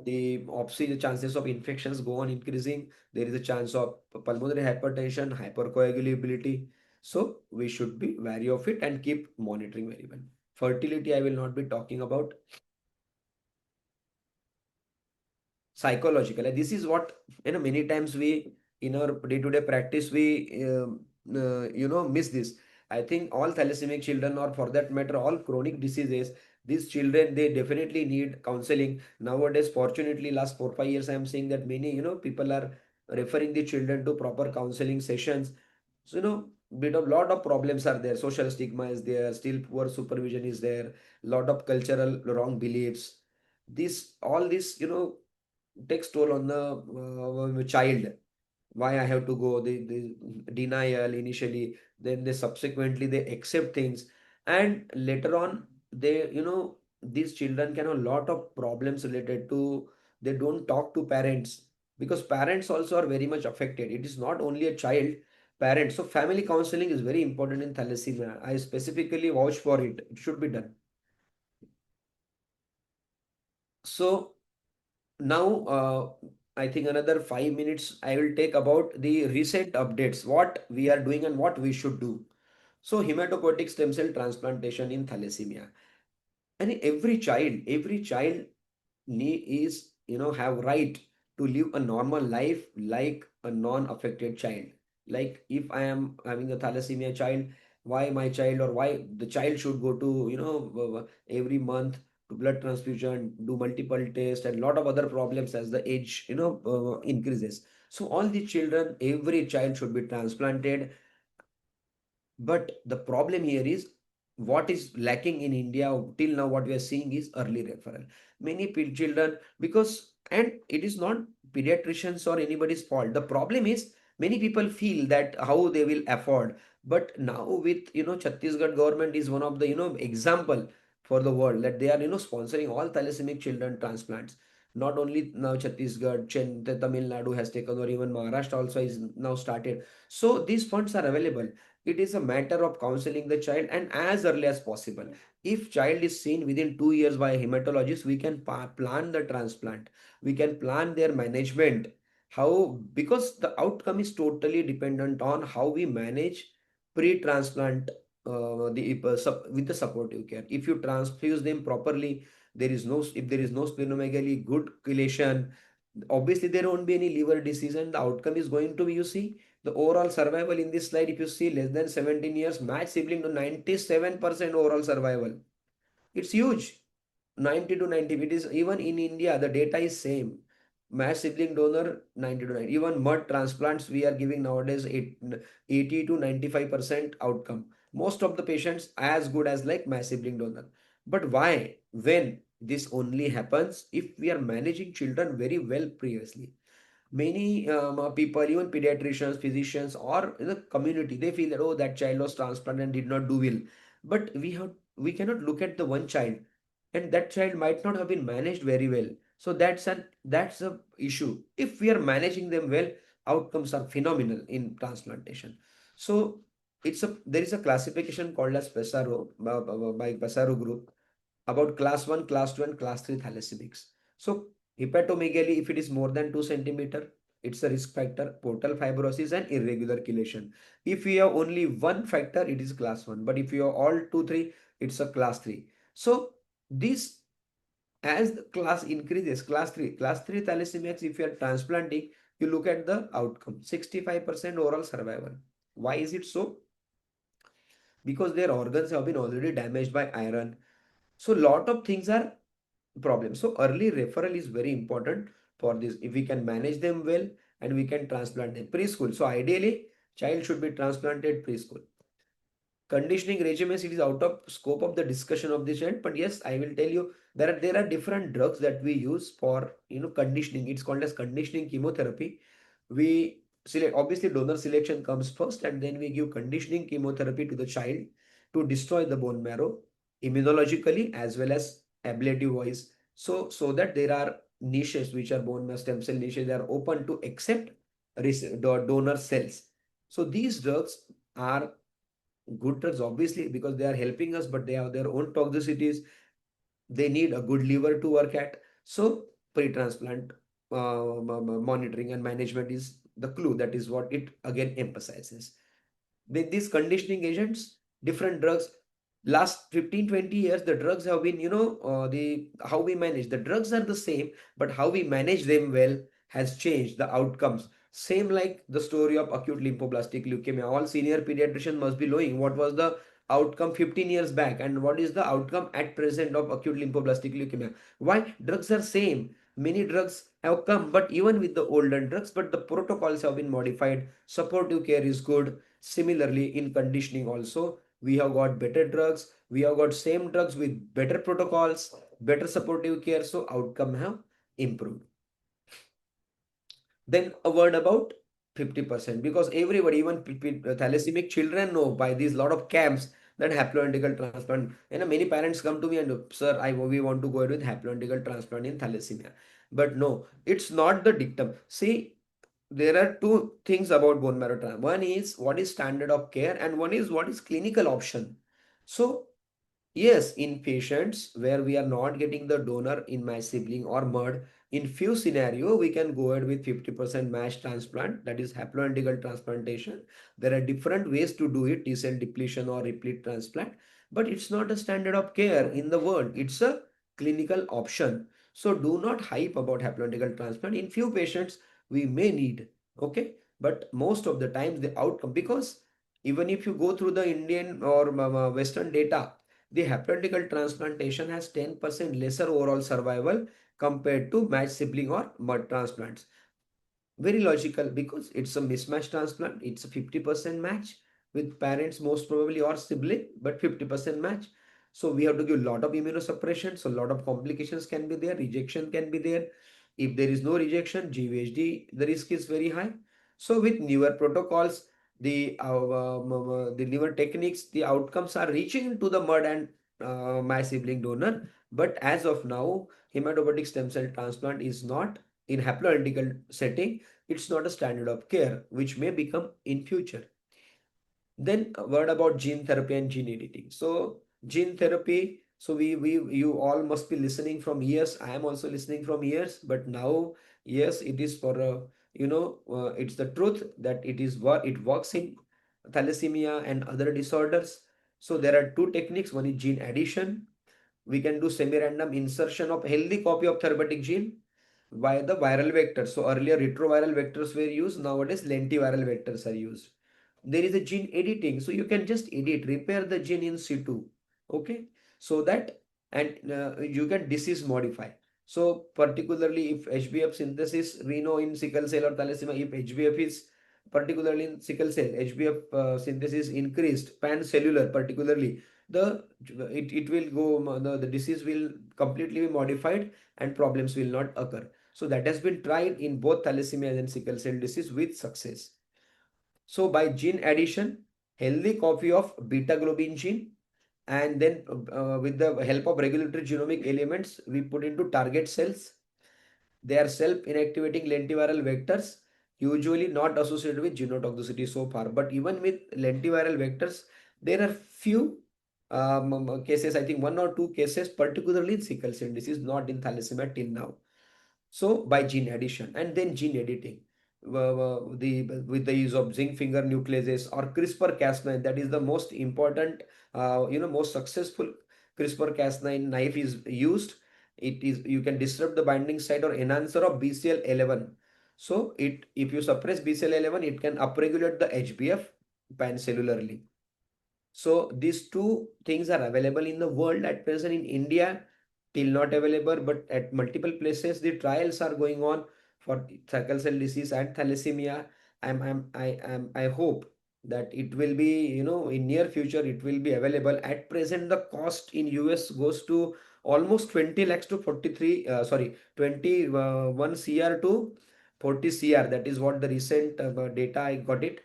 The obviously the chances of infections go on increasing. There is a chance of pulmonary hypertension, hypercoagulability. So we should be wary of it and keep monitoring very well. Fertility, I will not be talking about. Psychological, this is what many times we in our day-to-day practice we miss this. I think all thalassemic children, or for that matter all chronic diseases, these children, they definitely need counseling nowadays. Fortunately, last 4 5 years I am seeing that many people are referring the children to proper counseling sessions. So lot of problems are there. Social stigma is there, still poor supervision is there, lot of cultural wrong beliefs. This takes toll on the child. Why I have to go? The denial initially, then they subsequently they accept things, and later on they these children can have a lot of problems related to, they don't talk to parents, because parents also are very much affected. It is not only a child, parents. So family counseling is very important in thalassemia. I specifically vouch for it. It should be done. So now I think another 5 minutes I will take about the recent updates, what we are doing and what we should do. So hematopoietic stem cell transplantation in thalassemia, and every child is have right to live a normal life like a non-affected child. Like if I am having a thalassemia child, why my child, or why the child should go to every month to blood transfusion, do multiple tests, and lot of other problems as the age increases. So all the children, every child should be transplanted. But the problem here is, what is lacking in India till now, what we are seeing is early referral. Many children, because, and it is not pediatricians or anybody's fault. The problem is many people feel that how they will afford. But now with Chhattisgarh government is one of the example for the world, that they are sponsoring all thalassemia children transplants. Not only now Chhattisgarh, Tamil Nadu has taken, or even Maharashtra also is now started. So these funds are available. It is a matter of counseling the child, and as early as possible. If child is seen within 2 years by a hematologist, we can plan the transplant. We can plan their management. How? Because the outcome is totally dependent on how we manage pre-transplant with the supportive care. If you transfuse them properly, if there is no splenomegaly, good chelation, obviously there won't be any liver disease, and the outcome is going to be, you see, the overall survival in this slide, if you see less than 17 years, match sibling to 97% overall survival. It's huge. 90 to 90. It is even in India, the data is same. Match sibling donor 90 to 90. Even mud transplants we are giving nowadays 80 to 95% outcome. Most of the patients as good as like match sibling donor. But why? When this only happens if we are managing children very well previously. many people, even pediatricians, physicians, or in the community, they feel that, oh, that child was transplanted and did not do well. But we cannot look at the one child, and that child might not have been managed very well. So that's a issue. If we are managing them well, outcomes are phenomenal in transplantation. So there is a classification called as Pesaro by Pesaro group about class 1, class 2, and class 3 thalassemics. So hepatomegaly, if it is more than 2 centimeter, it's a risk factor, portal fibrosis and irregular chelation. If we have only one factor, it is class 1. But if you have all 2, 3, it's a class 3. So this, as the class increases, class 3 thalassemics, if you are transplanting, you look at the outcome, 65% overall survival. Why is it so? Because their organs have been already damaged by iron. So lot of things are problems. So early referral is very important for this. If we can manage them well and we can transplant them preschool. So ideally, child should be transplanted preschool. Conditioning regimens, it is out of scope of the discussion of this end, but yes, I will tell you there are different drugs that we use for conditioning. It's called as conditioning chemotherapy. We select, obviously donor selection comes first, and then we give conditioning chemotherapy to the child to destroy the bone marrow immunologically as well as ablative wise. So that there are niches which are bone marrow stem cell niches, they are open to accept donor cells. So these drugs are good drugs, obviously, because they are helping us, but they have their own toxicities. They need a good liver to work at. So pre-transplant monitoring and management is the clue. That is what it again emphasizes. With these conditioning agents, different drugs, last 15-20 years, the drugs have been, how we manage the drugs are the same, but how we manage them well has changed the outcomes. Same like the story of acute lymphoblastic leukemia. All senior pediatricians must be knowing what was the outcome 15 years back and what is the outcome at present of acute lymphoblastic leukemia. Why? Drugs are same. Many drugs have come, but even with the older drugs, but the protocols have been modified. Supportive care is good. Similarly, in conditioning also, we have got better drugs. We have got same drugs with better protocols, better supportive care. So outcome have improved. Then a word about 50%, because everybody, even thalassemic children, know by these lot of camps that haploidentical transplant. Many parents come to me and, sir, we want to go ahead with haploidentical transplant in thalassemia. But no, it's not the dictum. See, there are two things about bone marrow transplant. One is what is standard of care, and one is what is clinical option. So yes, in patients where we are not getting the donor in my sibling or mud, in few scenario, we can go ahead with 50% match transplant, that is haploidentical transplantation. There are different ways to do it, T-cell depletion or replete transplant, but it's not a standard of care in the world. It's a clinical option. So do not hype about haploidentical transplant. In few patients, we may need, okay? But most of the times the outcome, because even if you go through the Indian or Western data, the haploidentical transplantation has 10% lesser overall survival compared to matched sibling or mud transplants. Very logical, because it's a mismatch transplant. It's a 50% match with parents most probably or sibling, but 50% match. So we have to give a lot of immunosuppression. So a lot of complications can be there. Rejection can be there. If there is no rejection, GVHD, the risk is very high. So with newer protocols, the newer techniques, the outcomes are reaching into the mud and my sibling donor. But as of now, hematopoietic stem cell transplant is not, in haploidentical setting, it's not a standard of care, which may become in future. Then a word about gene therapy and gene editing. So gene therapy, so you all must be listening from years. I am also listening from years, but now, yes, it is for it's the truth that it works in thalassemia and other disorders. So there are two techniques. One is gene addition. We can do semi-random insertion of healthy copy of therapeutic gene via the viral vector. So earlier retroviral vectors were used. Nowadays lentiviral vectors are used. There is a gene editing. So you can just repair the gene in situ. Okay. So that, and you can disease modify. So particularly if HbF synthesis, we know in sickle cell or thalassemia, if HbF is particularly in sickle cell, HbF synthesis increased, pan-cellular particularly, it will go, the disease will completely be modified and problems will not occur. So that has been tried in both thalassemia and sickle cell disease with success. So by gene addition, healthy copy of beta globin gene, and then with the help of regulatory genomic elements, we put into target cells. They are self-inactivating lentiviral vectors, usually not associated with genotoxicity so far. But even with lentiviral vectors, there are few cases, I think 1 or 2 cases, particularly in sickle cell disease, not in thalassemia till now. So by gene addition and then gene editing, with the use of zinc finger nucleases or CRISPR-Cas9, that is the most important, most successful CRISPR-Cas9 knife is used. It is, you can disrupt the binding site or enhancer of BCL11. So if you suppress BCL11, it can upregulate the HbF pancellularly. So these two things are available in the world at present. In India, till not available, but at multiple places the trials are going on for sickle cell disease and thalassemia. I hope that it will be, in near future it will be available. At present, the cost in US goes to almost 20 lakhs to 21 CR to 40 CR. That is what the recent data I got it.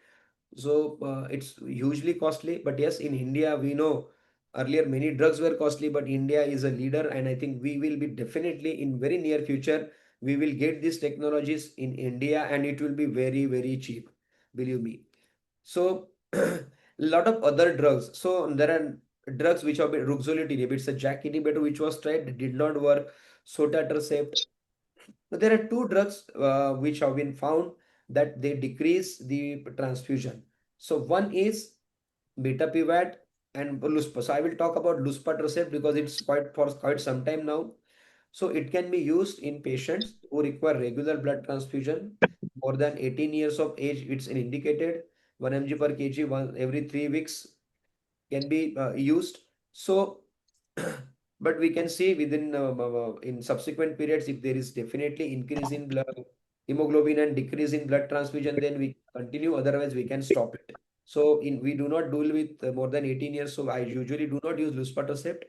So it's hugely costly. But yes, in India, we know earlier many drugs were costly, but India is a leader, and I think we will be definitely in very near future, we will get these technologies in India, and it will be very, very cheap, believe me. So a lot of other drugs. So there are drugs which are ruxolitinib. It's a JAK inhibitor which was tried, did not work. Sotatercept. But there are two drugs which have been found that they decrease the transfusion. So one is beta and luspa. So I will talk about luspatercept because it's quite some time now. So it can be used in patients who require regular blood transfusion more than 18 years of age. It's indicated 1 mg per kg every 3 weeks can be used. So but we can see within in subsequent periods, if there is definitely increase in blood hemoglobin and decrease in blood transfusion, then we continue, otherwise we can stop it. So we do not deal with more than 18 years, so I usually do not use luspatercept.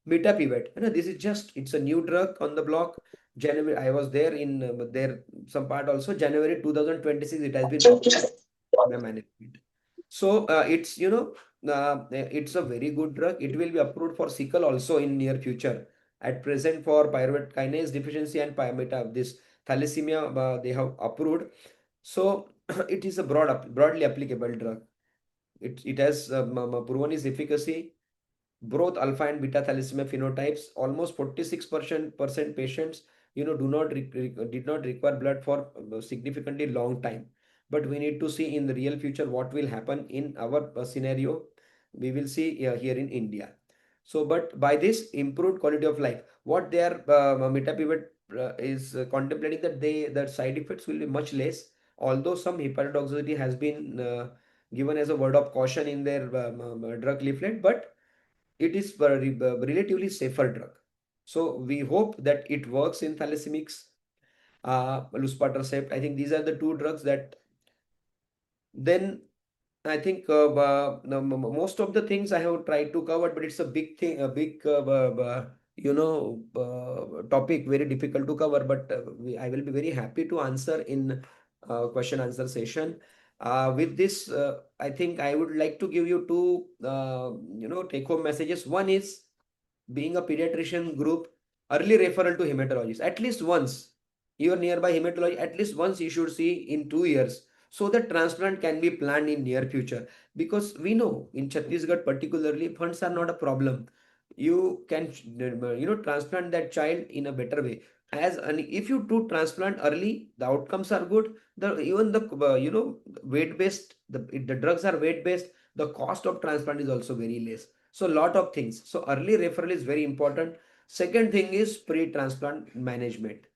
Mitapivat, this is just, it's a new drug on the block. January, I was there in there some part also. January 2026, it has been approved by management. So it's it's a very good drug. It will be approved for sickle also in near future. At present, for pyruvate kinase deficiency and this thalassemia, they have approved. So it is a broadly applicable drug. It has proven its efficacy. Both alpha and beta thalassemia phenotypes, almost 46% patients, did not require blood for significantly long time. But we need to see in the real future what will happen in our scenario. We will see here in India. So, but by this improved quality of life, what they are Mitapivat is contemplating that the side effects will be much less. Although some hepatotoxicity has been given as a word of caution in their drug leaflet, but it is a relatively safer drug. So we hope that it works in thalassemics. Luspatercept, I think these are the two drugs that then I think most of the things I have tried to cover, but it's a big thing, a big topic, very difficult to cover. But I will be very happy to answer in question answer session. With this, I think I would like to give you two take home messages. One is, being a pediatrician group, early referral to hematologist at least once. Your nearby hematologist, at least once you should see in 2 years, so that transplant can be planned in near future. Because we know in Chhattisgarh particularly, funds are not a problem. You can transplant that child in a better way. If you do transplant early, the outcomes are good. Even the weight based, the drugs are weight based. The cost of transplant is also very less. So a lot of things. So early referral is very important. Second thing is pre-transplant management.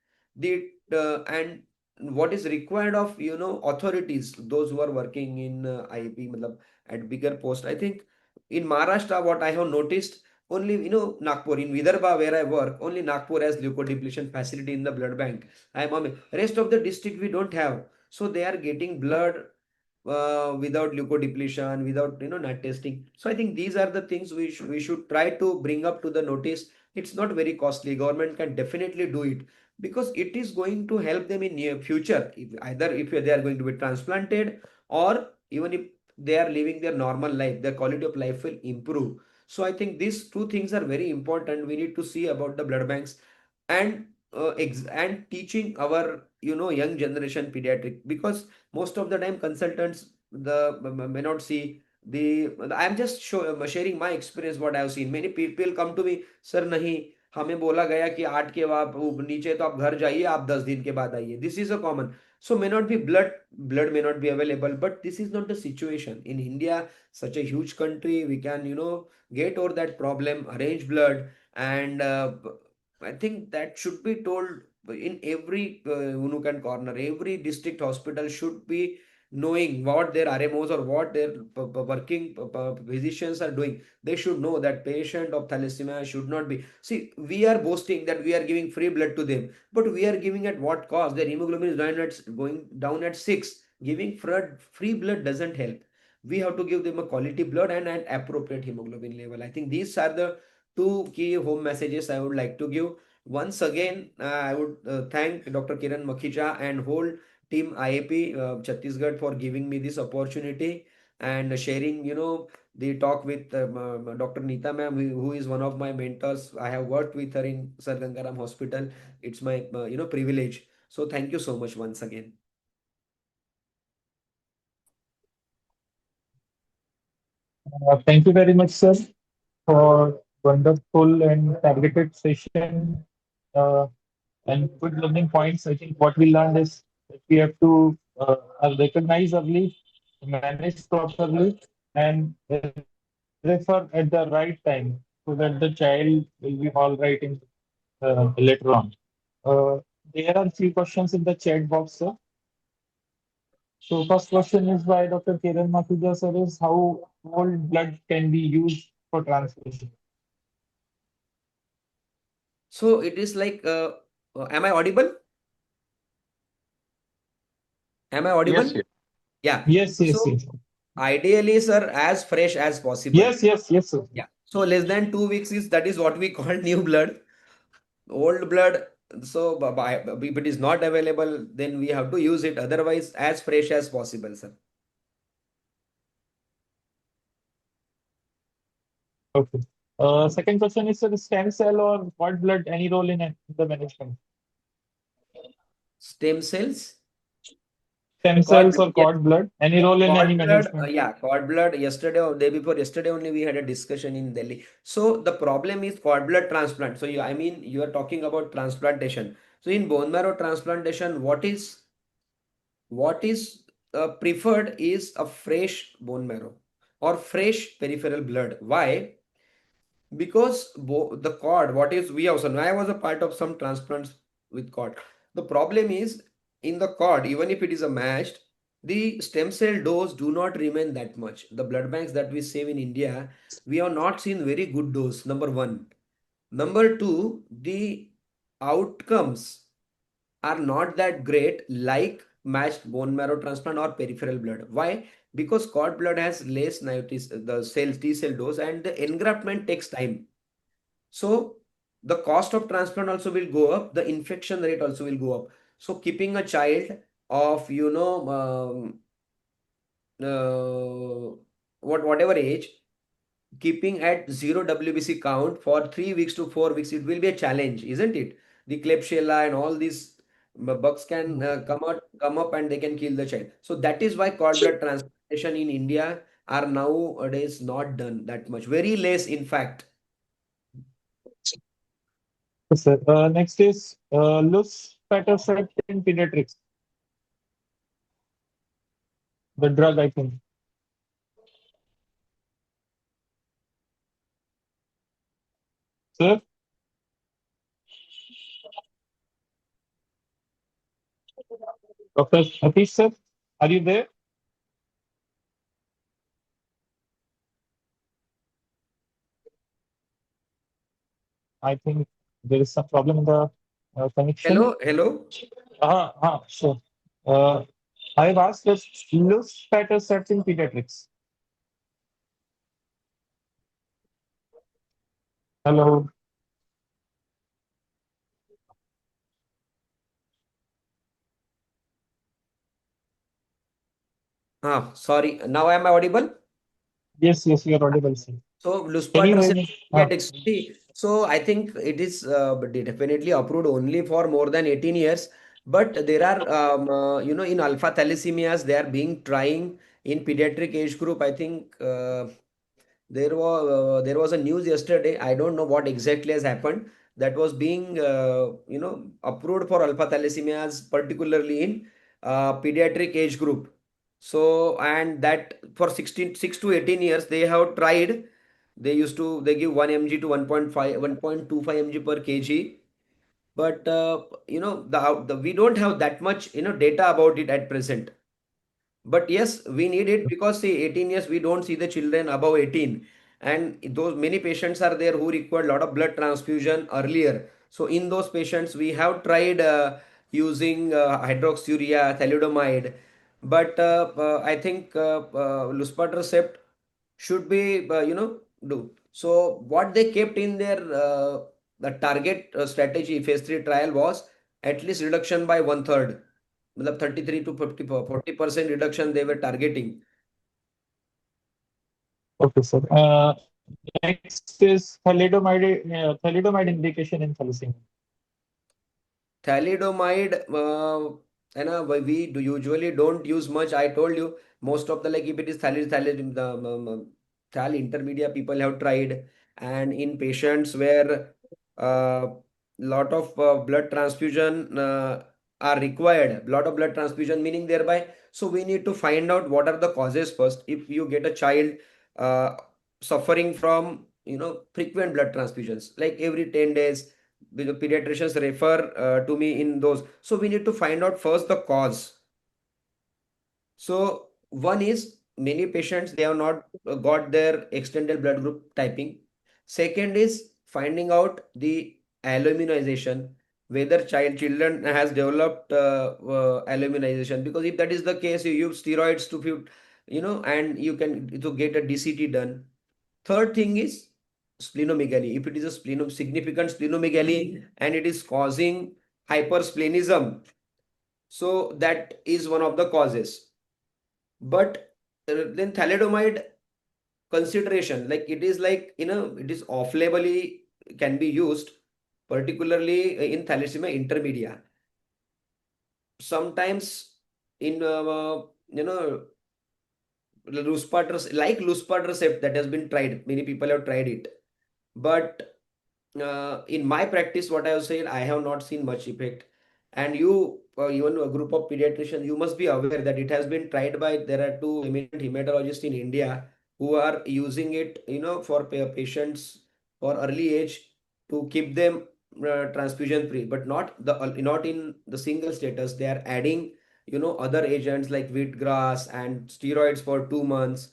And what is required of authorities, those who are working in IAP at bigger post. I think in Maharashtra, what I have noticed, only Nagpur, in Vidarbha where I work, only Nagpur has leukodepletion facility in the blood bank. Rest of the district we don't have. So they are getting blood without leukodepletion, without NAT testing. So I think these are the things we should try to bring up to the notice It's not very costly. Government can definitely do it because it is going to help them in near future. Either if they are going to be transplanted, or even if they are living their normal life, their quality of life will improve. So I think these two things are very important. We need to see about the blood banks and and teaching our young generation pediatric, because most of the time consultants may not see the. I'm just sharing my experience what I've seen. Many people come to me, sir नहीं हमें बोला गया कि 8 के बाद नीचे तो आप घर जाइए, आप 10 दिन के बाद आइए. This is a common. So may not be blood may not be available, but this is not the situation in India. Such a huge country, we can get over that problem, arrange blood, and I think that should be told in every nook and corner. Every district hospital should be knowing what their RMOs or what their working physicians are doing. They should know that patient of thalassemia should not be. See, we are boasting that we are giving free blood to them, but we are giving at what cost? Their hemoglobin is going down at 6. Giving free blood doesn't help. We have to give them a quality blood and an appropriate hemoglobin level. I think these are the two key home messages I would like to give. Once again, I would thank Dr. Kiran Makhija and whole team IAP Chhattisgarh for giving me this opportunity and sharing, the talk with Dr. Neeta ma'am, who is one of my mentors. I have worked with her in Sir Gangaram Hospital. It's my, privilege. So thank you so much once again. Thank you very much, sir, for wonderful and targeted session and good learning points. I think what we learned is that we have to recognize early, manage properly, and refer at the right time so that the child will be all right in later on. There are few questions in the chat box, sir. So first question is by Dr. Kiran Makhija, sir, is how old blood can be used for transfusion? So it is like, am I audible? Am I audible? Yes, yes. Yeah. Yes, yes, So yes. ideally, sir, as fresh as possible. Yes, yes, yes, sir. Yeah. So less than 2 weeks that is what we call new blood. Old blood. So if it is not available, then we have to use it. Otherwise, as fresh as possible, sir. Okay. Second question is, sir, stem cell or cord blood, any role in the management? Stem cells? Stem cells or cord blood, any role in any management? Yeah, cord blood. Yesterday or day before yesterday only we had a discussion in Delhi. So the problem is cord blood transplant. So you are talking about transplantation. So in bone marrow transplantation, what is preferred is a fresh bone marrow or fresh peripheral blood. Why? Because the cord, what is we also know, I was a part of some transplants with cord. The problem is in the cord, even if it is a matched, the stem cell dose do not remain that much. The blood banks that we save in India, we have not seen very good dose. Number one. Number two, the outcomes are not that great like matched bone marrow transplant or peripheral blood. Why? Because cord blood has less the cells T cell dose, and the engraftment takes time. So the cost of transplant also will go up, the infection rate also will go up. So keeping a child of whatever age, keeping at 0 WBC count for 3 weeks to 4 weeks, it will be a challenge, isn't it? The Klebsiella and all these bugs can come up and they can kill the child. So that is why cord blood transplantation in India are nowadays not done that much, very less in fact. Yes, sir. Next is luspatercept in pediatrics. The drug, I think. Sir? Dr. Satish, sir, are you there? I think there is some problem in the connection. Hello. Sure. I have asked this luspatercept in pediatrics. Hello. Sorry. Now am I audible? Yes, yes, you are audible, sir. So Can you luspatercept hear me? pediatrics. See, so I think it is definitely approved only for more than 18 years. But there are, in alpha thalassemias, they are being trying in pediatric age group. I think there was a news yesterday. I don't know what exactly has happened. That was being approved for alpha thalassemias, particularly in pediatric age group. So and that for 6 to 18 years they have tried. They give 1 mg to 1.5 1.25 mg per kg. But we don't have that much data about it at present. But yes, we need it because see, 18 years we don't see the children above 18, and those many patients are there who require a lot of blood transfusion earlier. So in those patients, we have tried using hydroxyurea, thalidomide, but I think luspatercept should be do. So what they kept in their the target strategy phase 3 trial was at least reduction by 1/3. मतलब 33 to 40% reduction they were targeting. Okay, sir. Next is thalidomide indication in thalassemia. Thalidomide, we usually don't use much. I told you most of the, like, if it is thal intermedia people have tried, and in patients where lot of blood transfusion are required, lot of blood transfusion meaning thereby. So we need to find out what are the causes first. If you get a child uh, suffering from frequent blood transfusions, like every 10 days, the pediatricians refer to me in those. So we need to find out first the cause. So one is many patients, they have not got their extended blood group typing. Second is finding out the aluminization, whether children has developed aluminization, because if that is the case, you use steroids to and you can to get a DCT done. Third thing is splenomegaly. If it is a significant splenomegaly and it is causing hypersplenism, so that is one of the causes. But then thalidomide consideration, like it is like it is off-labelly can be used, particularly in thalassemia intermedia. Sometimes in luspatercept that has been tried. Many people have tried it, but in my practice, what I have said, I have not seen much effect. And you, even a group of pediatricians, you must be aware that it has been tried by, there are two eminent hematologists in India who are using it, for patients for early age to keep them transfusion free, but not in the single status. They are adding, other agents like wheatgrass and steroids for 2 months.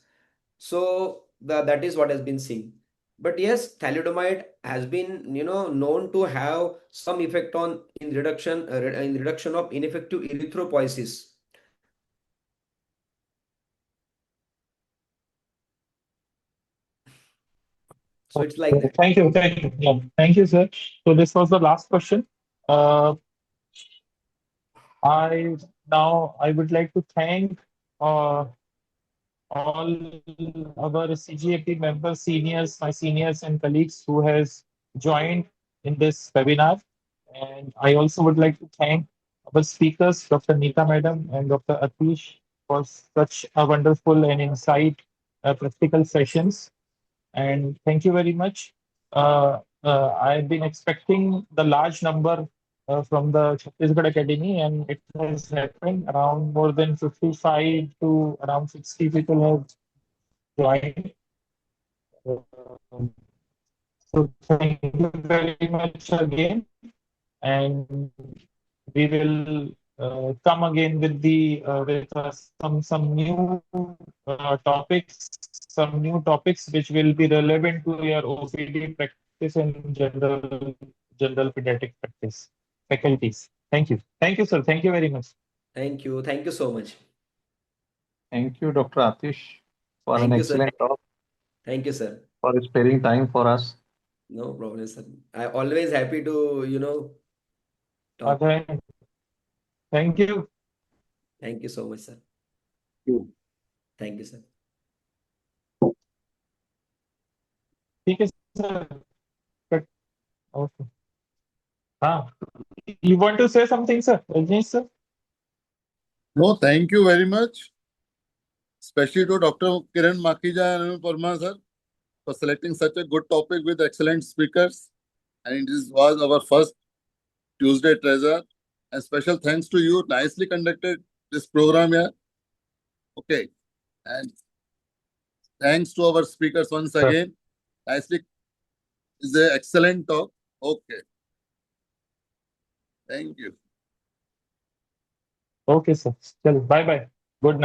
So that is what has been seen. But yes, thalidomide has been known to have some effect on in reduction of ineffective erythropoiesis. So it's like that. Thank you. Thank you. Yeah. Thank you, sir. So this was the last question. I would like to thank all our CGAP members, my seniors and colleagues who has joined in this webinar. And I also would like to thank our speakers, Dr. Neeta Madam and Dr. Atish, for such a wonderful and insight practical sessions. And thank you very much. I've been expecting the large number from the Chhattisgarh Academy, and it has happened. Around more than 55 to around 60 people have joined. So thank you very much again, and we will come again with some new topics which will be relevant to your OPD practice and general pediatric practice faculties. Thank you, sir. Thank you very much. Thank you so much. Thank you, Dr. Atish, for Thank an you, sir. excellent talk. Thank you, sir. For sparing time for us. No problem, sir. I'm always happy to talk. Thank you. Thank you so much, sir. Thank you. Thank you, sir. ठीक है sir. Okay. You want to say something, sir? Rajneesh, sir? No, thank you very much, especially to Dr. Kiran Makija and Parma sir for selecting such a good topic with excellent speakers. And this was our first Tuesday treasure. And special thanks to you, nicely conducted this program here. Okay. And thanks to our speakers once again. Nicely, is an excellent talk. Okay. Thank you. Okay, sir. Bye bye.